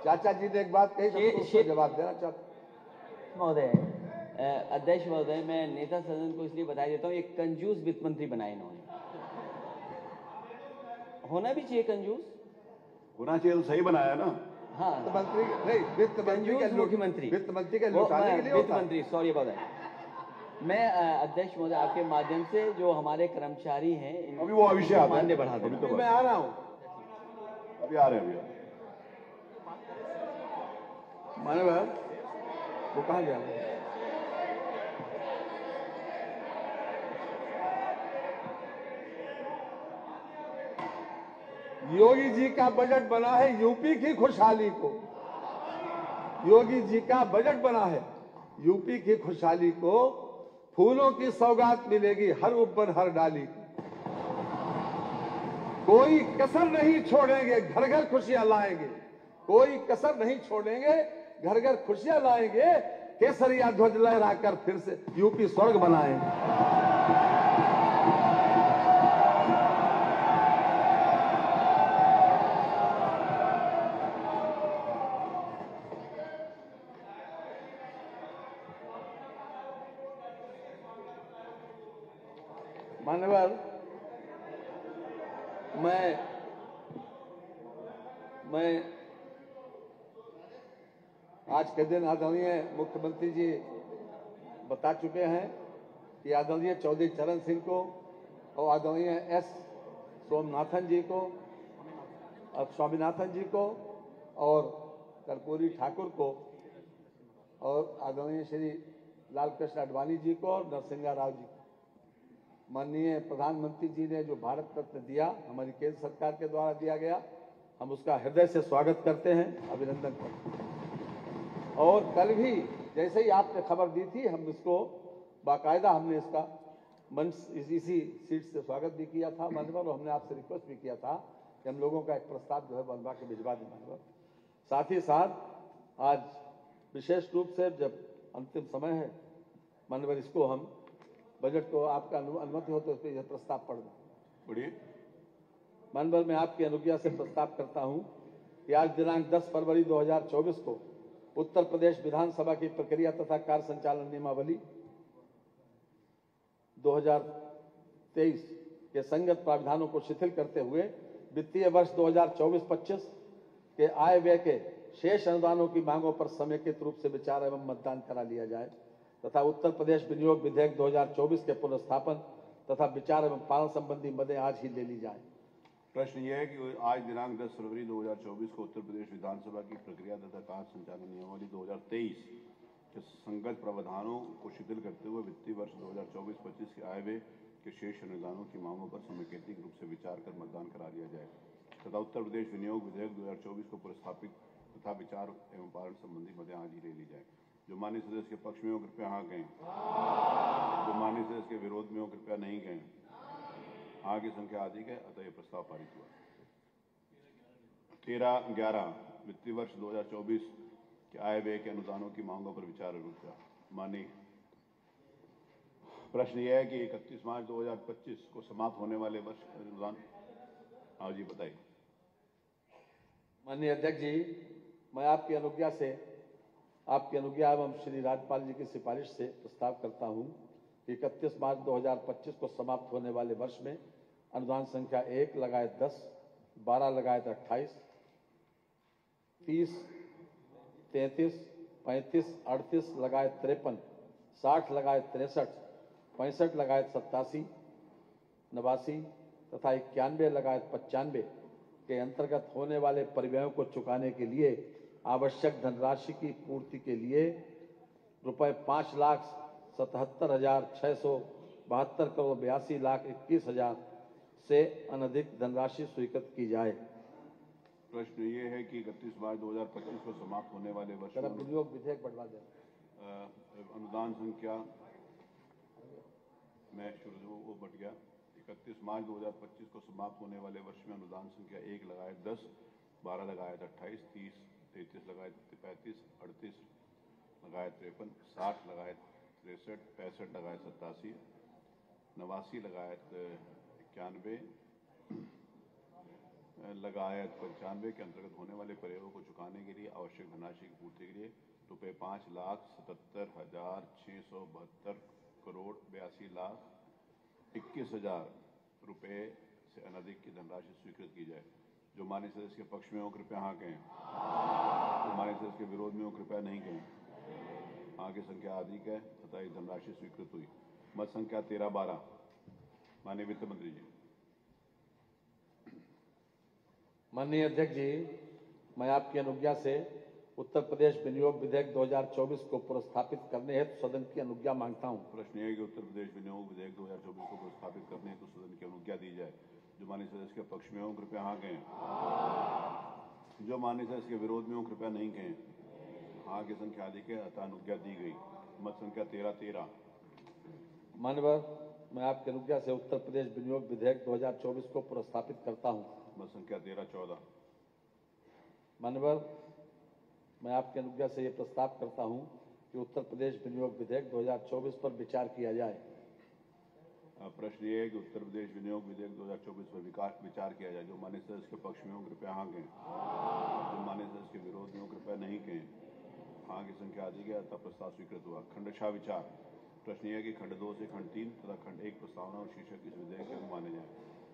चाचा जी ने एक बात कही, सबको उसका जवाब देना चाहता महोदय, अध्यक्ष महोदय, मैं नेता सदन को इसलिए बता देता हूँ, एक कंजूस वित्त मंत्री बनाए इन्होंने। होना भी चाहिए कंजूस, होना चाहिए तो सही बनाया ना। हाँ, वित्त मंत्री नहीं, वित्त मंत्री का मुख्यमंत्री, वित्त मंत्री का लौटाने के लिए वित्त मंत्री, सॉरी अबाउट दैट। मैं अध्यक्ष महोदय आपके माध्यम से जो हमारे कर्मचारी हैं, अभी वो विषय आता है, मानदेय बढ़ा दें। तो मैं आ रहा हूँ, अभी आ रहे हैं भैया। मानवर वो कहाँ गया? योगी जी का बजट बना है यूपी की खुशहाली को। योगी जी का बजट बना है यूपी की खुशहाली को। फूलों की सौगात मिलेगी हर ऊपर हर डाली को। कोई कसर नहीं छोड़ेंगे, घर घर खुशियां लाएंगे। कोई कसर नहीं छोड़ेंगे, घर घर खुशियां लाएंगे। केसरिया ध्वज लहराकर फिर से यूपी स्वर्ग बनाएंगे। मान्यवर, मैं आज के दिन आदरणीय मुख्यमंत्री जी बता चुके हैं कि आदरणीय चौधरी चरण सिंह को और आदरणीय एस सोमनाथन जी को, स्वामीनाथन जी को और कर्पूरी ठाकुर को और आदरणीय श्री लालकृष्ण आडवाणी जी को और नरसिंहा राव जी को, माननीय प्रधानमंत्री जी ने जो भारत रत्न दिया, हमारी केंद्र सरकार के द्वारा दिया गया, हम उसका हृदय से स्वागत करते हैं, अभिनंदन करते हैं। और कल भी जैसे ही आपने खबर दी थी, हम इसको बाकायदा हमने इसका मंच इसी सीट से स्वागत भी किया था मान्यवर, और हमने आपसे रिक्वेस्ट भी किया था कि हम लोगों का एक प्रस्ताव जो है बनवा के भिजवा दें मान्यवर। साथ ही साथ आज विशेष रूप से जब अंतिम समय है मान्यवर, इसको हम बजट को आपका अनुमति हो तो इस पर यह प्रस्ताव पढ़ दें। बढ़िए मानवर, मैं आपकी अनुज्ञा से प्रस्ताव करता हूं कि आज दिनांक 10 फरवरी 2024 को उत्तर प्रदेश विधानसभा की प्रक्रिया तथा कार्य संचालन नियमावली 2023 के संगत प्रावधानों को शिथिल करते हुए वित्तीय वर्ष 2024-25 के आय व्यय के शेष अनुदानों की मांगों पर समेकित रूप से विचार एवं मतदान करा लिया जाए तथा उत्तर प्रदेश विनियोग विधेयक 2024 के पुनर्स्थापन तथा विचार एवं पालन संबंधी मदें आज ही ले ली जाए। प्रश्न यह है कि आज दिनांक 10 फरवरी 2024 को उत्तर प्रदेश विधानसभा की प्रक्रिया तथा कार्य संचालन नियमावली 2023 के संगत प्रावधानों को शिथिल करते हुए वित्तीय वर्ष 2024-25 के आय व्यय के शेष अनुदानों की मांगों पर समेकित रूप से विचार कर मतदान करा लिया जाए तथा उत्तर प्रदेश विनियोग विधेयक 2024 को पुनर्स्थापित तथा विचार एवं पालन संबंधी मदें आज ही ले ली जाए। जो माननीय सदस्य के पक्ष में हो कृपया हाँ कहें, जो माननीय सदस्य के विरोध में हो कृपया नहीं कहें। हाँ की संख्या अधिक है, अतः यह प्रस्ताव पारित हुआ। 13-11 वित्तीय वर्ष 2024 के आय व्यय के अनुदानों की मांगों पर विचार विमर्श। माननीय प्रश्न यह है कि 31 मार्च 2025 को समाप्त होने वाले वर्ष अनुदान। हाँ जी बताइए। माननीय अध्यक्ष जी, मैं आपकी अनुज्ञा एवं श्री राज्यपाल जी की सिफारिश से प्रस्ताव करता हूं कि 31 मार्च 2025 को समाप्त होने वाले वर्ष में अनुदान संख्या 1 लगायत 10, 12 लगायत 28, 30, 33, 35, 38 लगायत 53, 60 लगायत 63, 65 लगायत 87, 89 तथा 91 लगायत 95 के अंतर्गत होने वाले परिव्ययों को चुकाने के लिए आवश्यक धनराशि की पूर्ति के लिए रुपए 5,77,672 करोड़ 82,21,00,000 से अनधिक धनराशि स्वीकृत की जाए। प्रश्न ये है कि 31 मार्च 2025 को समाप्त होने वाले वर्ष जरा विनियोग विधेयक बढ़वा दें। अनुदान संख्या मैं शुरू वो बढ़ गया। 31 मार्च 2025 को समाप्त होने वाले वर्ष में अनुदान संख्या 1 लगायत 10, 12 लगायत 28, 30, 33 लगायत 35, 38 लगायत 53, 60 लगायत 63, 65 लगायत 87, 89 लगायत 91 लगायत 95 के अंतर्गत होने वाले प्रयोगों को चुकाने के लिए आवश्यक धनराशि की पूर्ति के लिए रुपये 5,77,672 करोड़ 82,21,00,000 रुपये से अनधिक की धनराशि स्वीकृत की जाए। जो माननीय सदस्य के पक्ष में हो कृपया हाँ कहें। जो माननीय सदस्य के विरोध में हो कृपया नहीं कहें। हाँ की संख्या अधिक है तथा ये धनराशि स्वीकृत हुई। मत संख्या 13-12 माननीय वित्त मंत्री जी। माननीय अध्यक्ष जी, मैं आपकी अनुज्ञा से उत्तर प्रदेश विनियोग विधेयक 2024 को पुरस्कृत करने हेतु सदन की अनुज्ञा मांगता हूं। प्रश्न ये है कि उत्तर प्रदेश विनियोग विधेयक 2024 को पुरस्कृत करने हेतु सदन की अनुज्ञा दी जाए। जो माननीय सदस्य के पक्ष में हो कृपया हाँ कहें। जो माननीय सदस्य के विरोध में हो कृपया नहीं कहें। हाँ की संख्या अधिक है अतः अनुज्ञा दी गई। मत संख्या 13-13 माननीय, मैं आपकी अनुज्ञा से उत्तर प्रदेश विनियोग विधेयक 2024 को पुरस्कृत करता हूं। मत संख्या 13-14 माननीय, मैं आपकी अनुज्ञा से यह प्रस्ताव करता हूं कि उत्तर प्रदेश विनियोग विधेयक 2024 पर विचार किया जाए। प्रश्न ये है कि उत्तर प्रदेश विनियोग विधेयक 2024 पर विचार किया जाए। जो माननीय सदस्य के पक्ष में हो कृपया हाँ कहें। जो माननीय सदस्य के विरोध में हो कृपया नहीं कहें। हाँ की संख्या अधिक है अतः प्रस्ताव स्वीकृत हुआ। खंडशः विचार। प्रश्न यह है कि खंड 2 से खंड 3 तथा खंड 1 प्रस्तावना और शीर्षक इस विधेयक के अंग माने जाए।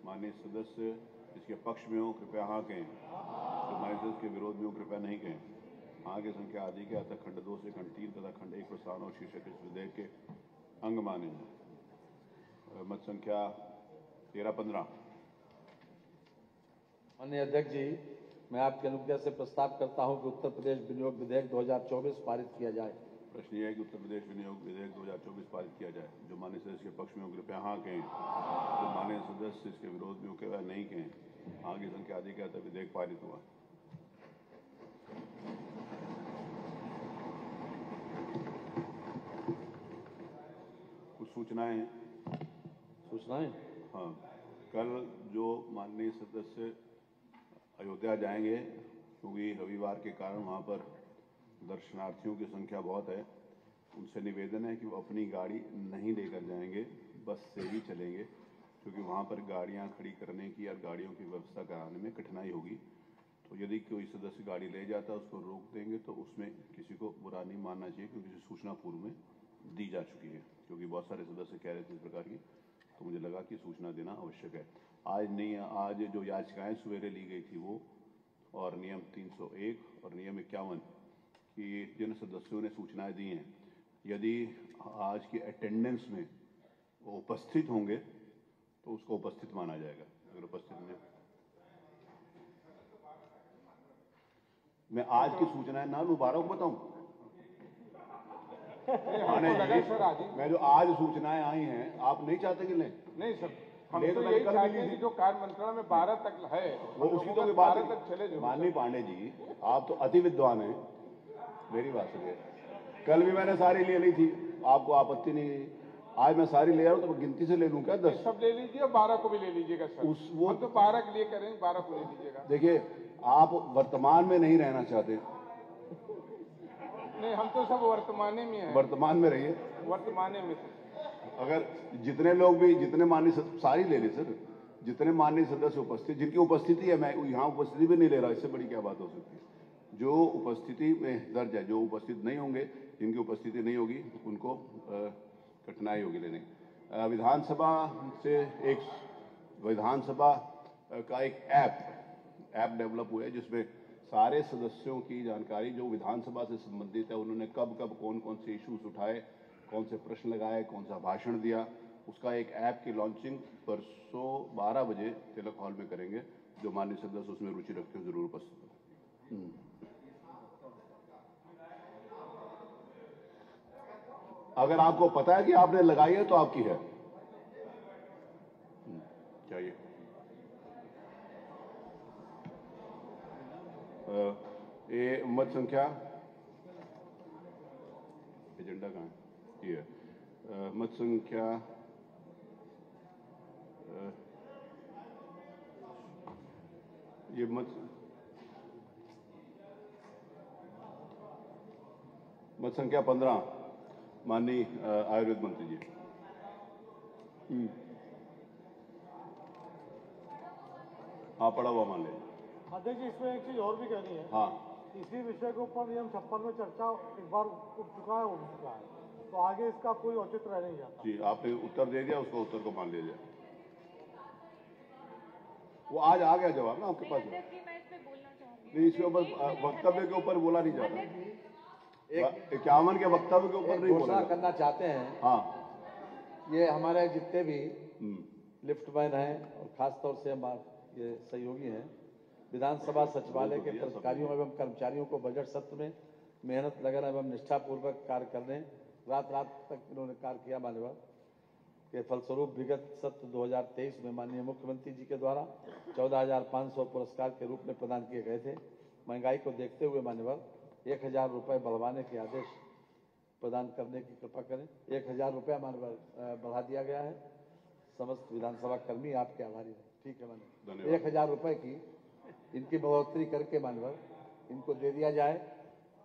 माननीय सदस्य इसके पक्ष में हो कृपया हाँ कहें। जो माननीय सदस्य के विरोध में हो कृपया नहीं कहें। हाँ की संख्या अधिक है अतः खंड 2 से खंड 3 तथा खंड 1 प्रस्तावना और शीर्षक इस विधेयक के अंग माने जाए। मत संख्या 13-15 माननीय अध्यक्ष जी, मैं आपकी अनुज्ञा से प्रस्ताव करता हूं कि उत्तर प्रदेश विनियोग विधेयक 2024 पारित किया जाए। प्रश्न यह है कि उत्तर प्रदेश विनियोग विधेयक 2024 पारित किया जाए। जो माननीय सदस्य के पक्ष में हो कृपया हाँ कहें। जो माननीय सदस्य इसके विरोध में हो कृपया नहीं कहें। हाँ की संख्या अधिक है तब विधेयक पारित हुआ। कुछ सूचनाएं। हाँ, कल जो माननीय सदस्य अयोध्या जाएंगे क्योंकि रविवार के कारण वहाँ पर दर्शनार्थियों की संख्या बहुत है, उनसे निवेदन है कि वो अपनी गाड़ी नहीं लेकर जाएंगे, बस से ही चलेंगे क्योंकि वहाँ पर गाड़ियाँ खड़ी करने की और गाड़ियों की व्यवस्था कराने में कठिनाई होगी। तो यदि कोई सदस्य गाड़ी ले जाता है उसको रोक देंगे तो उसमें किसी को बुरा नहीं मानना चाहिए क्योंकि सूचना पूर्व में दी जा चुकी है। क्योंकि बहुत सारे सदस्य कह रहे थे इस प्रकार की, तो मुझे लगा कि सूचना देना आवश्यक है। आज नहीं, आज जो याचिकाएं सवेरे ली गई थी वो और नियम 301 और नियम 51 कि जिन सदस्यों ने सूचनाएं दी हैं यदि आज की अटेंडेंस में वो उपस्थित होंगे तो उसको उपस्थित माना जाएगा। अगर उपस्थित नहीं, मैं आज की सूचनाएं ना लूं, 12 को बताऊं। मैं जो आज सूचनाएं आई हैं आप नहीं चाहते कि लें? नहीं सर, हम तो यही चाहते हैं कि जो कार्य मंत्रणा में 12 तक है वो उसकी तो 12 तक चले जो। माननीय पांडे जी, आप तो अति विद्वान हैं, मेरी बात सुनिए। कल भी मैंने सारी ले ली थी, आपको आपत्ति नहीं है। आज मैं सारी ले रहा हूँ तो गिनती से ले लूं क्या? 10 सब ले लीजिए और 12 को भी ले लीजिएगा सर। हम तो 12 के लिए करेंगे, 12 को ले लीजिएगा। देखिए, आप वर्तमान में नहीं रहना चाहते। नहीं, हम तो सब वर्तमाने में हैं। वर्तमान में रहिए। वर्तमाने में अगर जितने लोग भी, जितने माननीय सारी ले ली सर, जितने माननीय सदस्य उपस्थित, जिनकी उपस्थिति है, मैं यहाँ उपस्थिति भी नहीं ले रहा, इससे बड़ी क्या बात हो सकती है? जो उपस्थिति में दर्ज है, जो उपस्थित नहीं होंगे, जिनकी उपस्थिति नहीं होगी उनको कठिनाई होगी लेने। विधानसभा से एक विधानसभा का एक ऐप डेवलप हुआ है जिसमें सारे सदस्यों की जानकारी जो विधानसभा से संबंधित है, उन्होंने कब कब कौन कौन से इश्यूज उठाए, कौन से प्रश्न लगाए, कौन सा भाषण दिया, उसका एक ऐप की लॉन्चिंग परसों 12 बजे तिलक हॉल में करेंगे। जो माननीय सदस्य उसमें रुचि रखते हो जरूर उपस्थित हो। अगर आपको पता है कि आपने लगाई है तो आपकी है। चाहिए ये मत संख्या एजेंडा कहाँ है? ये मत संख्या ये मत संख्या 15 माननीय आयुर्वेद मंत्री जी। हाँ, पड़ा हुआ मान लीजिए। अध्यक्ष जी, इसमें एक चीज और भी कहनी है। हाँ, इसी विषय के ऊपर नियम 56 में चर्चा एक बार उठ चुका है, हो चुका है, तो आगे इसका कोई औचित्य रह नहीं जाता। जी, आपने उत्तर दे दिया, उसको उत्तर को मान लीजिए। वो आज आ गया जवाब ना आपके पास। नहीं, इसके ऊपर वक्तव्य के ऊपर बोला नहीं जाता। 51 के वक्तव्य के ऊपर नहीं बोला करना चाहते हैं। हाँ, ये हमारे जितने भी लिफ्टमैन हैं और खासतौर से हमारे ये सहयोगी हैं, विधानसभा सचिवालय के अधिकारियों एवं कर्मचारियों को बजट सत्र में मेहनत लगन एवं निष्ठापूर्वक कार्य करने, रात तक इन्होंने कार्य किया मान्यवर के फलस्वरूप विगत सत्र 2023 में माननीय मुख्यमंत्री जी के द्वारा 14,500 पुरस्कार के रूप में प्रदान किए गए थे। महंगाई को देखते हुए मान्यवर 1,000 रुपये बढ़वाने के आदेश प्रदान करने की कृपा करें। 1,000 रुपया मान्यवर बढ़ा दिया गया है। समस्त विधानसभा कर्मी आपके आभारी हैं। ठीक है मान्यवर, 1,000 रुपये की इनकी बढ़ोतरी करके मान्यवर इनको दे दिया जाए,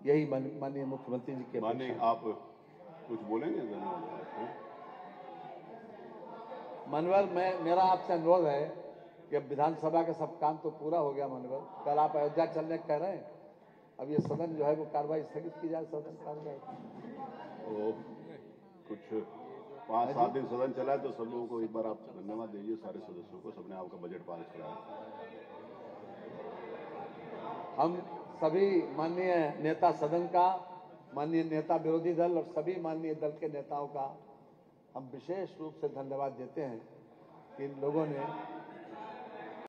यही माननीय मुख्यमंत्री जी के। माननीय आप कुछ बोलेंगे? धन्यवाद। मान्यवर, मेरा आपसे अनुरोध है कि अब विधानसभा का सब काम तो पूरा हो गया मान्यवर। कल आप अयोध्या चलने कह रहे हैं, अब ये सदन जो है वो कार्रवाई स्थगित की जाए। सदन कार्रवाई कुछ 5-7 दिन सदन चला है तो सब लोगों को एक बार आप धन्यवाद दीजिए, सारे सदस्यों को, सबने आपका बजट पास कराया। हम सभी माननीय नेता सदन का, माननीय नेता विरोधी दल और सभी माननीय दल के नेताओं का हम विशेष रूप से धन्यवाद देते हैं कि इन लोगों ने